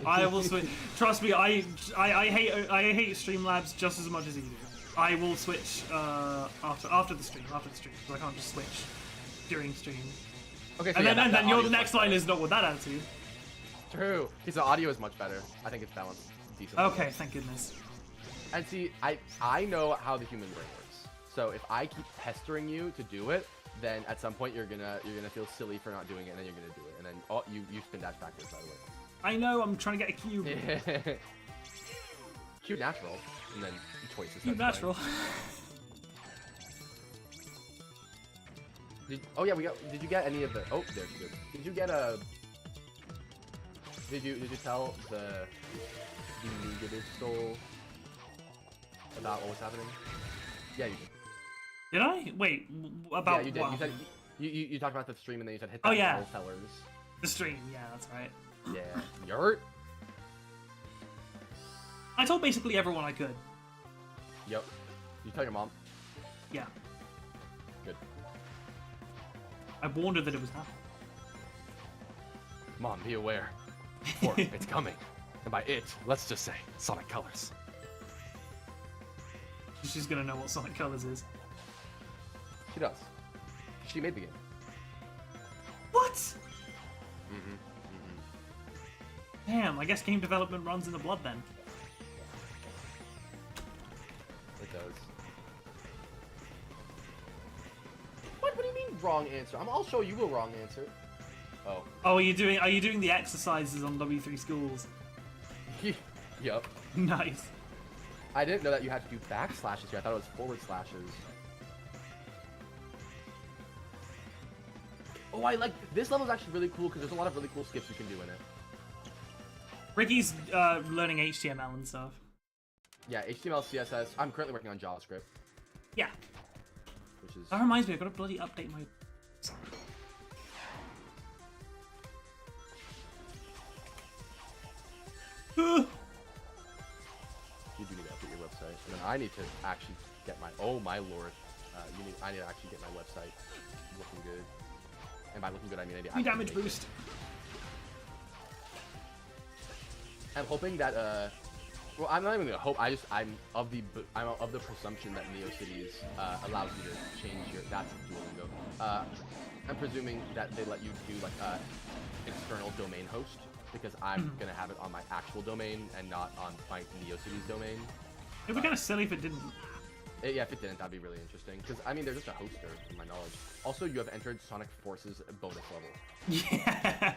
I will switch. Trust me, I hate Streamlabs just as much as you do. I will switch after the stream, because I can't just switch during stream. Okay, so And yeah, then you're the next line is not with that attitude. True. Because the audio is much better. I think it's balanced decently. Okay, thank goodness. And see, I know how the human brain works. So if I keep pestering you to do it, then at some point you're gonna feel silly for not doing it, and then you're gonna do it, and then you spin dash backwards, by the way. I know, I'm trying to get a cube. Cute natural, and then choices. Cube natural. Oh yeah, did you get any of the? Oh, there's good. Did you get a? Did you tell the negative soul about what was happening? Yeah, you did. Did I? Wait, about yeah, you did. what? You said you talked about the stream, and then you said hit that yeah. tellers. The stream, yeah, that's right. Yeah, you're. I told basically everyone I could. Yep. You tell your mom. Yeah. Good. I warned her that it was happening. Mom, be aware. For it's coming. And by it, let's just say Sonic Colors. She's gonna know what Sonic Colors is. She does. She made the game. What? Damn, I guess game development runs in the blood then. It does. What do you mean wrong answer? I'll show you a wrong answer. Oh. Oh, are you doing the exercises on W3 Schools? Yup. Nice. I didn't know that you had to do backslashes here. I thought it was forward slashes. Oh, I like this level is actually really cool because there's a lot of really cool skips you can do in it. Ricky's learning HTML and stuff. Yeah, HTML, CSS. I'm currently working on JavaScript, Yeah. which is... That reminds me, I've got to bloody update my... You do need to update your website. And then I need to actually get my... Oh, my lord. I need to actually get my website looking good. And by looking good, I mean I need to actually damage make it. boost. I'm hoping that, well, I'm not even gonna hope. I'm of the presumption that NeoCities allows you to change your. That's Duolingo. I'm presuming that they let you do like external domain host because I'm gonna have it on my actual domain and not on my NeoCities domain. It'd be kind of silly if it didn't. Yeah, if it didn't, that'd be really interesting. Because I mean, they're just a hoster, from my knowledge. Also, you have entered Sonic Forces bonus level. Yeah.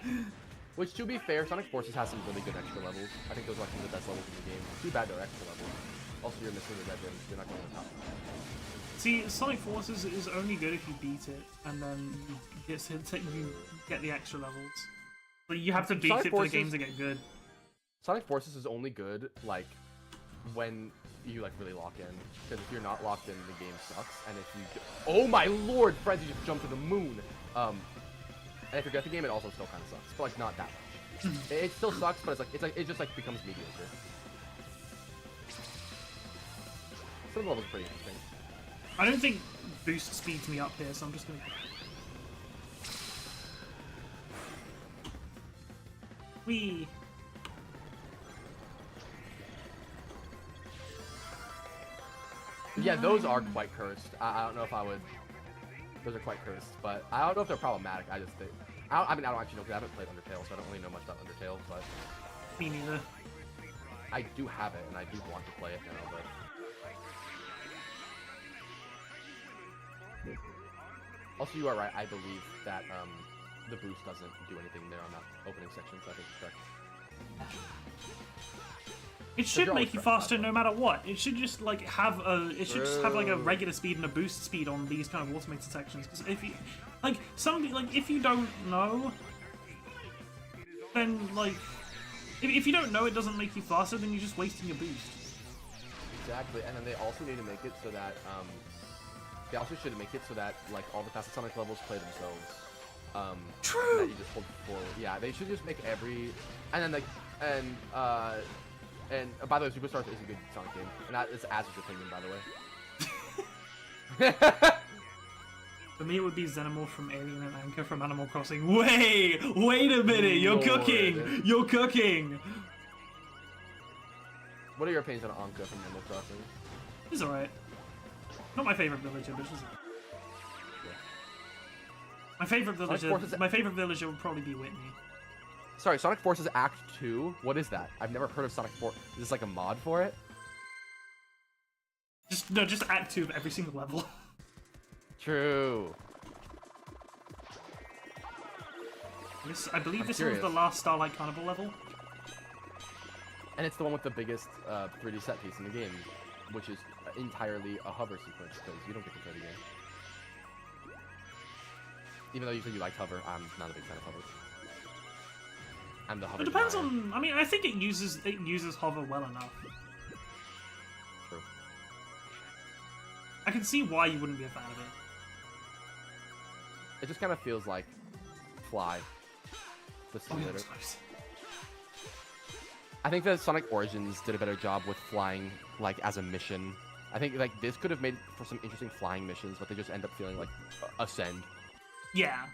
Which, to be fair, Sonic Forces has some really good extra levels. I think those are some of the best levels in the game. Too bad they're extra levels. Also, you're missing the red rings. You're not going to the top. See, Sonic Forces is only good if you beat it, and then you get the extra levels. But you have to beat Sonic it for the Forces- game to get good. Sonic Forces is only good, like, when you, like, really lock in. Because if you're not locked in, the game sucks. And if you... Oh my lord! Frenzy just jumped to the moon! And if you get the game, it also still kind of sucks. But, like, not that much. It still sucks, but it just, like, becomes mediocre. Some of the levels are pretty interesting. I don't think boost speeds me up here, so I'm just gonna... Whee! Yeah, those are quite cursed. I don't know if I would... Those are quite cursed, but I don't know if they're problematic. I just think... I mean, I don't actually know because I haven't played Undertale, so I don't really know much about Undertale, but... Me neither. I do have it, and I do want to play it now, but... Also, you are right. I believe that the boost doesn't do anything there on that opening section, so I think it's correct. It should you're make you always faster no matter what. It should just like have a. It should just have like a regular speed and a boost speed on these kind of automated sections. Because if you, like, if you don't know, then like, if you don't know, it doesn't make you faster. Then you're just wasting your boost. Exactly, and then they also need to make it so that they also should make it so that like all the fastest Sonic levels play themselves. True. That you just hold forward. Yeah, they should just make every, and then like and by the way, Superstars is a good Sonic game, and that is Azura's opinion, by the way. For me, it would be Xenomorph from Alien and Anchor from Animal Crossing. Wait a minute! You're Lord. cooking! You're cooking! What are your opinions on Anka from Animal Crossing? It's alright. Not my favorite villager, but she's alright. My favorite villager would probably be Whitney. Sorry, Sonic Forces Act 2? What is that? I've never heard of Sonic Force. Is this like a mod for it? Just Act 2 of every single level. True. I believe I'm this curious. was the last Starlight Carnival level. And it's the one with the biggest 3D set piece in the game, which is entirely a hover sequence, because you don't get to play the game. Even though you said you liked hover, I'm not a big fan of hover. I'm the hover. It depends denier. on. I mean, I think it uses hover well enough. True. I can see why you wouldn't be a fan of it. It just kind of feels like Fly, the Oh, yeah, simulator. that's nice. I think that Sonic Origins did a better job with flying, like, as a mission. I think, like, this could have made for some interesting flying missions, but they just end up feeling like Ascend. Yeah.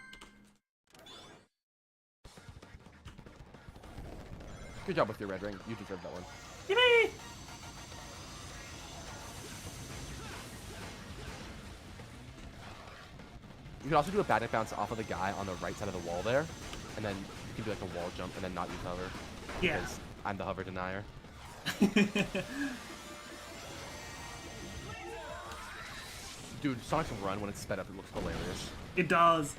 Good job with your red ring. You deserve that one. Yippee! You can also do a batting bounce off of the guy on the right side of the wall there, and then you can do like a wall jump and then not use hover. Yeah. Because I'm the hover denier. Dude, Sonic's run when it's sped up, it looks hilarious. It does.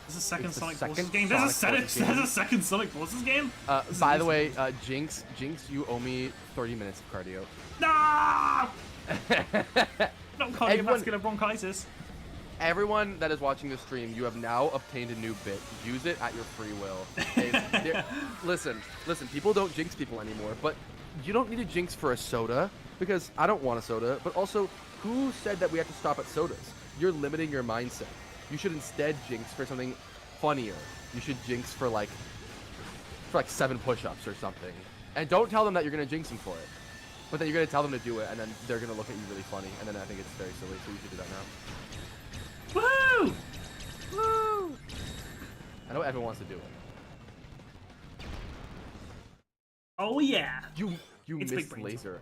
There's a second It's the Sonic second Forces game. Sonic There's Forces game. a second Sonic Forces game. By the way, Jinx, you owe me 30 minutes of cardio. No! Not Everyone- cardiovascular bronchitis. Everyone that is watching this stream, you have now obtained a new bit. Use it at your free will. Okay, listen, people don't jinx people anymore, but you don't need a jinx for a soda, because I don't want a soda, but also, who said that we have to stop at sodas? You're limiting your mindset. You should instead jinx for something funnier. You should jinx for like 7 push-ups or something. And don't tell them that you're gonna jinx them for it. But then you're gonna tell them to do it, and then they're gonna look at you really funny, and then I think it's very silly, so you should do that now. Woo! Woo! I know everyone wants to do it. Oh yeah. You It's missed big brain. laser.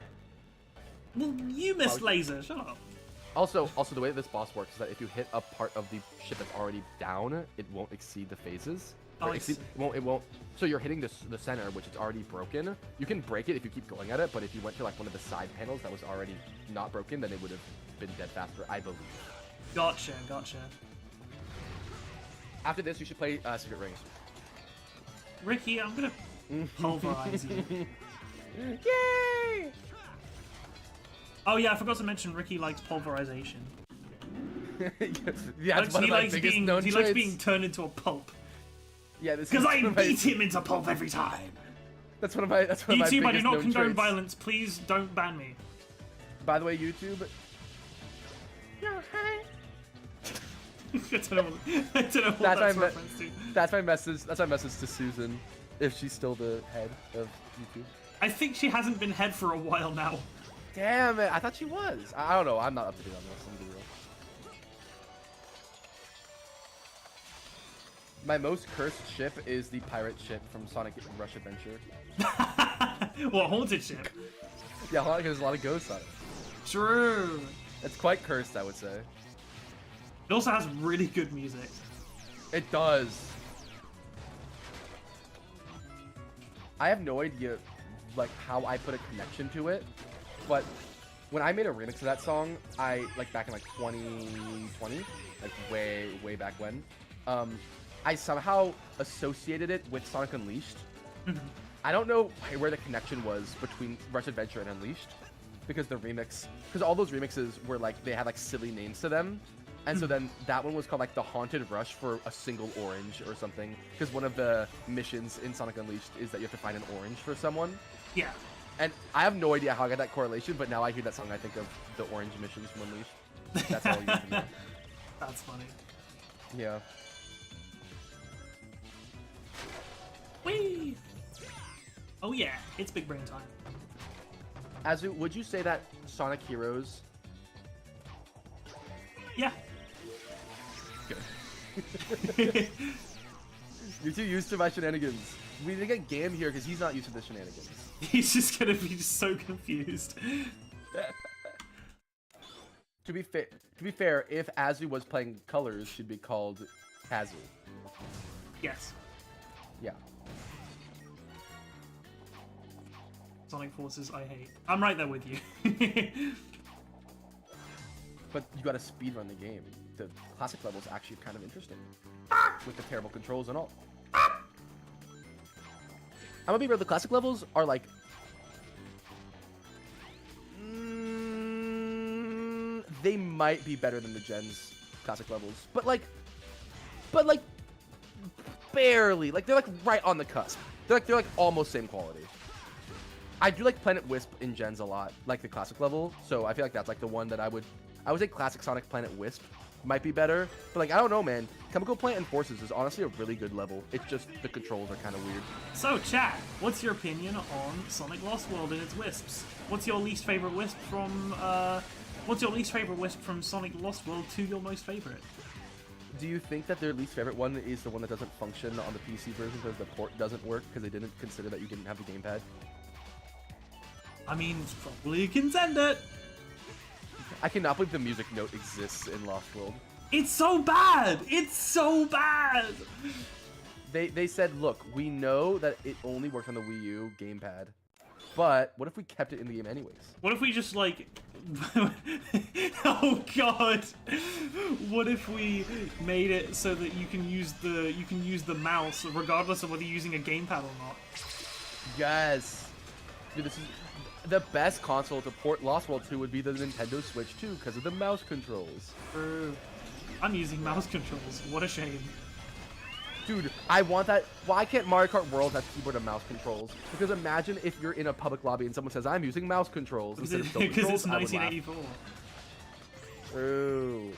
Well, you missed laser. Shut up. Also, the way that this boss works is that if you hit a part of the ship that's already down, it won't exceed the phases. Oh, Or exceed, it won't. So you're hitting the center, which is already broken. You can break it if you keep going at it, but if you went to like one of the side panels that was already not broken, then it would have been dead faster, I believe. Gotcha. After this, you should play Secret Rings. Ricky, I'm gonna pulverize you. Yay! Oh yeah, I forgot to mention Ricky likes pulverization. Yeah, it's one of my biggest known he traits. likes being turned into a pulp. Yeah, this Because is I one of my- beat him into pulp every time. That's one of my. That's one of my YouTube, I do biggest not known condone traits. violence. Please don't ban me. By the way, YouTube. I don't know what That's that's my reference to. That's my message. That's my message to Susan, if she's still the head of YouTube. I think she hasn't been head for a while now. Damn it! I thought she was. I don't know. I'm not up to date on this. I'm gonna be real. My most cursed ship is the pirate ship from Sonic Rush Adventure. What, haunted ship? Yeah, there's a lot of ghosts on it. True. It's quite cursed, I would say. It also has really good music. It does. I have no idea, like, how I put a connection to it, but when I made a remix of that song, back in, 2020, like, way back when, I somehow associated it with Sonic Unleashed. I don't know where the connection was between Rush Adventure and Unleashed, because all those remixes were, they had, silly names to them. And so then that one was called the Haunted Rush for a single orange or something. Because one of the missions in Sonic Unleashed is that you have to find an orange for someone. Yeah. And I have no idea how I got that correlation, but now I hear that song, I think of the orange missions from Unleashed. That's all you need to know. That's funny. Yeah. Whee! Oh yeah, it's big brain time. Azu, would you say that Sonic Heroes... Yeah. Good. You're too used to my shenanigans. We didn't get Gam here because he's not used to the shenanigans. He's just gonna be so confused. To be fair, if Azu was playing Colors, she'd be called Kazu. Yes. Yeah. Sonic Forces, I hate. I'm right there with you. But you gotta speedrun the game. The classic level is actually kind of interesting. With the terrible controls and all. I'm gonna be real, the classic levels are they might be better than the Gen's classic levels. But barely. They're right on the cusp. They're almost same quality. I do like Planet Wisp in Gens a lot, like the classic level. So I feel like that's the one that I would say classic Sonic Planet Wisp might be better. But I don't know, man. Chemical Plant and Forces is honestly a really good level. It's just the controls are kind of weird. So, chat, what's your opinion on Sonic Lost World and its wisps? What's your least favorite wisp from Sonic Lost World to your most favorite? Do you think that their least favorite one is the one that doesn't function on the PC version because the port doesn't work because they didn't consider that you didn't have the gamepad? I mean, it's probably a contender. I cannot believe the music note exists in Lost World. It's so bad! It's so bad! They said, look, we know that it only works on the Wii U gamepad, but what if we kept it in the game anyways? What if we just oh god! What if we made it so that you can use the mouse regardless of whether you're using a gamepad or not? Yes. Dude, this is the best console to port Lost World to would be the Nintendo Switch 2 because of the mouse controls. I'm using mouse controls. What a shame. Dude, I want that. Why can't Mario Kart World have keyboard and mouse controls? Because imagine if you're in a public lobby and someone says, "I'm using mouse controls instead of thumb Because controls." it's I would laugh. 1984. Ooh.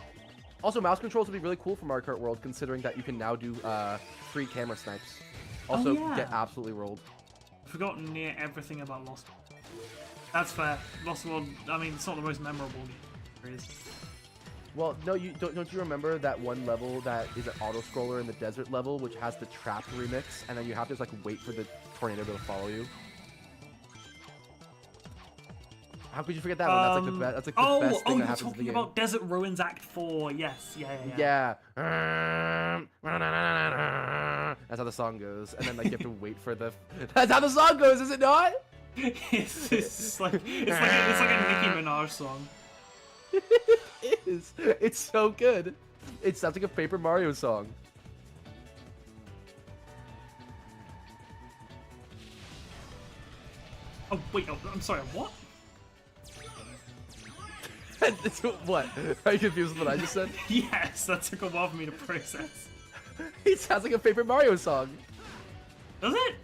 Also, mouse controls would be really cool for Mario Kart World, considering that you can now do free camera snipes. Also, yeah. get absolutely rolled. I've forgotten near everything about Lost World. That's fair. Lost World, I mean, it's not the most memorable game there is. Well, no, you don't you remember that one level that is an auto-scroller in the desert level, which has the Trapped remix, and then you have to just, like, wait for the tornado to follow you? How could you forget that one? That's like the best. That's like the best thing that happens in the game. You're talking about Desert Ruins Act 4. Yes, yeah. That's how the song goes, and then like you have to wait for the. That's how the song goes, is it not? it's like a Nicki Minaj song. It is. It's so good. It sounds like a Paper Mario song. Oh wait, I'm sorry. What? What? Are you confused with what I just said? Yes, that took a while for me to process. It sounds like a Paper Mario song. Does it?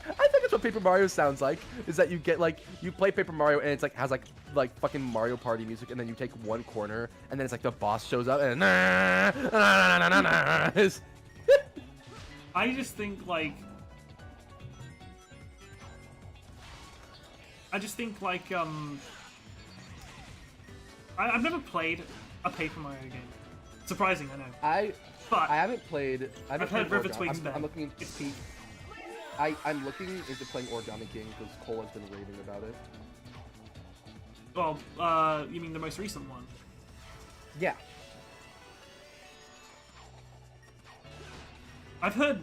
I think that's what Paper Mario sounds like. Is that you get like you play Paper Mario and it's like has like fucking Mario Party music, and then you take one corner and then it's like the boss shows up and. I just think like. I've never played a Paper Mario game. Surprising, I know. But I haven't played. I've heard River Twigs I'm looking into Peak. I'm looking into playing Origami King because Cole has been raving about it. Well, you mean the most recent one? Yeah. I've heard.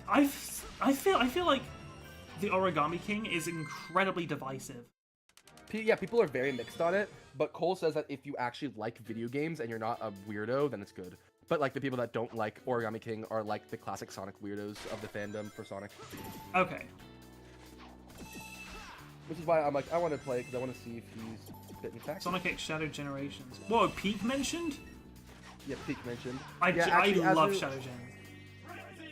I feel like the Origami King is incredibly divisive. Yeah, people are very mixed on it, but Cole says that if you actually like video games and you're not a weirdo, then it's good. But like the people that don't like Origami King are like the classic Sonic weirdos of the fandom for Sonic. Okay. Which is why I'm like, I want to play because I want to see if he's spitting facts. Sonic X Shadow Generations. Whoa, Peak mentioned? Yeah, Peak mentioned. I love Shadow Gen.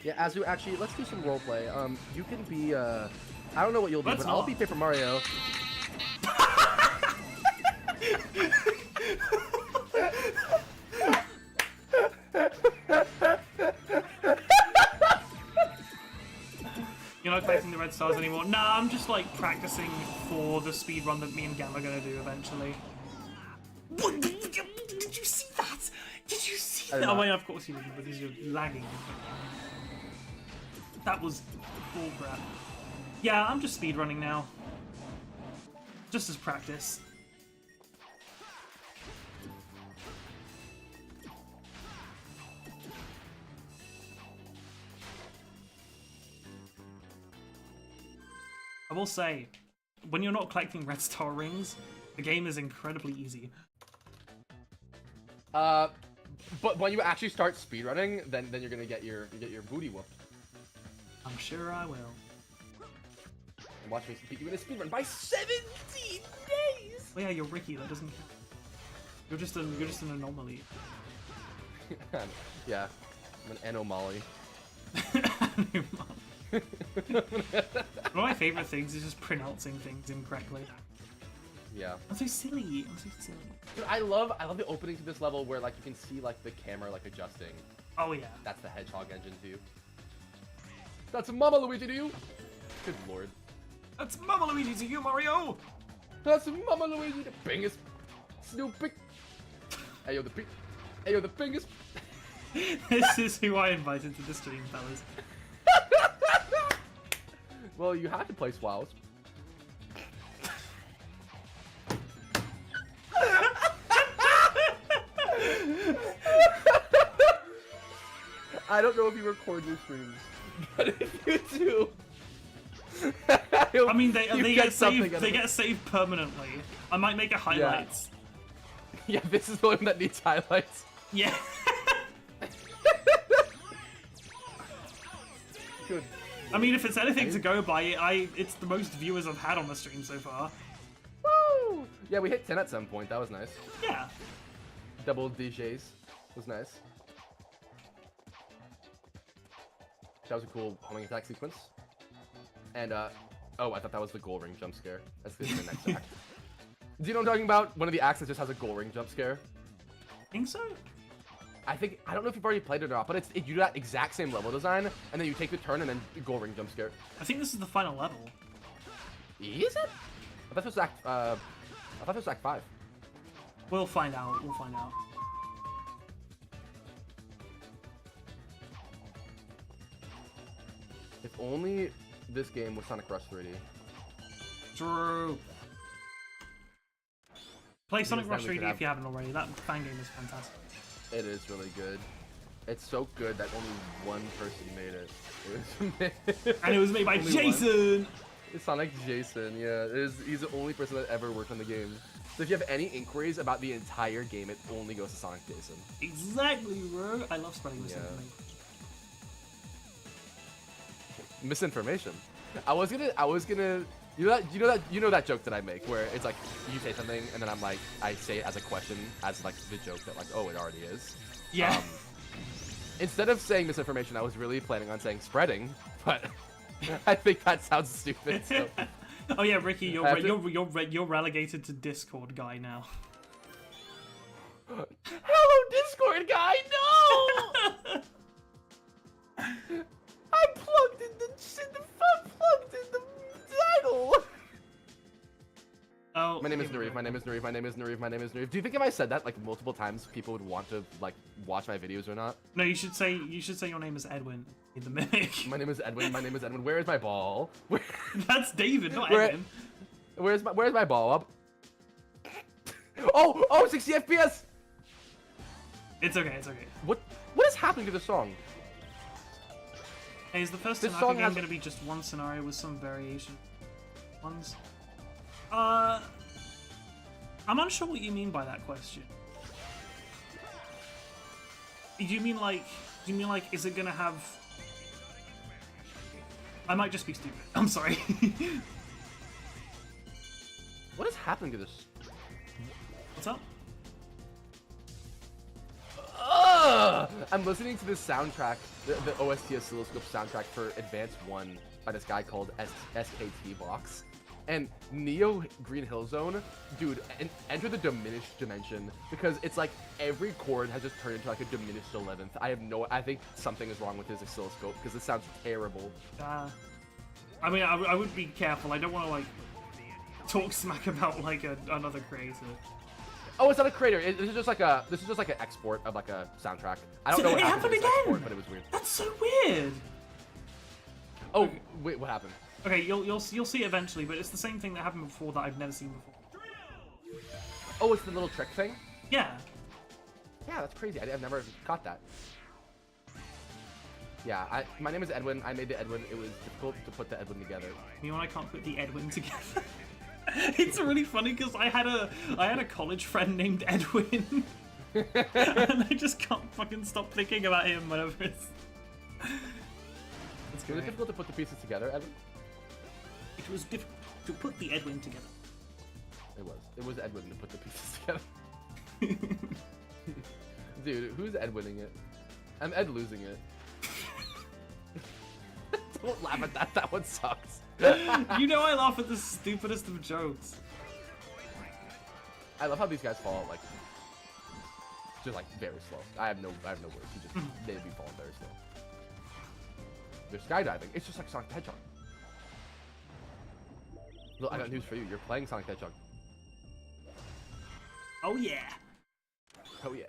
Yeah, Azu, actually, let's do some roleplay. You can be, I don't know what you'll be, but I'll be Paper Mario. You're not collecting the red stars anymore? Nah, I'm just like practicing for the speed run that me and Gam are gonna do eventually. What? Did you see that? Did you see that? Oh wait, of course you didn't, because you're lagging. That was bullcrap. Yeah, I'm just speedrunning now. Just as practice. I will say, when you're not collecting red star rings, the game is incredibly easy. But when you actually start speedrunning, then you're gonna get your booty whooped. I'm sure I will. And watch me beat you in a speedrun by 17 days. Oh yeah, you're Ricky. That doesn't count. You're just an anomaly. Yeah, I'm an anomaly. One of my favorite things is just pronouncing things incorrectly. Yeah. I'm so silly. I'm so silly. Dude, I love the opening to this level where like you can see like the camera like adjusting. Oh yeah. That's the Hedgehog engine to you. That's Mama Luigi to you. Good lord. That's Mama Luigi to you, Mario. That's Mama Luigi, the biggest Snoopy. Ayo, the Ayo, the biggest. This is who I invited to the stream, fellas. Well, you have to play Swallows. I don't know if you record your streams, but if you do, I mean, they get saved permanently. I might make a highlights. Yeah, this is the one that needs highlights. Yeah. Good. I mean, if it's anything to go by, it's the most viewers I've had on the stream so far. Woo! Yeah, we hit 10 at some point. That was nice. Yeah. Double DJs was nice. That was a cool homing attack sequence. And, oh, I thought that was the goal ring jump scare. That's the next act. Do you know what I'm talking about? One of the acts that just has a goal ring jump scare. Think so? I don't know if you've already played it or not, but you do that exact same level design, and then you take the turn and then goal ring jump scare. I think this is the final level. Is it? I thought this was act 5. We'll find out. We'll find out. If only this game was Sonic Rush 3D. True. Play Sonic Rush we 3D could if you haven't already. That fan game is fantastic. It is really good. It's so good that only one person made it. It was And it was made by Only Jason! It's Sonic Jason, yeah. He's the only person that ever worked on the game. So if you have any inquiries about the entire game, it only goes to Sonic Jason. Exactly, bro. I love spreading this Yeah. information. Misinformation. I was gonna. You know that joke that I make where it's like you say something and then I'm like I say it as a question as like the joke that like oh it already is. Yeah. Instead of saying misinformation, I was really planning on saying spreading, but I think that sounds stupid. So. Oh yeah, Ricky, After- you're relegated to Discord guy now. Hello, Discord guy. No. I plugged in the title. Oh. My name is here we Nareef. go. My name is Nareef. My name is Nareef. My name is Nareef. Do you think if I said that like multiple times, people would want to like watch my videos or not? No, you should say your name is Edwin in the mimic. My name is Edwin. My name is Edwin. Where is my ball? Where, That's David, not Where- Edwin. where's my ball? Up. Oh, 60 FPS. It's okay. It's okay. What is happening to the song? Hey, is the first This Tanaka song game has- going to be just one scenario with some variation ones? I'm unsure what you mean by that question. Do you mean like, is it going to have... I might just be stupid. I'm sorry. What is happening to this? What's up? I'm listening to this soundtrack, the OST oscilloscope soundtrack for Advance 1 by this guy called SKT Box. And Neo Green Hill Zone, dude, enter the diminished dimension because it's like every chord has just turned into like a diminished 11th. I think something is wrong with his oscilloscope because this sounds terrible. I mean, I would be careful. I don't want to like talk smack about like another creator. Oh, it's not a creator. This is just like an export of like a soundtrack. I don't know what It happened to happened this export, again! but it was weird. That's so weird. Oh, wait, what happened? Okay, you'll see eventually, but it's the same thing that happened before that I've never seen before. Oh, it's the little trick thing? Yeah. Yeah, that's crazy. I've never caught that. Yeah, my name is Edwin. I made the Edwin. It was difficult to put the Edwin together. You know when I can't put the Edwin together? It's really funny because I had a college friend named Edwin. And I just can't fucking stop thinking about him whenever it's... It's Was it great. difficult to put the pieces together, Edwin? It was difficult to put the Edwin together. It was. It was Edwin to put the pieces together. Dude, who's Edwinning it? I'm Ed losing it. Don't laugh at that. That one sucks. You know I laugh at the stupidest of jokes. I love how these guys fall like just like very slow. I have no words. They'd be falling very slow. They're skydiving. It's just like Sonic the Hedgehog. Look, I got news for you. You're playing Sonic the Hedgehog. Oh yeah. Oh yeah.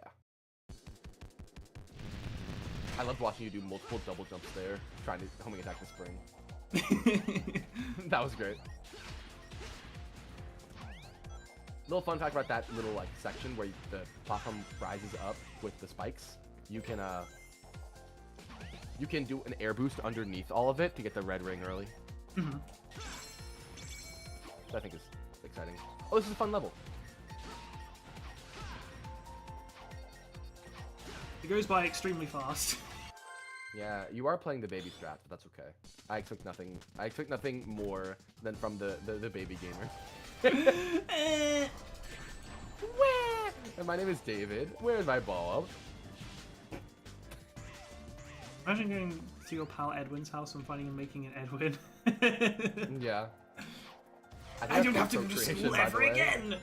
I loved watching you do multiple double jumps there, trying to homing attack the spring. That was great. Little fun fact about that little like section where the platform rises up with the spikes. You can do an air boost underneath all of it to get the red ring early. Mm-hmm. Which I think is exciting. Oh, this is a fun level. It goes by extremely fast. Yeah, you are playing the baby strat, but that's okay. I expect nothing more than from the baby gamer. And my name is David. Where's my ball? Imagine going to your pal Edwin's house and finding and making an Edwin. Yeah. I don't have to go to school ever again!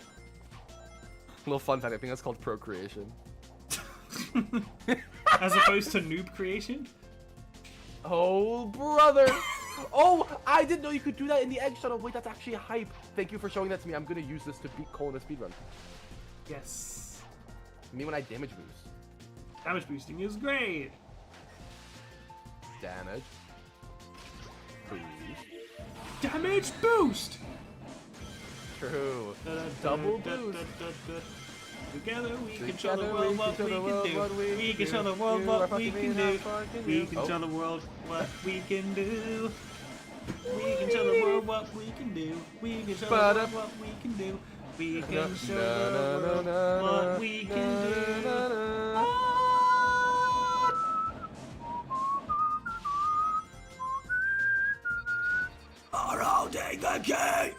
Little fun fact, I think that's called procreation. As opposed to noob creation? Oh, brother! Oh, I didn't know you could do that in the egg shuttle. Wait, that's actually hype. Thank you for showing that to me. I'm gonna use this to beat Cole in a speedrun. Yes. Me when I damage boost. Damage boosting is great. Damage. Boost. Damage boost! True. Double boost. Together we can show the world what we can do. We can show the world what we can do. We can show the world what we can do. We can show the world what we can do. We can show the world what we can do. We can show the world what we can do. Are holding the key.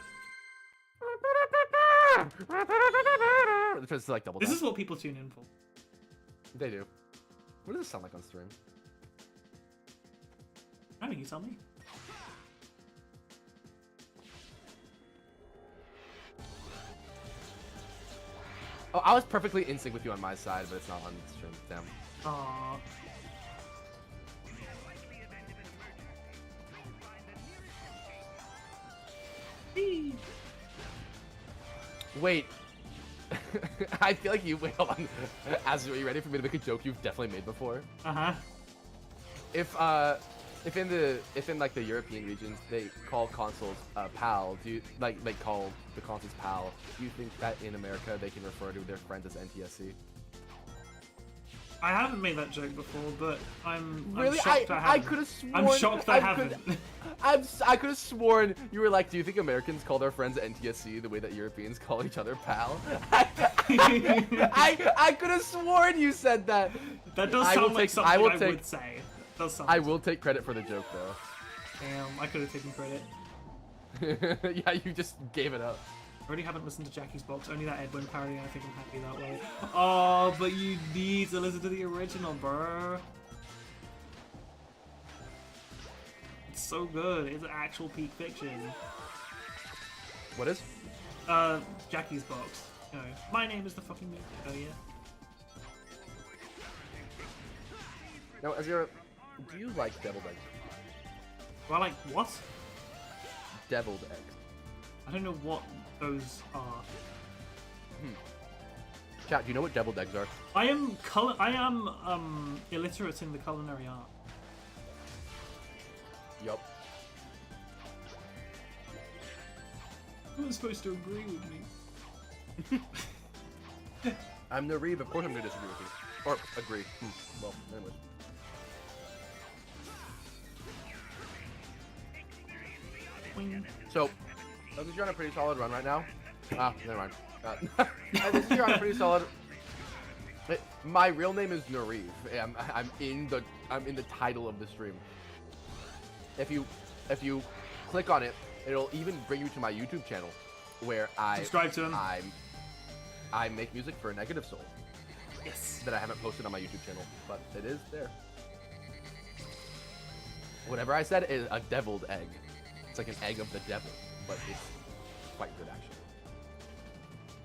This is like double. This is what people tune in for. They do. What does this sound like on stream? I mean, you tell me. Oh, I was perfectly in sync with you on my side, but it's not on stream. Damn. Aww. Wait. I feel like you. Wait, hold on. Azura, are you ready for me to make a joke you've definitely made before? Uh-huh. If in like the European regions they call consoles PAL, do you like call the consoles PAL? Do you think that in America they can refer to their friends as NTSC? I haven't made that joke before, but I'm Really? shocked I haven't. I could have sworn. I'm shocked I haven't. I could have sworn you were like, do you think Americans call their friends NTSC the way that Europeans call each other PAL? I could have sworn you said that. That does sound like something I would say. Does sound I will take credit for the joke though. Damn, I could have taken credit. Yeah, you just gave it up. I already haven't listened to Jackie's box, only that Edwin parody, and I think I'm happy that way. Oh, but you need to listen to the original, bro. It's so good. It's actual peak fiction. What is? Jackie's box. You know, my name is the fucking moon. Oh yeah. Now, Azura, do you like deviled eggs? Well, like what? Deviled eggs. I don't know what those are. Chat, do you know what deviled eggs are? I am illiterate in the culinary art. Yup. Who was supposed to agree with me? I'm Nareeb, of course I'm gonna disagree with you. Or agree. Well, anyways. So, I think you're on a pretty solid run right now. Ah, never mind. I think you're on a pretty solid. My real name is Nareeb. I'm in the title of the stream. If you click on it, it'll even bring you to my YouTube channel, where I subscribe to him. I make music for Negative Soul. Yes. That I haven't posted on my YouTube channel, but it is there. Whatever I said is a deviled egg. It's like an egg of the devil, but it's quite good actually.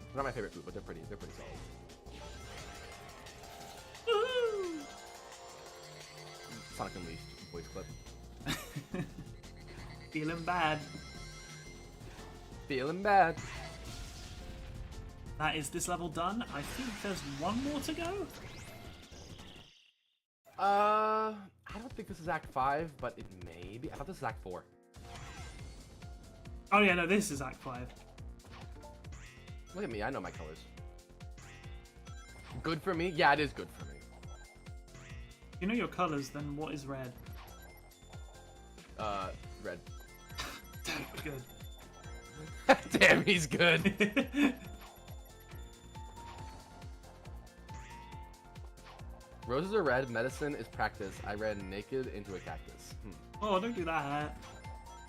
They're not my favorite food, but they're pretty solid. Sonic Unleashed voice clip. Feeling bad. Feeling bad. That is this level done. I think there's one more to go. I don't think this is Act 5, but it may be. I thought this is Act 4. Oh yeah, no, this is Act 5. Look at me, I know my colors. Good for me? Yeah, it is good for me. You know your colors, then what is red? Red. Good. Damn, he's good. Roses are red, medicine is practice. I ran naked into a cactus. Oh, don't do that.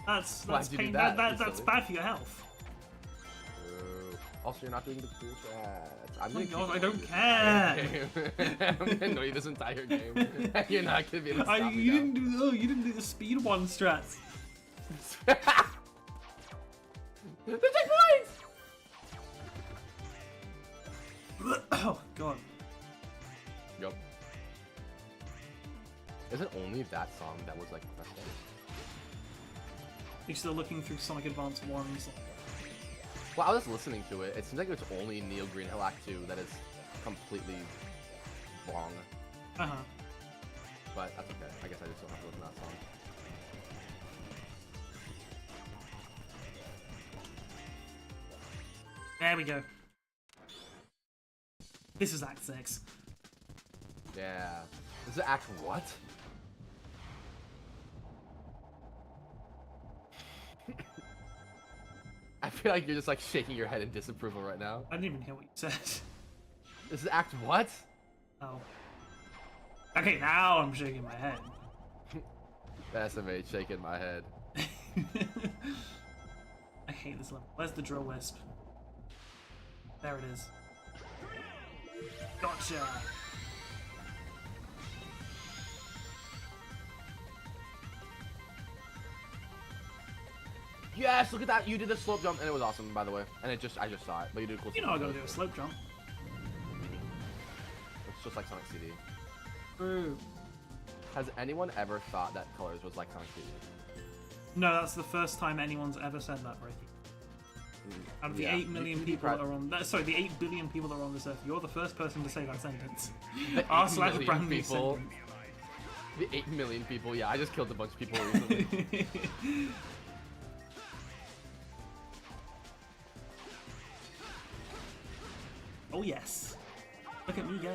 That's Why'd you do pain. that? That's bad for your health. Also, you're not doing the cool strats. I'm Oh my gonna god, keep I don't it. I'm gonna annoy you this entire game. You're not gonna be able to stop me you now. you didn't do the speed one strats. The checkpoints! Oh god. Yup. Is it only that song that was like pressed in? You're still looking through Sonic Advance 1's. Well, I was listening to it. It seems like it's only Neo Green Hill Act 2 that is completely wrong. Uh-huh. But that's okay. I guess I just don't have to listen to that song. There we go. This is Act 6. Yeah. This is Act what? I feel like you're just like shaking your head in disapproval right now. I didn't even hear what you said. This is Act what? Oh. Okay, now I'm shaking my head. SMH shaking my head. I hate this level. Where's the drill wisp? There it is. Gotcha! Yes, look at that. You did a slope jump and it was awesome, by the way. And I just saw it. But you did a cool You know I gotta do a slope jump. It's just like Sonic CD. True. Has anyone ever thought that Colors was like Sonic CD? No, that's the first time anyone's ever said that, Ricky. Out of the 8 million people that are on... Sorry, the 8 billion people that are on this earth, you're the first person to say that sentence. r/brand new sentence. The 8 million people, yeah, I just killed a bunch of people recently. Oh yes. Look at me go.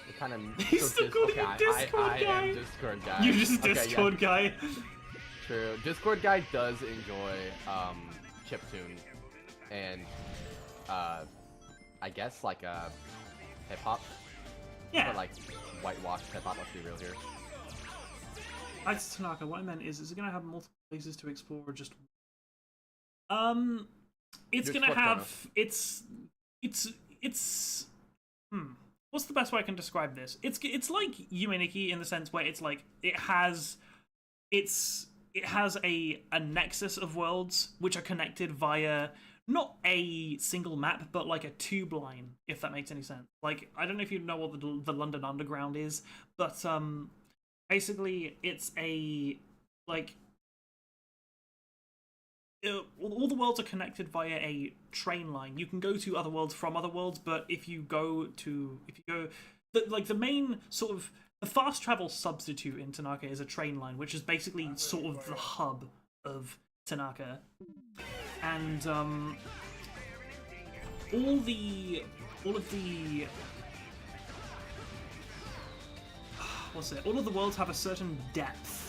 It kind of... He's still calling you Discord I guy. am Discord guy. You just Okay, Discord yeah. guy. True. Discord guy does enjoy chiptune and I guess like hip hop. Yeah. But like whitewashed hip hop, let's be real here. That's Tanaka. What I meant is it gonna have multiple places to explore or just it's Just gonna what have it's what's the best way I can describe this? It's like Yumeniki in the sense where it's like it has a nexus of worlds which are connected via not a single map but like a tube line, if that makes any sense. Like I don't know if you know what the London Underground is, but basically it's a like all the worlds are connected via a train line. You can go to other worlds from other worlds, but if you go the main sort of the fast travel substitute in Tanaka is a train line, which is basically sort of the hub of Tanaka. And all of the worlds have a certain depth.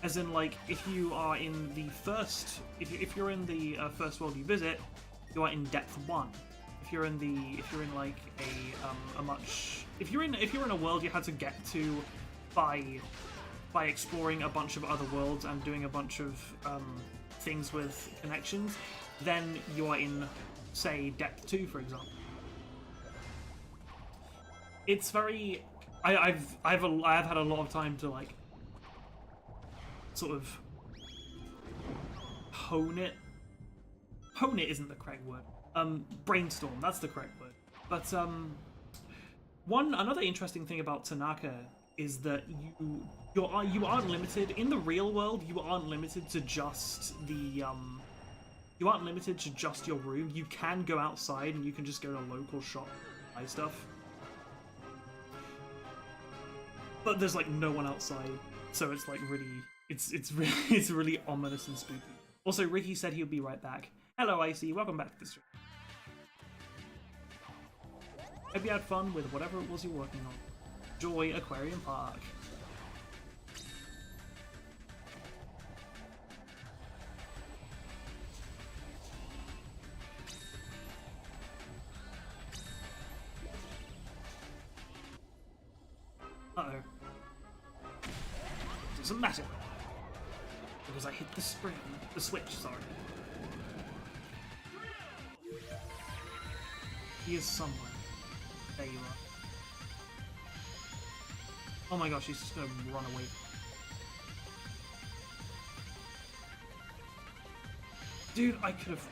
As in, like, if you are in the first, if you're in the first world you visit, you are in depth 1. If you're in a world you had to get to by exploring a bunch of other worlds and doing a bunch of things with connections, then you are in, say, depth 2, for example. It's very, I've had a lot of time to like sort of hone it. Hone it isn't the correct word. Brainstorm, that's the correct word. But another interesting thing about Tanaka is that you aren't limited in the real world. You aren't limited to just you aren't limited to just your room. You can go outside and you can just go to a local shop and buy stuff. But there's like no one outside, so it's like really. It's really ominous and spooky. Also, Ricky said he'll be right back. Hello, Icy. Welcome back to the stream. Hope you had fun with whatever it was you're working on. Enjoy Aquarium Park. Uh-oh. Doesn't matter. Because I hit the switch, sorry. He is somewhere. There you are. Oh my gosh, he's just gonna run away. Dude, I could have...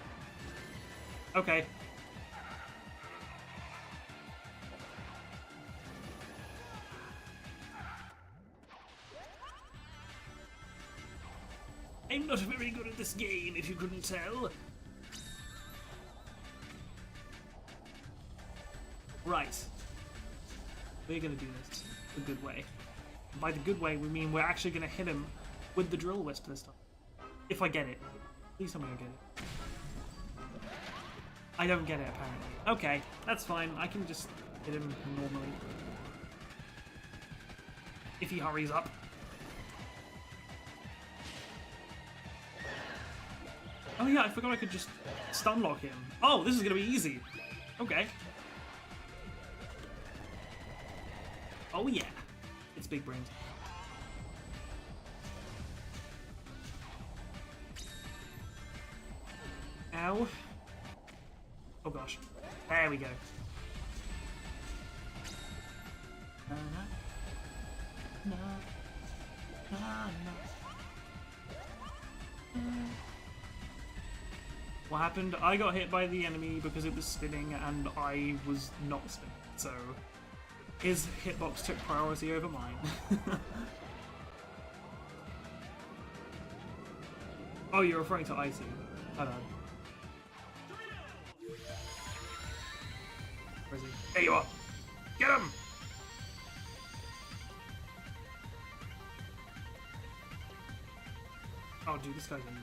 Okay. I'm not very good at this game, if you couldn't tell. Right. We're gonna do this the good way. And by the good way, we mean we're actually gonna hit him with the drill wisp this time. If I get it. Please tell me I get it. I don't get it, apparently. Okay, that's fine. I can just hit him normally. If he hurries up. Oh yeah, I forgot I could just stun lock him. Oh, this is gonna be easy. Okay. Oh yeah. It's big brains. Ow. Oh gosh. There we go. What happened? I got hit by the enemy because it was spinning and I was not spinning. So his hitbox took priority over mine. Oh, you're referring to IT. Hold on. Where is he? There you are! Get him! Oh, dude, this guy's in.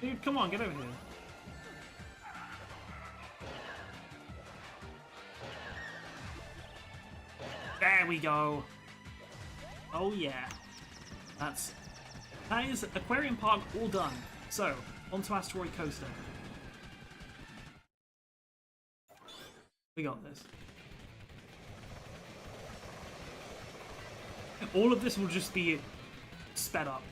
Dude, come on, get over here. There we go. Oh yeah. That is Aquarium Park all done. So, on to Asteroid Coaster. We got this. All of this will just be sped up.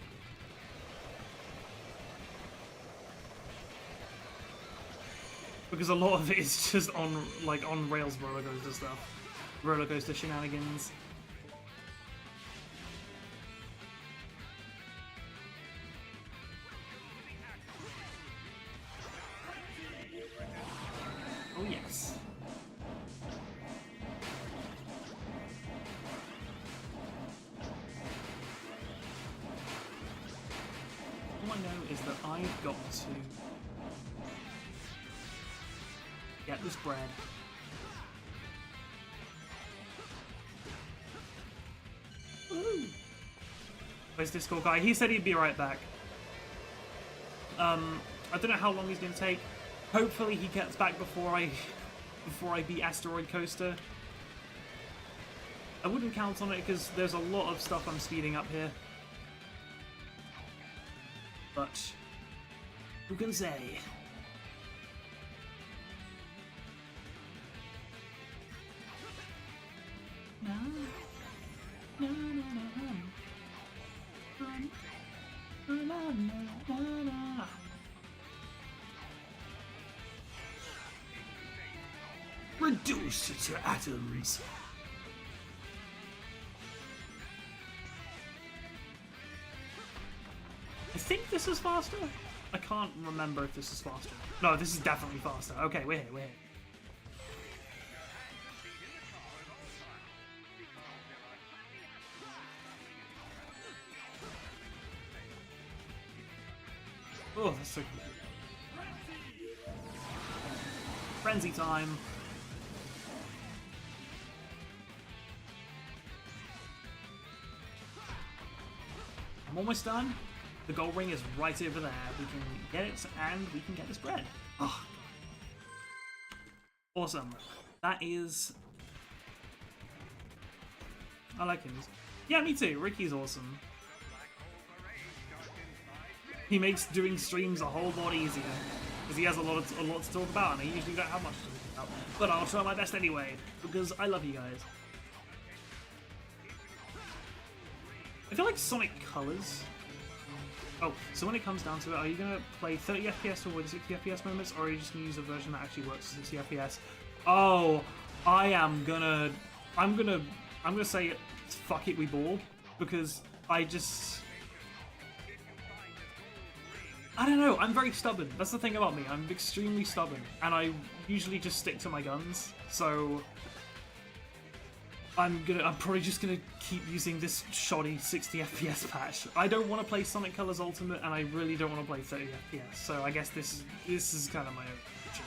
Because a lot of it is just on, like, on rails roller coaster stuff. Roller coaster shenanigans. Oh yes. All I know is that I've got to get this bread. Woo. Where's this cool guy? He said he'd be right back. I don't know how long he's gonna take. Hopefully he gets back before I beat Asteroid Coaster. I wouldn't count on it because there's a lot of stuff I'm speeding up here. But who can say? No. No, no, no, no. No, no, no, no. Reduced to atoms. I think this is faster. I can't remember if this is faster. No, this is definitely faster. Okay, we're here, we're here. Oh, that's so cool. Frenzy time. I'm almost done. The gold ring is right over there. We can get it and we can get this bread. Oh. Awesome. That is... I like him. Yeah, me too. Ricky's awesome. He makes doing streams a whole lot easier. Because he has a lot to talk about and I usually don't have much to talk about. But I'll try my best anyway. Because I love you guys. I feel like Sonic Colors Oh, so when it comes down to it, are you gonna play 30 FPS to avoid the 60 FPS moments, or are you just gonna use a version that actually works at 60 FPS? Oh, I'm gonna say fuck it, we ball, because I don't know, I'm very stubborn. That's the thing about me. I'm extremely stubborn, and I usually just stick to my guns. So I'm probably just gonna keep using this shoddy 60 FPS patch. I don't want to play Sonic Colors Ultimate, and I really don't want to play 30 FPS. So I guess this is kind of my own option.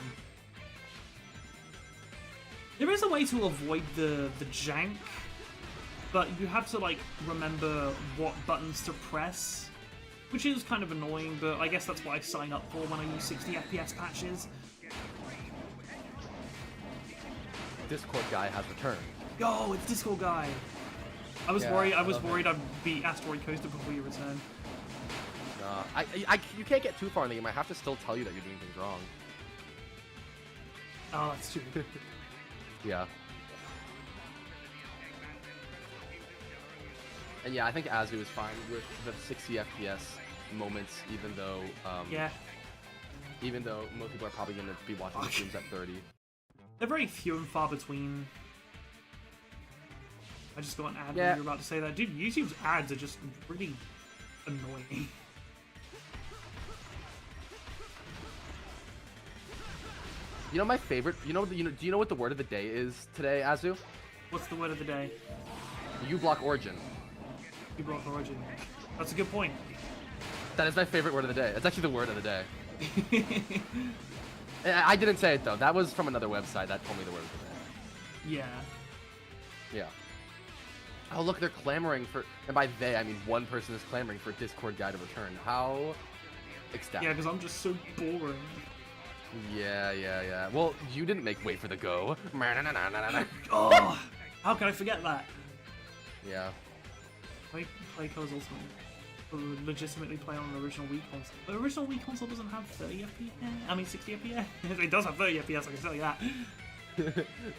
There is a way to avoid the jank, but you have to like remember what buttons to press, which is kind of annoying. But I guess that's what I sign up for when I use 60 FPS patches. Discord guy has returned. Yo, it's Discord guy. I was worried I'd beat Asteroid Coaster before you return. You can't get too far in the game. I have to still tell you that you're doing things wrong. Oh, that's true. Yeah. And yeah, I think Azu is fine with the 60 FPS moments, even though most people are probably going to be watching the streams at 30. They're very few and far between. I just got an ad when you were about to say that. Dude, YouTube's ads are just really annoying. You know my favorite. Do you know what the word of the day is today, Azu? What's the word of the day? U-block origin. U-block origin. That's a good point. That is my favorite word of the day. It's actually the word of the day. I didn't say it though. That was from another website that told me the word of the day. Yeah. Yeah. Oh look, they're clamoring for, and by they I mean one person is clamoring for Discord guy to return. How ecstatic. Yeah, because I'm just so boring. Yeah. Well, you didn't make Wait for the Go. Oh, how can I forget that? Yeah. Play Colors Ultimate. Legitimately play on an original Wii console. The original Wii console doesn't have 30 FPS. I mean 60 FPS. It does have 30 FPS. I can tell you that.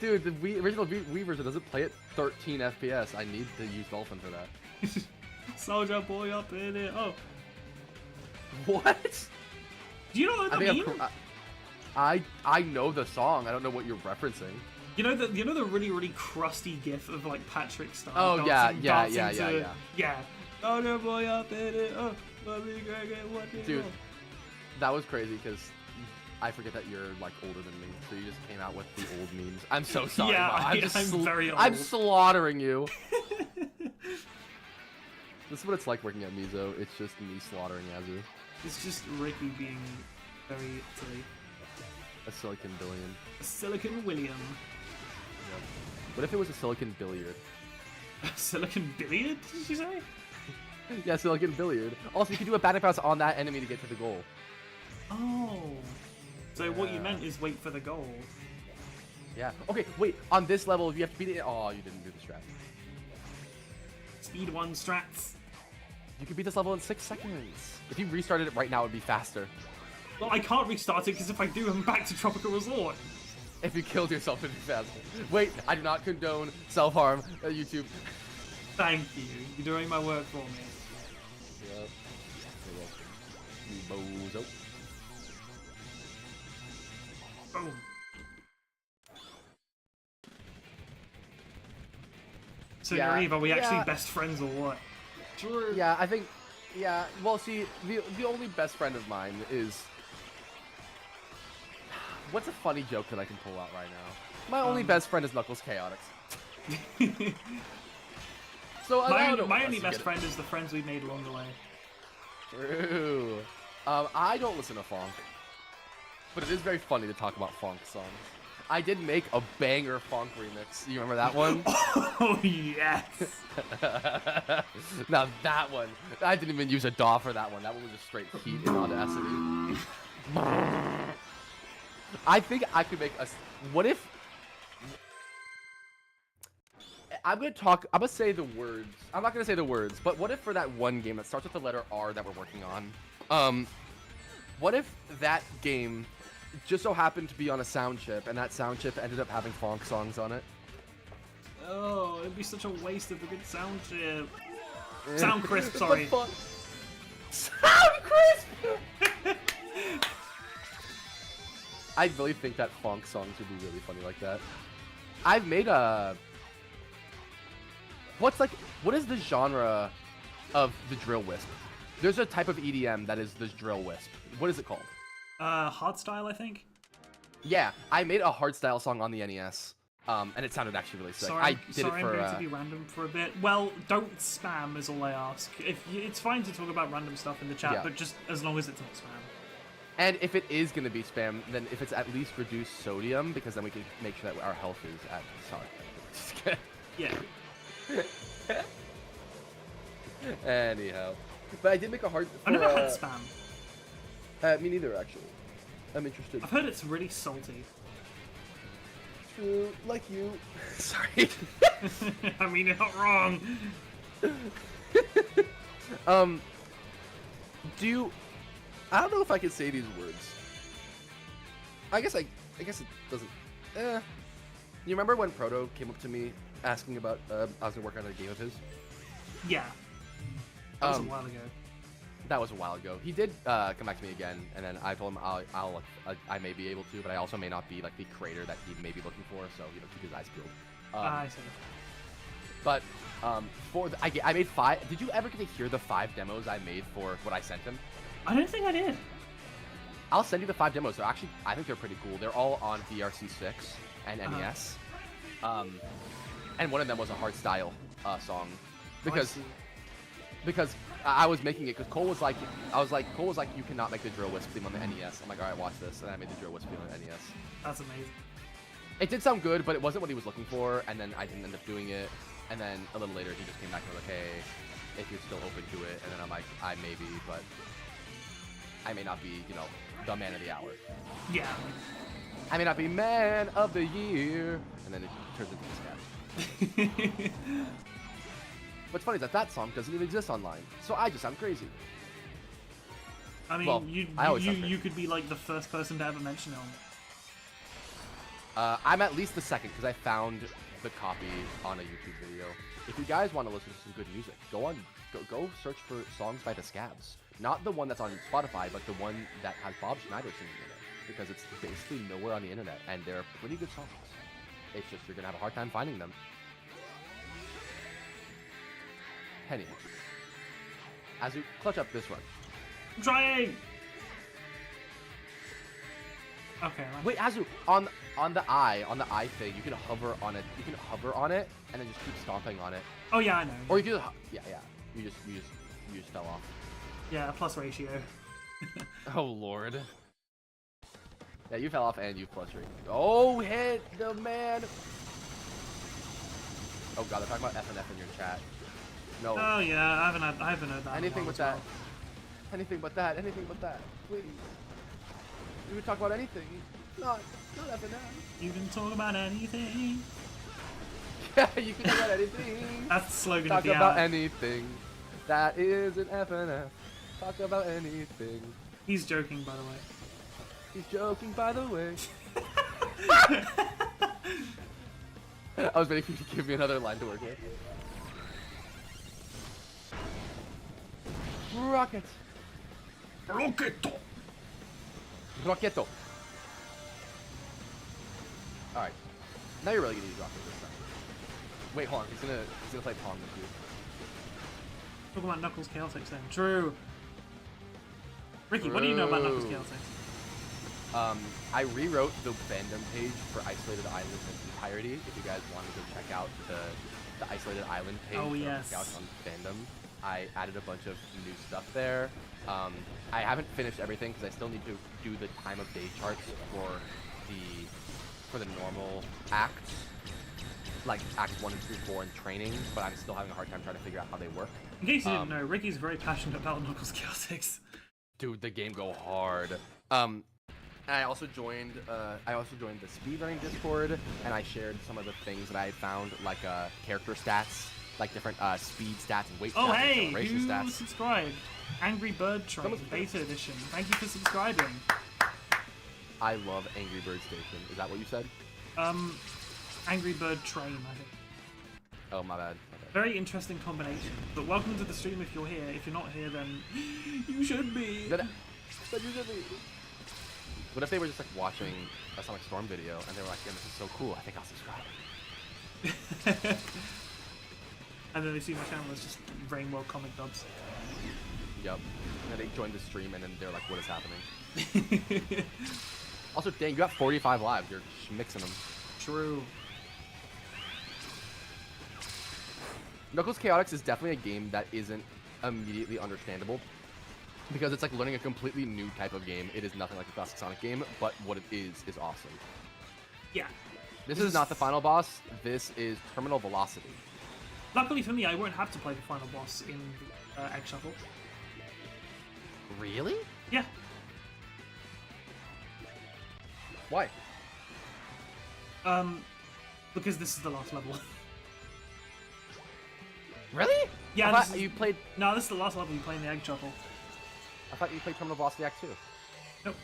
Dude, the original Wii version doesn't play at 13 FPS. I need to use Dolphin for that. Soldier Boy up in it. Oh. What? Do you know what that means? I know the song. I don't know what you're referencing. You know the really crusty gif of like Patrick Star. Oh dancing yeah. Soldier Boy up in it. Oh, what dude, that was crazy because I forget that you're like older than me, so you just came out with the old memes. I'm so sorry. Yeah, I'm very old. I'm slaughtering you. This is what it's like working at Mizo. It's just me slaughtering Azu. It's just Ricky being very silly. A Silicon Billion. A Silicon William. Yep. What if it was a Silicon Billiard? A Silicon Billiard, did you say? Yeah, Silicon Billiard. Also, you can do a batting pass on that enemy to get to the goal. Oh. So what you meant is wait for the goal. Yeah. Okay, wait. On this level, if you have to beat it... Oh, you didn't do the strat. Speed 1 strats. You can beat this level in 6 seconds. If you restarted it right now, it would be faster. Well, I can't restart it because if I do, I'm back to Tropical Resort. If you killed yourself, it'd be faster. Wait, I do not condone self-harm. YouTube. Thank you. You're doing my work for me. Yep. You bozo. Boom. So, Yeah. Naive, are we actually best friends or what? Sure. Yeah, I think... Yeah, well, see, the only best friend of mine is... What's a funny joke that I can pull out right now? My only best friend is Knuckles Chaotix. So my only best friend is the friends we made along the way. True. I don't listen to funk, but it is very funny to talk about funk songs. I did make a banger funk remix. You remember that one? Oh yes. Now that one, I didn't even use a DAW for that one. That one was just straight heat in Audacity. I think I could make a. What if? I'm gonna say the words. I'm not gonna say the words, but what if for that one game that starts with the letter R that we're working on, what if that game just so happened to be on a sound chip, and that sound chip ended up having funk songs on it? Oh, it'd be such a waste of a good sound chip. Sound crisp, sorry. crisp! I really think that funk songs would be really funny like that. I've made a... What is the genre of the drill wisp? There's a type of EDM that is this drill wisp. What is it called? Hardstyle, I think. Yeah, I made a hardstyle song on the NES, and it sounded actually really sick. Sorry, I did sorry, it for. I'm going to be random for a bit. Well, don't spam is all I ask. It's fine to talk about random stuff in the chat, Yeah. but just as long as it's not spam. And if it is gonna be spam, then if it's at least reduced sodium, because then we can make sure that our health is at. Sorry. Just kidding. Yeah. Anyhow, but I did make a hard. I never had spam. Me neither, actually. I'm interested. I've heard it's really salty. True, like you. Sorry. I mean, you're not wrong. Do you... I don't know if I can say these words. I guess it doesn't... You remember when Proto came up to me asking about I was gonna work on a game of his? Yeah. That was a while ago. That was a while ago. He did come back to me again, and then I told him I may be able to, but I also may not be like the creator that he may be looking for. So keep his eyes peeled. I see. But I made 5. Did you ever get to hear the 5 demos I made for what I sent him? I don't think I did. I'll send you the 5 demos. They're actually, I think they're pretty cool. They're all on BRC6 and NES. And one of them was a hardstyle song because I was making it because Cole was like, you cannot make the drill wisp theme on the NES. I'm like, all right, watch this, and I made the drill wisp theme on the NES. That's amazing. It did sound good, but it wasn't what he was looking for, and then I didn't end up doing it. And then a little later, he just came back and was like, hey, if you're still open to it. And then I'm like, I may be, but I may not be, the man of the hour. Yeah. I may not be man of the year. And then it turns into this guy. What's funny is that song doesn't even exist online, so I just sound crazy. I mean, Well, you could be like the first person to ever mention it on. I'm at least the second because I found the copy on a YouTube video. If you guys want to listen to some good music, go search for songs by the Scabs. Not the one that's on Spotify, but the one that has Bob Schneider singing in it, because it's basically nowhere on the internet, and they're pretty good songs. It's just you're gonna have a hard time finding them. Penny, Azu, clutch up this run. I'm trying. Okay. Wait, Azu, on the eye thing, you can hover on it. You can hover on it and then just keep stomping on it. Oh yeah, I know. Or you can yeah. You just fell off. Yeah, plus ratio. Oh lord. Yeah, you fell off and you plus ratio. Oh, hit the man. Oh god, they're talking about FNF in your chat. No. Oh yeah, I haven't heard that. Anything but that. Anything but that. Anything but that. Please. We would talk about anything. Not FNF. You can talk about anything. Yeah, you can talk about anything. That's the slogan Talk of the about hour. anything. That is an FNF. Talk about anything. He's joking, by the way. He's joking, by the way. I was waiting for you to give me another line to work with. Rocket. Rocketo. Rocketo. Alright. Now you're really gonna use Rocket this time. Wait, hold on. He's gonna play Pong with you. Talk about Knuckles Chaotix then. True. Ricky, what do you know about Knuckles Chaotix? I rewrote the fandom page for Isolated Island in its entirety. If you guys want to go check out the Isolated Island page Oh, yes. on fandom, I added a bunch of new stuff there. I haven't finished everything because I still need to do the time of day charts for the normal acts, like acts 1 and 2, 4 in training, but I'm still having a hard time trying to figure out how they work. In case you didn't know, Ricky's very passionate about Knuckles Chaotix. Dude, the game go hard. I also joined the speedrunning Discord, and I shared some of the things that I had found, like character stats, like different speed stats and weight stats Oh and hey, acceleration who stats. subscribed? Angry Bird Train Beta Edition. Thank you for subscribing. I love Angry Bird Station. Is that what you said? Angry Bird Train, I think. Oh, my bad. Very interesting combination. But welcome to the stream if you're here. If you're not here, then you should be. But you should be. What if they were just like watching a Sonic Storm video and they were like, "Yeah, this is so cool. I think I'll subscribe." And then they see my channel as just Rainbow comic dubs. Yep. And then they joined the stream and then they're like, "What is happening?" Also, dang, you got 45 lives. You're mixing them. True. Knuckles Chaotix is definitely a game that isn't immediately understandable because it's like learning a completely new type of game. It is nothing like the classic Sonic game, but what it is awesome. Yeah. This is not the final boss. This is Terminal Velocity. Luckily for me, I won't have to play the final boss in Egg Shuffle. Really? Yeah. Why? Because this is the last level. Really? Yeah, I this thought is- you played. No, this is the last level you play in the Egg Shuffle. I thought you played Terminal Velocity Act 2. Nope.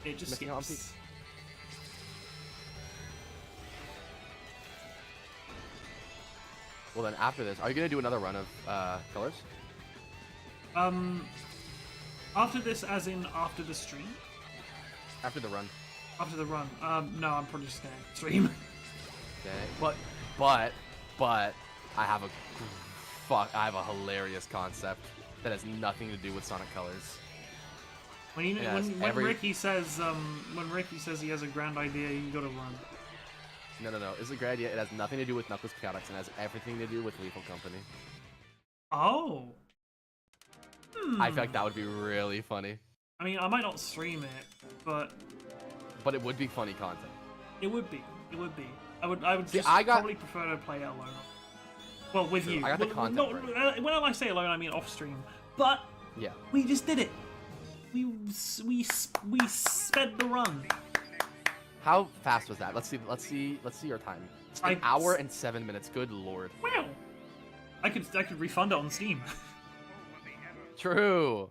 It just Missing out on skips. Well, then after this, are you gonna do another run of colors? After this, as in after the stream? After the run. After the run. No, I'm probably just gonna stream. Okay. But I have a hilarious concept that has nothing to do with Sonic Colors. When you Yes, when Ricky says he has a grand idea, you gotta run. No. It's a great idea. It has nothing to do with Knuckles Chaotix and has everything to do with Lethal Company. Oh. I feel like that would be really funny. I mean, I might not stream it, but But it would be funny content. it would be. It would be. I would See, just I got- probably prefer to play it alone. Well, with True, you. I got the Well, content not, when I say alone, I mean off stream. But Yeah. we just did it. We sped the run. How fast was that? Let's see your time. An hour and 7 minutes. Good lord. Wow. I could refund it on Steam. True.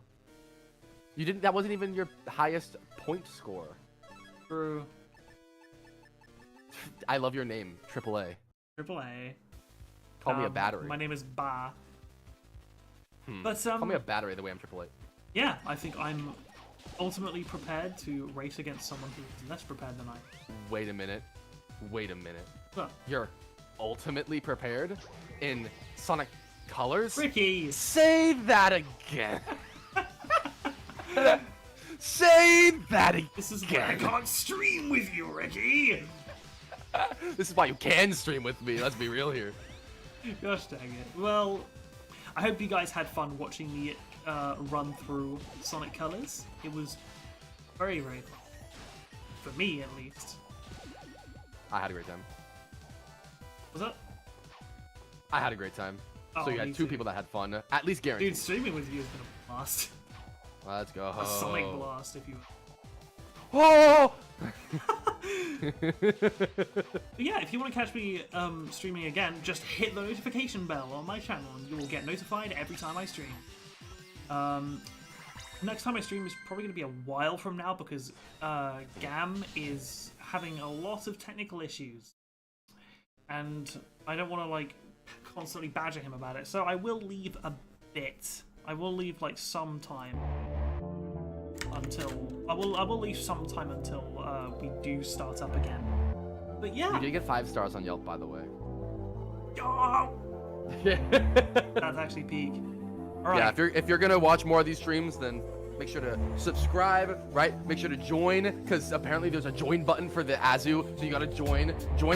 You didn't. That wasn't even your highest point score. True. I love your name, AAA. AAA. Call me a battery. My name is Ba. But Call me a battery the way I'm AAA. yeah, I think I'm ultimately prepared to race against someone who's less prepared than I. Wait a minute. Well, You're ultimately prepared in Sonic Colors? Ricky! Say that again. Say that again. This is why I can't stream with you, Ricky! This is why you can stream with me. Let's be real here. Gosh dang it. Well, I hope you guys had fun watching me run through Sonic Colors. It was very, very fun. For me, at least. I had a great time. Was that? I had a great time. Oh, So you me had two too. people that had fun. At least guaranteed. Dude, streaming with you has been a blast. Let's go. A Sonic blast, if you will. Oh! But yeah, if you want to catch me streaming again, just hit the notification bell on my channel and you will get notified every time I stream. Next time I stream is probably going to be a while from now because Gam is having a lot of technical issues. And I don't want to, like, constantly badger him about it. So I will leave a bit. I will leave, like, some time until... I will leave some time until we do start up again. But yeah. You did get 5 stars on Yelp, by the way. Oh! That's actually peak. Alright. Yeah, if you're gonna watch more of these streams, then make sure to subscribe, right? Make sure to join, because apparently there's a join button for the Azu, so you gotta join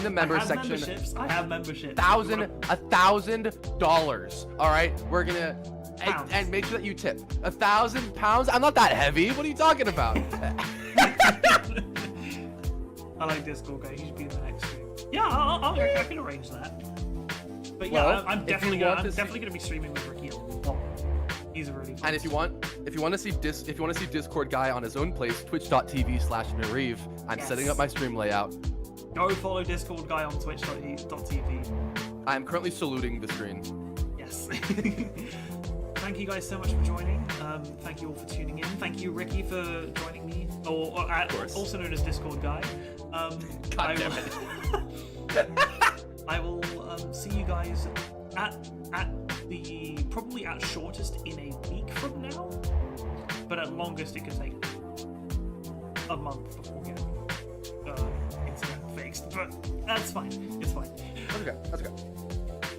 the members section. I have memberships. $1,000. All right, we're gonna and make sure that you tip £1,000. I'm not that heavy. What are you talking about? I like Discord guy. He should be in the next stream. Yeah, I can arrange that. But yeah, Well, I'm if definitely you want to gonna be streaming with Ricky a lot. He's a really fun And if you want to see Discord guy on his own place, twitch.tv/Nariv. I'm Yes. setting up my stream layout. go follow Discord guy on twitch.tv. I'm currently saluting the screen. Yes. Thank you guys so much for joining. Thank you all for tuning in. Thank you, Ricky, for joining me, course. also known as Discord guy. God damn it. I will see you guys at the probably at shortest in a week from now, but at longest it could take a month before we get Instagram fixed. But that's fine. It's fine. That's okay. That's okay.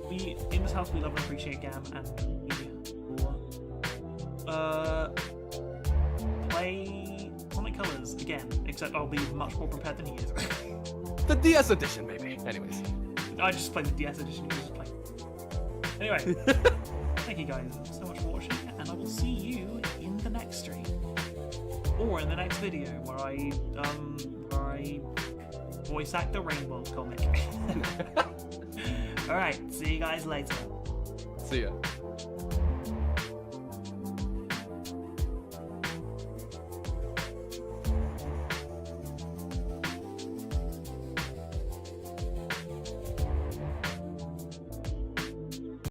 We in this house we love and appreciate Gam, and we will play Sonic Colors again. Except I'll be much more prepared than he is. The DS edition, maybe. Anyways. I just played the DS edition. You just play. Anyway, thank you guys so much for watching, and I will see you in the next stream or in the next video where I voice act the Rainbow comic. All right, see you guys later. See ya.